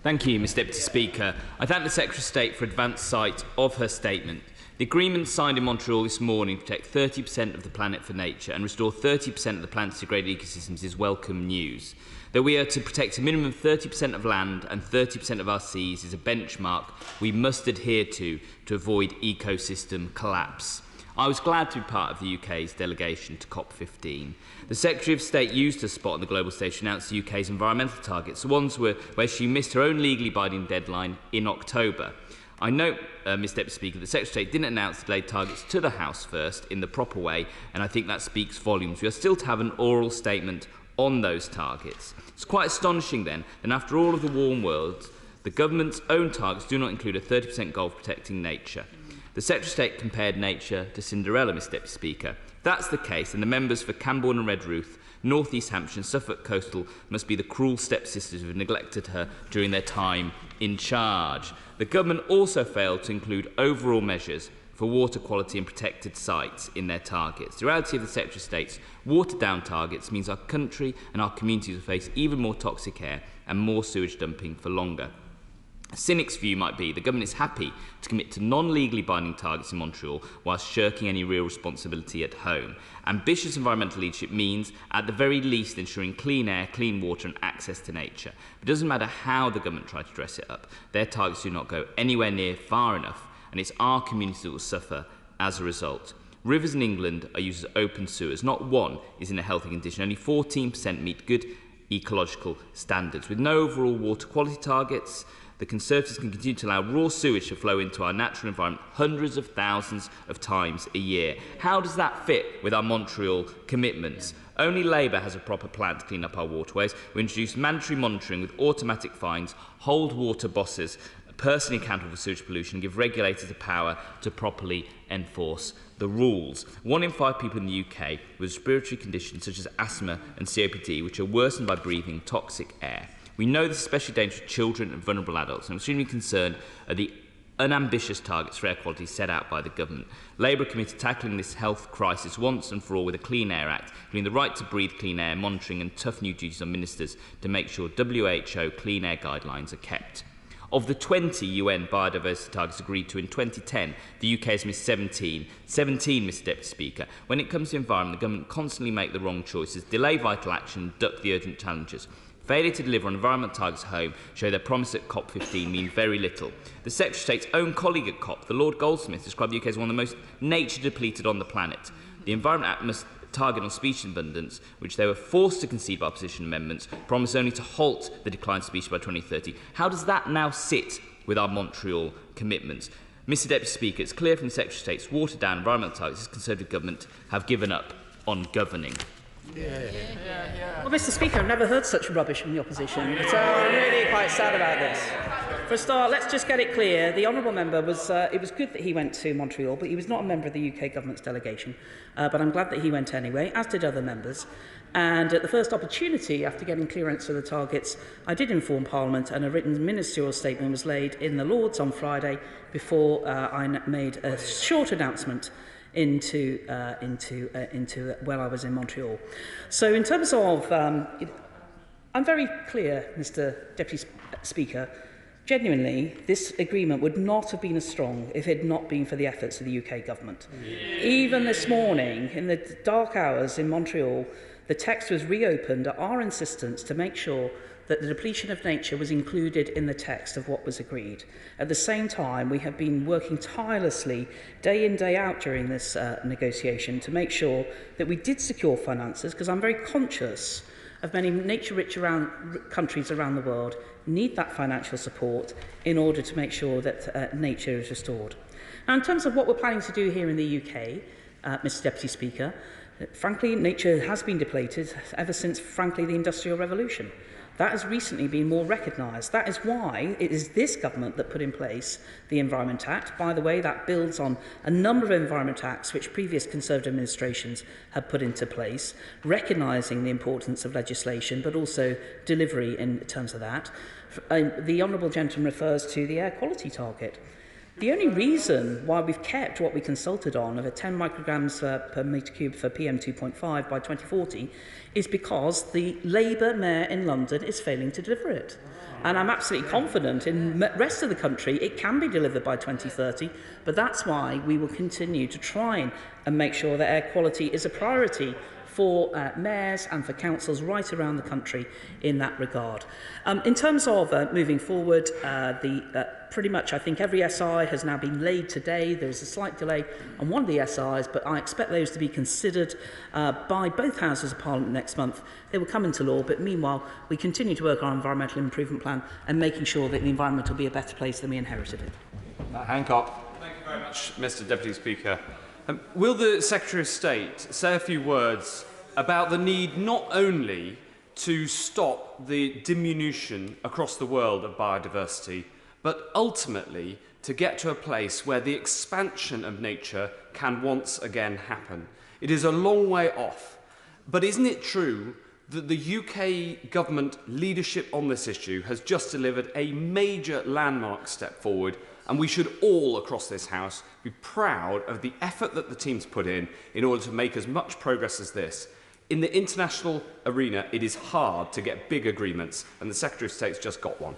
Thank you, Mr Deputy Speaker. I thank the Secretary of State for advance sight of her statement. The agreement signed in Montreal this morning to protect 30% of the planet for nature and restore 30% of the planet's degraded ecosystems is welcome news. That we are to protect a minimum of 30% of land and 30% of our seas is a benchmark we must adhere to avoid ecosystem collapse. I was glad to be part of the UK's delegation to COP15. The Secretary of State used her spot on the global stage to announce the UK's environmental targets, the ones where she missed her own legally binding deadline in October. I note, Mr Deputy Speaker, that the Secretary of State didn't announce the delayed targets to the House first in the proper way, and I think that speaks volumes. We are still to have an oral statement on those targets. It's quite astonishing then that after all of the warm world, the government's own targets do not include a 30% goal for protecting nature. The Secretary of State compared nature to Cinderella, Mr Deputy Speaker. If that's the case, then the members for Camborne and Redruth, North East Hampshire and Suffolk Coastal must be the cruel stepsisters who have neglected her during their time in charge. The government also failed to include overall measures for water quality and protected sites in their targets. The reality of the Secretary of State's watered-down targets means our country and our communities will face even more toxic air and more sewage dumping for longer. A cynic's view might be the government is happy to commit to non-legally binding targets in Montreal whilst shirking any real responsibility at home. Ambitious environmental leadership means, at the very least, ensuring clean air, clean water and access to nature. It doesn't matter how the government try to dress it up. Their targets do not go anywhere near far enough, and it's our communities that will suffer as a result. Rivers in England are used as open sewers. Not one is in a healthy condition. Only 14% meet good ecological standards. With no overall water quality targets, the Conservatives can continue to allow raw sewage to flow into our natural environment hundreds of thousands of times a year. How does that fit with our Montreal commitments? Only Labour has a proper plan to clean up our waterways. We introduced mandatory monitoring with automatic fines, hold water bosses personally accountable for sewage pollution, and give regulators the power to properly enforce the rules. 1 in 5 people in the UK with respiratory conditions such as asthma and COPD, which are worsened by breathing toxic air. We know this is especially dangerous for children and vulnerable adults, and I'm extremely concerned at the unambitious targets for air quality set out by the government. Labour are committed to tackling this health crisis once and for all with a Clean Air Act, including the right to breathe clean air, monitoring and tough new duties on ministers to make sure WHO clean air guidelines are kept. Of the 20 UN biodiversity targets agreed to in 2010, the UK has missed 17. 17, Mr Deputy Speaker. When it comes to the environment, the government constantly make the wrong choices, delay vital action, duck the urgent challenges. Failure to deliver on environment targets at home show their promise at COP15 mean very little. The Secretary of State's own colleague at COP, the Lord Goldsmith, described the UK as one of the most nature depleted on the planet. The Environment Act must target on species abundance, which they were forced to concede by opposition amendments, promised only to halt the decline of species by 2030. How does that now sit with our Montreal commitments? Mr Deputy Speaker, it's clear from the Secretary of State's watered-down environmental targets this Conservative government have given up on governing. Well, Mr Speaker, I've never heard such rubbish from the opposition, but I'm really quite sad about this. For a start, let's just get it clear. The honourable member was, it was good that he went to Montreal, but he was not a member of the UK government's delegation. But I'm glad that he went anyway, as did other members. And at the first opportunity, after getting clearance for the targets, I did inform Parliament, and a written ministerial statement was laid in the Lords on Friday before I made a short announcement into when I was in Montreal. So in terms of, I'm very clear, Mr Deputy Speaker, genuinely, this agreement would not have been as strong if it had not been for the efforts of the UK government. Even this morning, in the dark hours in Montreal, the text was reopened at our insistence to make sure that the depletion of nature was included in the text of what was agreed. At the same time, we have been working tirelessly, day in, day out during this negotiation to make sure that we did secure finances, because I'm very conscious of many nature-rich countries around the world need that financial support in order to make sure that nature is restored. Now, in terms of what we're planning to do here in the UK, Mr Deputy Speaker, Frankly, nature has been depleted ever since, frankly, the Industrial Revolution. That has recently been more recognised. That is why it is this government that put in place the Environment Act. By the way, that builds on a number of Environment Acts which previous Conservative administrations have put into place, recognising the importance of legislation, but also delivery in terms of that. The Honourable Gentleman refers to the air quality target. The only reason why we've kept what we consulted on of a 10 micrograms per metre cube for PM2.5 by 2040 is because the Labour Mayor in London is failing to deliver it. And I'm absolutely confident in the rest of the country it can be delivered by 2030, but that's why we will continue to try and make sure that air quality is a priority for mayors and for councils right around the country in that regard. In terms of moving forward, pretty much I think every SI has now been laid today. There is a slight delay on one of the SIs, but I expect those to be considered by both Houses of Parliament next month. They will come into law, but meanwhile we continue to work on our environmental improvement plan and making sure that the environment will be a better place than we inherited it. Hancock. Thank you very much, Mr Deputy Speaker. Will the Secretary of State say a few words about the need not only to stop the diminution across the world of biodiversity, but ultimately to get to a place where the expansion of nature can once again happen? It is a long way off, but isn't it true that the UK government leadership on this issue has just delivered a major landmark step forward, and we should all across this House be proud of the effort that the team's put in order to make as much progress as this. In the international arena, it is hard to get big agreements, and the Secretary of State's just got one.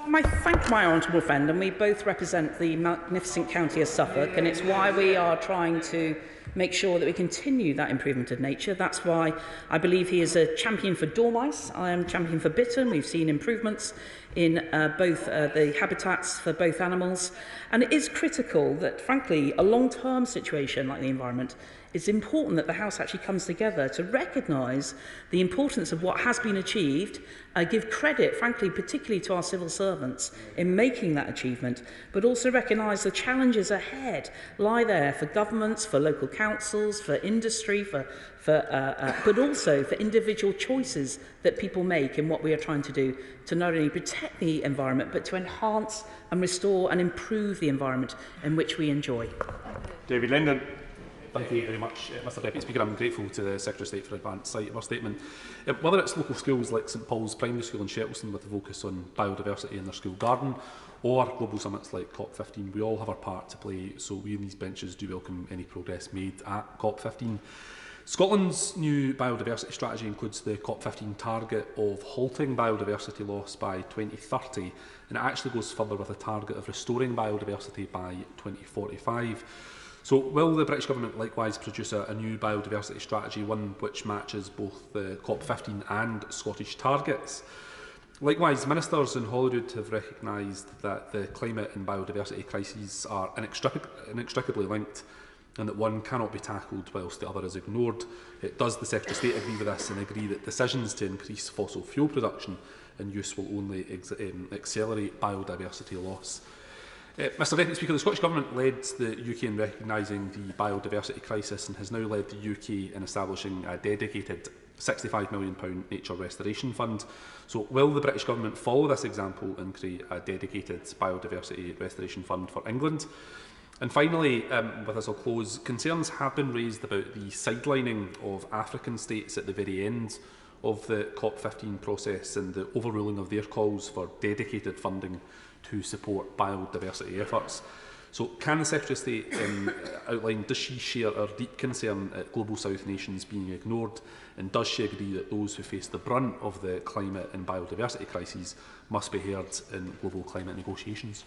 I thank my honourable friend, and we both represent the magnificent county of Suffolk, and it's why we are trying to make sure that we continue that improvement of nature. That's why I believe he is a champion for dormice. I am champion for bittern. We've seen improvements in both the habitats for both animals. And it is critical that, frankly, a long-term situation like the environment, it's important that the House actually comes together to recognise the importance of what has been achieved, give credit, frankly, particularly to our civil servants in making that achievement, but also recognise the challenges ahead lie there for governments, for local councils, for industry, but also for individual choices that people make in what we are trying to do to not only protect the environment, but to enhance and restore and improve the environment in which we enjoy. David Linden. Thank you very much, Mr Deputy Speaker. I'm grateful to the Secretary of State for advance sight of our statement. Whether it's local schools like St Paul's Primary School in Shettleston with a focus on biodiversity in their school garden, or global summits like COP15, we all have our part to play, so we in these benches do welcome any progress made at COP15. Scotland's new biodiversity strategy includes the COP15 target of halting biodiversity loss by 2030, and it actually goes further with a target of restoring biodiversity by 2045. So will the British Government likewise produce a new biodiversity strategy, one which matches both the COP15 and Scottish targets? Likewise, ministers in Holyrood have recognised that the climate and biodiversity crises are inextricably linked, and that one cannot be tackled whilst the other is ignored. Does the Secretary of State agree with this and agree that decisions to increase fossil fuel production and use will only accelerate biodiversity loss? Mr Deputy Speaker, the Scottish Government led the UK in recognising the biodiversity crisis and has now led the UK in establishing a dedicated £65 million nature restoration fund. So will the British Government follow this example and create a dedicated biodiversity restoration fund for England? And finally, with this I'll close, concerns have been raised about the sidelining of African states at the very end of the COP15 process and the overruling of their calls for dedicated funding to support biodiversity efforts. So can the Secretary of State outline, does she share our deep concern at Global South nations being ignored, and does she agree that those who face the brunt of the climate and biodiversity crises must be heard in global climate negotiations?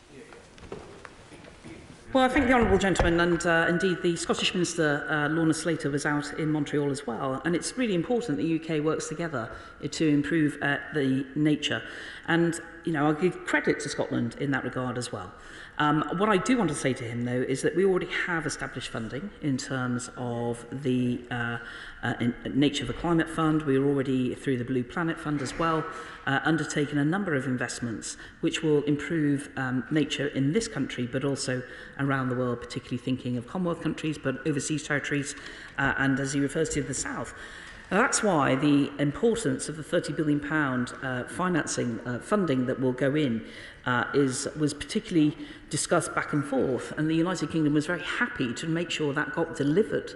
Well, I thank the honourable gentleman, and indeed the Scottish Minister Lorna Slater was out in Montreal as well, and it's really important that the UK works together to improve the nature. And I'll give credit to Scotland in that regard as well. What I do want to say to him, though, is that we already have established funding in terms of the Nature for Climate Fund. We're already, through the Blue Planet Fund as well, undertaken a number of investments which will improve nature in this country, but also around the world, particularly thinking of Commonwealth countries, but overseas territories, and as he refers to, the South. That's why the importance of the £30 billion funding that will go in was particularly discussed back and forth, and the United Kingdom was very happy to make sure that got delivered,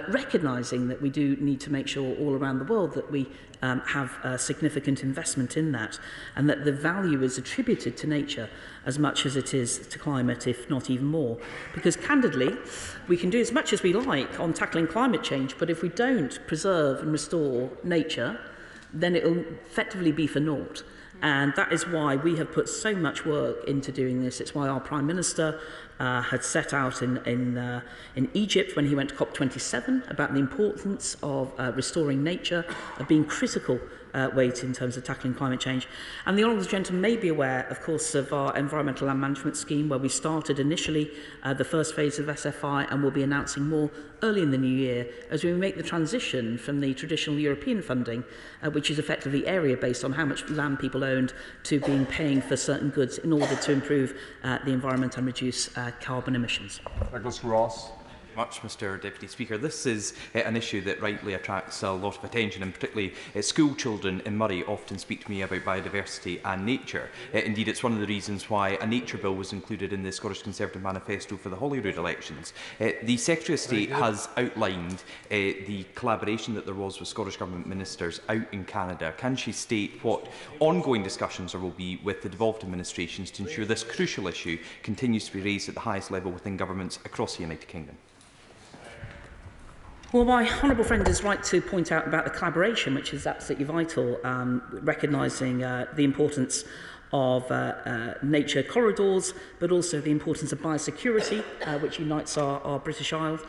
recognising that we do need to make sure all around the world that we have significant investment in that, and that the value is attributed to nature as much as it is to climate, if not even more. Because candidly, we can do as much as we like on tackling climate change, but if we don't preserve and restore nature, then it will effectively be for naught. And that is why we have put so much work into doing this. It's why our Prime Minister had set out in Egypt when he went to COP27 about the importance of restoring nature, of being critical weight in terms of tackling climate change. And the Honourable Gentleman may be aware, of course, of our Environmental Land Management Scheme, where we started initially the first phase of SFI, and will be announcing more early in the new year as we make the transition from the traditional European funding, which is effectively area based on how much land people owned, to being paying for certain goods in order to improve the environment and reduce carbon emissions. Douglas Ross. Much, Mr Deputy Speaker. This is an issue that rightly attracts a lot of attention, and particularly school children in Murray often speak to me about biodiversity and nature. Indeed, it's one of the reasons why a nature bill was included in the Scottish Conservative Manifesto for the Holyrood elections. The Secretary of State has outlined the collaboration that there was with Scottish Government ministers out in Canada. Can she state what ongoing discussions there will be with the devolved administrations to ensure this crucial issue continues to be raised at the highest level within governments across the United Kingdom? Well, my honourable friend is right to point out about the collaboration, which is absolutely vital, recognising the importance of nature corridors, but also the importance of biosecurity, which unites our British Isles,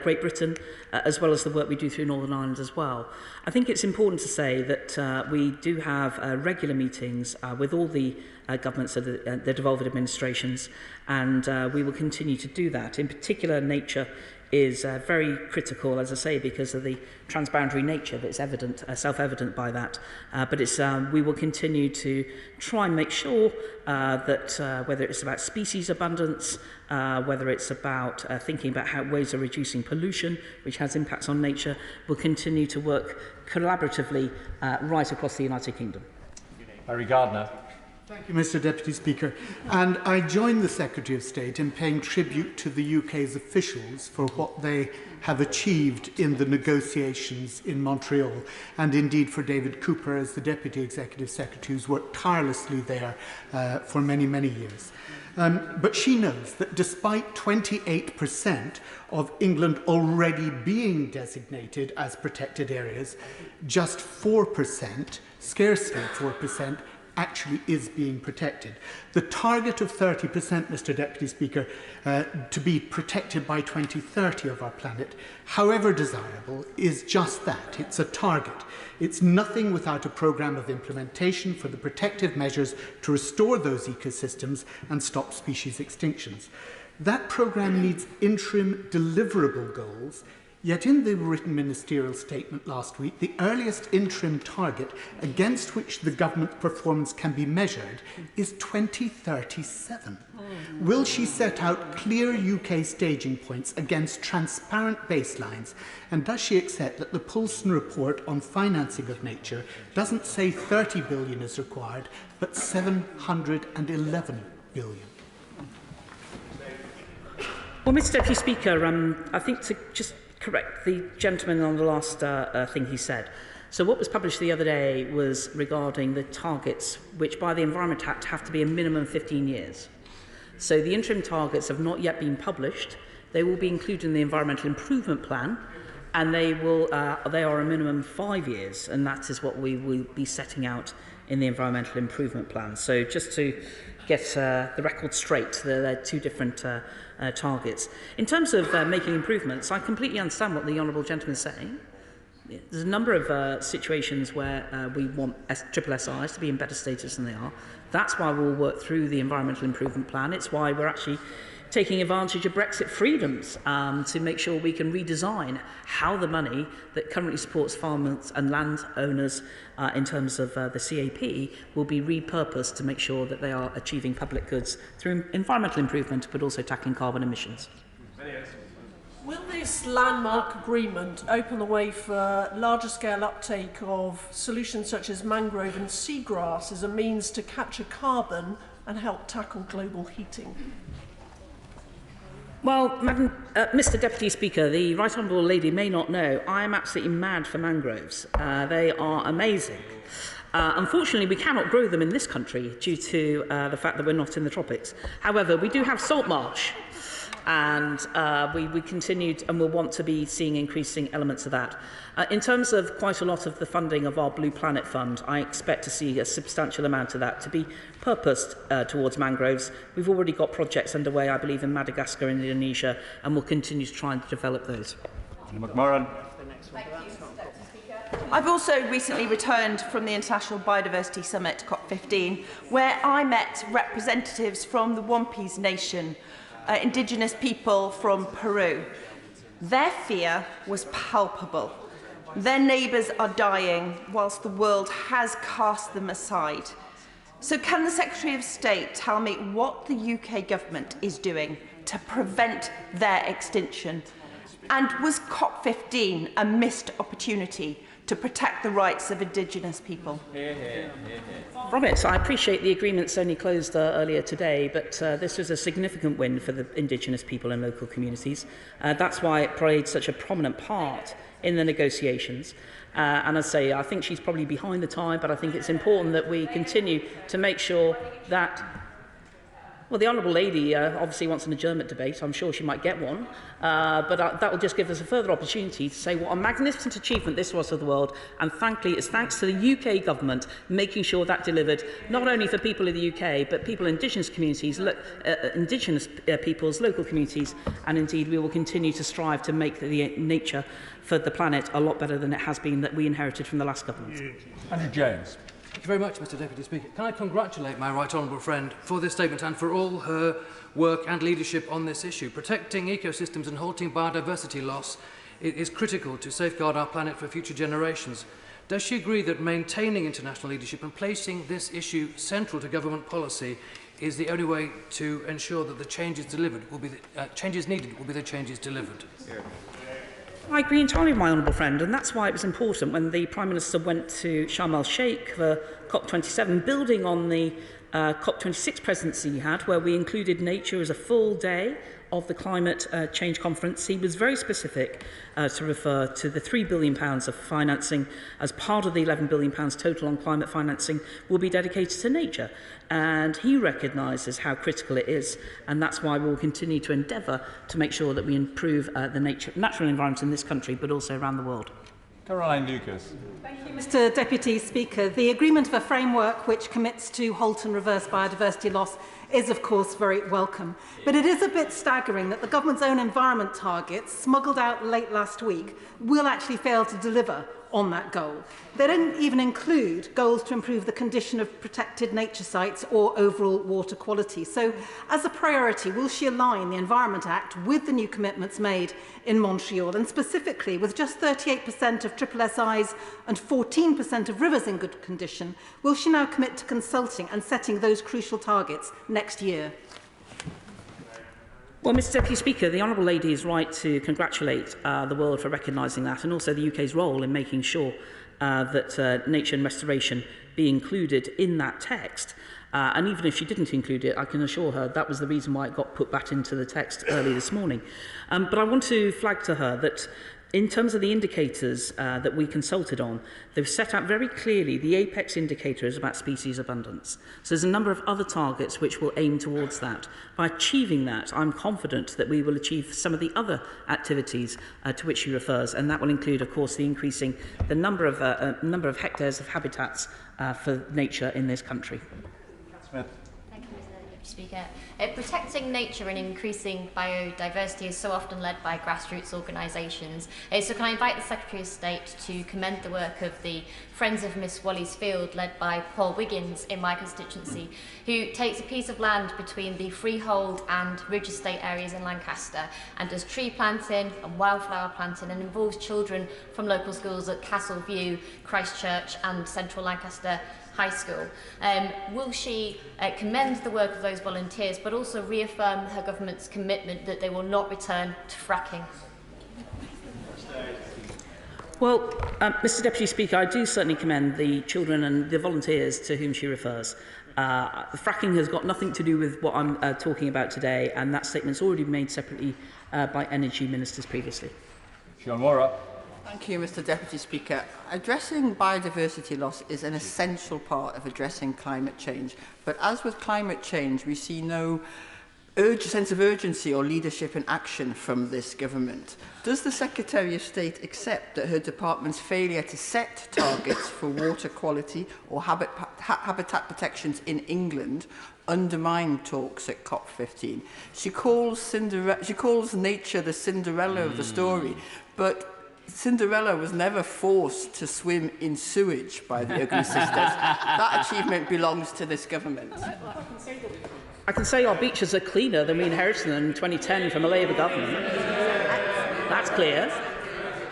Great Britain, as well as the work we do through Northern Ireland as well. I think it's important to say that we do have regular meetings with all the governments of the devolved administrations, and we will continue to do that. In particular, nature is very critical, as I say, because of the transboundary nature that's evident, self-evident by that. But it's, we will continue to try and make sure that whether it's about species abundance, whether it's about thinking about how ways of reducing pollution, which has impacts on nature, we'll continue to work collaboratively right across the United Kingdom. Barry Gardner. Thank you, Mr Deputy Speaker. And I join the Secretary of State in paying tribute to the UK's officials for what they have achieved in the negotiations in Montreal, and indeed for David Cooper as the Deputy Executive Secretary, who's worked tirelessly there for many, many years. But she knows that despite 28% of England already being designated as protected areas, just 4%, scarcely 4%, actually is being protected. The target of 30%, Mr Deputy Speaker, to be protected by 2030 of our planet, however desirable, is just that. It's a target. It's nothing without a programme of implementation for the protective measures to restore those ecosystems and stop species extinctions. That programme needs interim deliverable goals. Yet in the written ministerial statement last week, the earliest interim target against which the government performance can be measured is 2037. Will she set out clear UK staging points against transparent baselines? And does she accept that the Poulsen report on financing of nature doesn't say 30 billion is required, but 711 billion? Well, Mr Deputy Speaker, I think to just correct the gentleman on the last thing he said. So what was published the other day was regarding the targets, which by the Environment Act have to be a minimum 15 years. So the interim targets have not yet been published. They will be included in the Environmental Improvement Plan, and they are a minimum 5 years, and that is what we will be setting out in the Environmental Improvement Plan. So just to get the record straight, there are two different targets. In terms of making improvements, I completely understand what the Honourable Gentleman is saying. There's a number of situations where we want SSSIs to be in better status than they are. That's why we'll work through the Environmental Improvement Plan. It's why we're actually taking advantage of Brexit freedoms to make sure we can redesign how the money that currently supports farmers and landowners in terms of the CAP will be repurposed to make sure that they are achieving public goods through environmental improvement, but also tackling carbon emissions. Will this landmark agreement open the way for larger scale uptake of solutions such as mangrove and seagrass as a means to capture carbon and help tackle global heating? Well, Mr Deputy Speaker, the Right Honourable Lady may not know, I am absolutely mad for mangroves. They are amazing. Unfortunately, we cannot grow them in this country due to the fact that we're not in the tropics. However, we do have salt marsh. And we continued and will want to be seeing increasing elements of that. In terms of quite a lot of the funding of our Blue Planet Fund, I expect to see a substantial amount of that to be purposed towards mangroves. We've already got projects underway, I believe, in Madagascar and Indonesia, and we'll continue to try and develop those. McMorran. I've also recently returned from the International Biodiversity Summit, COP15, where I met representatives from the Wampis Nation, indigenous people from Peru. Their fear was palpable. Their neighbours are dying whilst the world has cast them aside. So can the Secretary of State tell me what the UK government is doing to prevent their extinction? And was COP15 a missed opportunity to protect the rights of Indigenous people? From it, I appreciate the agreements only closed earlier today, but this was a significant win for the Indigenous people and local communities. That's why it played such a prominent part in the negotiations. And as I say, I think she's probably behind the time, but I think it's important that we continue to make sure that. Well, the Honourable Lady obviously wants an adjournment debate. I'm sure she might get one. But that will just give us a further opportunity to say what a magnificent achievement this was for the world. And thankfully, it's thanks to the UK government making sure that delivered, not only for people in the UK, but people in Indigenous communities, Indigenous peoples, local communities. And indeed, we will continue to strive to make the nature for the planet a lot better than it has been that we inherited from the last government. Andrew Jones. Thank you very much, Mr Deputy Speaker. Can I congratulate my right honourable friend for this statement and for all her work and leadership on this issue. Protecting ecosystems and halting biodiversity loss is critical to safeguard our planet for future generations. Does she agree that maintaining international leadership and placing this issue central to government policy is the only way to ensure that the changes delivered will be changes needed will be the changes delivered? I agree entirely with my honourable friend, and that's why it was important when the Prime Minister went to Sharm el-Sheikh for COP27, building on the COP26 presidency he had, where we included nature as a full day of the climate change conference. He was very specific to refer to the £3 billion of financing as part of the £11 billion total on climate financing will be dedicated to nature. And he recognises how critical it is, and that's why we will continue to endeavour to make sure that we improve the natural environment in this country, but also around the world. Caroline Lucas. Thank you, Mr Deputy Speaker. The agreement of a framework which commits to halt and reverse biodiversity loss is, of course, very welcome. But it is a bit staggering that the government's own environment targets, smuggled out late last week, will actually fail to deliver on that goal. They don't even include goals to improve the condition of protected nature sites or overall water quality. So, as a priority, will she align the Environment Act with the new commitments made in Montreal, and specifically with just 38% of SSSIs and 14% of rivers in good condition, will she now commit to consulting and setting those crucial targets next year? Well, Mr Deputy Speaker, the Honourable Lady is right to congratulate the world for recognising that, and also the UK's role in making sure that nature and restoration be included in that text. And even if she didn't include it, I can assure her that was the reason why it got put back into the text early this morning. But I want to flag to her that in terms of the indicators that we consulted on, they've set out very clearly the apex indicator is about species abundance. So there's a number of other targets which will aim towards that. By achieving that, I'm confident that we will achieve some of the other activities to which she refers, and that will include, of course, the increasing the number of hectares of habitats for nature in this country. Smith. Speaker. Protecting nature and increasing biodiversity is so often led by grassroots organisations. So can I invite the Secretary of State to commend the work of the Friends of Miss Wally's Field, led by Paul Wiggins in my constituency, who takes a piece of land between the freehold and ridge estate areas in Lancaster and does tree planting and wildflower planting and involves children from local schools at Castle View, Christchurch and Central Lancaster High School. Will she commend the work of those volunteers but also reaffirm her government's commitment that they will not return to fracking? Well, Mr Deputy Speaker, I do certainly commend the children and the volunteers to whom she refers. Fracking has got nothing to do with what I'm talking about today, and that statement's already been made separately by Energy Ministers previously. Sean Warra. Thank you, Mr Deputy Speaker. Addressing biodiversity loss is an essential part of addressing climate change. But as with climate change, we see no sense of urgency or leadership in action from this government. Does the Secretary of State accept that her department's failure to set targets for water quality or habitat protections in England undermine talks at COP15? She calls nature the Cinderella of the story, but Cinderella was never forced to swim in sewage by the ugly sisters. That achievement belongs to this government. I can say our beaches are cleaner than we inherited them in 2010 from a Labour government. That's clear.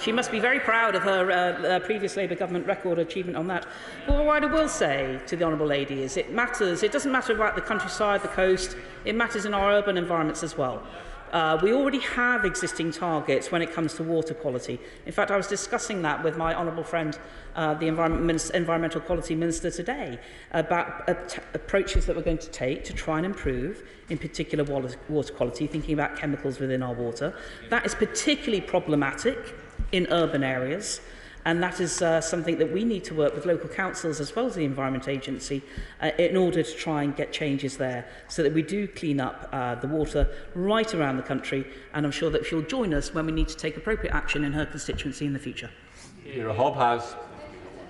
She must be very proud of her previous Labour government record achievement on that. But what I will say to the Honourable Lady is it matters. It doesn't matter about the countryside, the coast. It matters in our urban environments as well. We already have existing targets when it comes to water quality. In fact, I was discussing that with my honourable friend, the Environmental Quality Minister today, about approaches that we're going to take to try and improve, in particular, water quality, thinking about chemicals within our water. That is particularly problematic in urban areas. And that is something that we need to work with local councils as well as the Environment Agency in order to try and get changes there so that we do clean up the water right around the country. And I'm sure that she'll join us when we need to take appropriate action in her constituency in the future. Here, Hobhouse.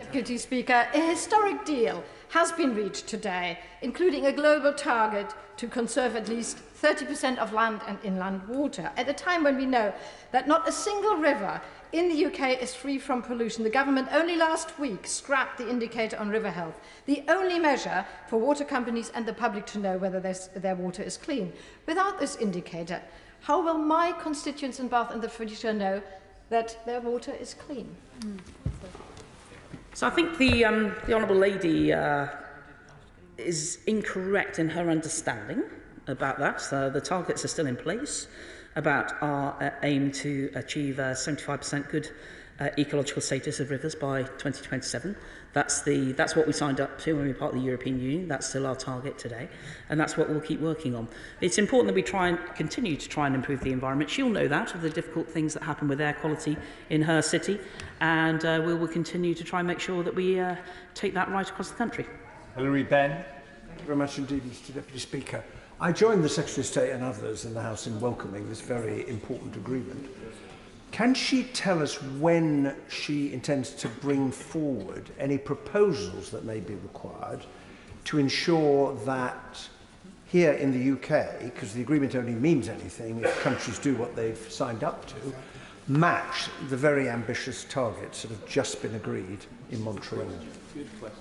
Deputy Speaker, a historic deal has been reached today, including a global target to conserve at least 30% of land and inland water, at a time when we know that not a single river in the UK is free from pollution. The government only last week scrapped the indicator on river health, the only measure for water companies and the public to know whether their water is clean. Without this indicator, how will my constituents in Bath in the future know that their water is clean? So I think the Honourable Lady is incorrect in her understanding about that. The targets are still in place about our aim to achieve 75% good ecological status of rivers by 2027. That's what we signed up to when we were part of the European Union. That's still our target today, and that's what we'll keep working on. It's important that we continue to try and improve the environment. She'll know that, of the difficult things that happen with air quality in her city, and we will continue to try and make sure that we take that right across the country. Hilary Benn. Thank you very much indeed, Mr Deputy Speaker. I join the Secretary of State and others in the House in welcoming this very important agreement. Can she tell us when she intends to bring forward any proposals that may be required to ensure that here in the UK, because the agreement only means anything if countries do what they've signed up to, match the very ambitious targets that have just been agreed in Montreal? Good question.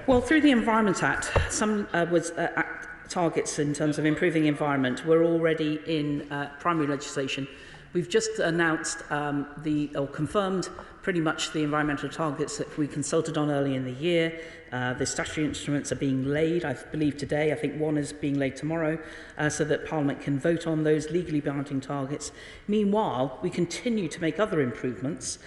Well, through the Environment Act, some targets in terms of improving the environment were already in primary legislation. We've just announced or confirmed pretty much the environmental targets that we consulted on early in the year. The statutory instruments are being laid, I believe today. I think one is being laid tomorrow, so that Parliament can vote on those legally binding targets. Meanwhile, we continue to make other improvements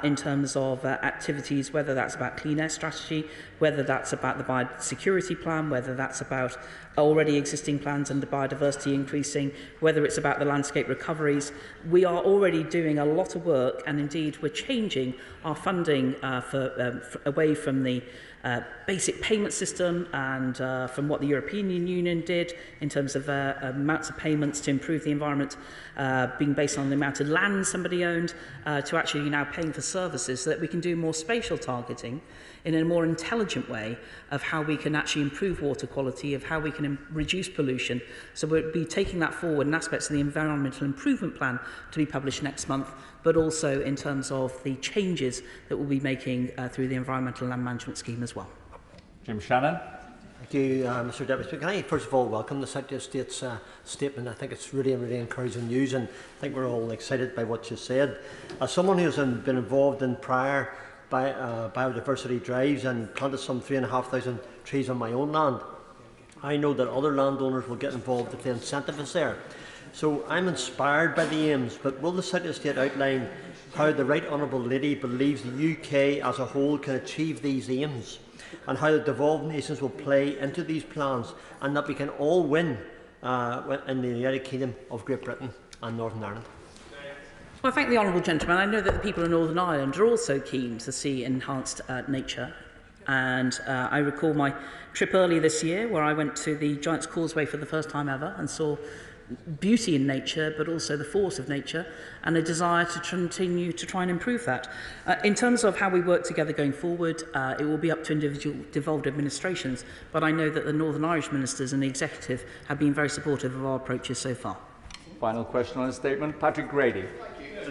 in terms of activities, whether that's about clean air strategy, whether that's about the biosecurity plan, whether that's about already existing plans and the biodiversity increasing, whether it's about the landscape recoveries. We are already doing a lot of work, and indeed we're changing our funding away from the basic payment system, and from what the European Union did in terms of amounts of payments to improve the environment, being based on the amount of land somebody owned, to actually now paying for services, so that we can do more spatial targeting in a more intelligent way of how we can actually improve water quality, of how we can reduce pollution. So we'll be taking that forward in aspects of the Environmental Improvement Plan to be published next month, but also in terms of the changes that we'll be making through the Environmental Land Management Scheme as well. Jim Shannon. Thank you, Mr Deputy Speaker. Can I first of all welcome the Secretary of State's statement? I think it's really encouraging news, and I think we're all excited by what you said. As someone who has been involved in prior biodiversity drives and planted some 3,500 trees on my own land, I know that other landowners will get involved if the incentive is there. So I'm inspired by the aims, but will the Secretary of State outline how the Right Honourable Lady believes the UK as a whole can achieve these aims, and how the devolved nations will play into these plans, and that we can all win in the United Kingdom of Great Britain and Northern Ireland? Well, I thank the honourable gentleman. I know that the people of Northern Ireland are also keen to see enhanced nature. And I recall my trip earlier this year where I went to the Giant's Causeway for the first time ever and saw beauty in nature, but also the force of nature, and a desire to continue to try and improve that. In terms of how we work together going forward, it will be up to individual devolved administrations, but I know that the Northern Irish ministers and the executive have been very supportive of our approaches so far. Final question on the statement, Patrick Grady.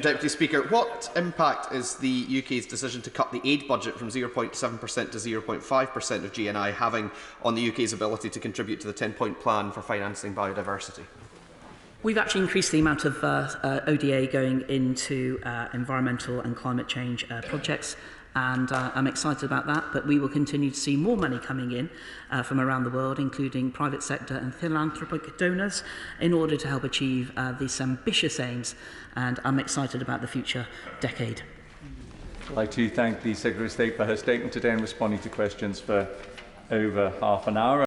Deputy Speaker, what impact is the UK's decision to cut the aid budget from 0.7% to 0.5% of GNI having on the UK's ability to contribute to the 10-point plan for financing biodiversity? We've actually increased the amount of ODA going into environmental and climate change projects, and I'm excited about that, but we will continue to see more money coming in from around the world, including private sector and philanthropic donors, in order to help achieve these ambitious aims, and I'm excited about the future decade. I'd like to thank the Secretary of State for her statement today and responding to questions for over half an hour.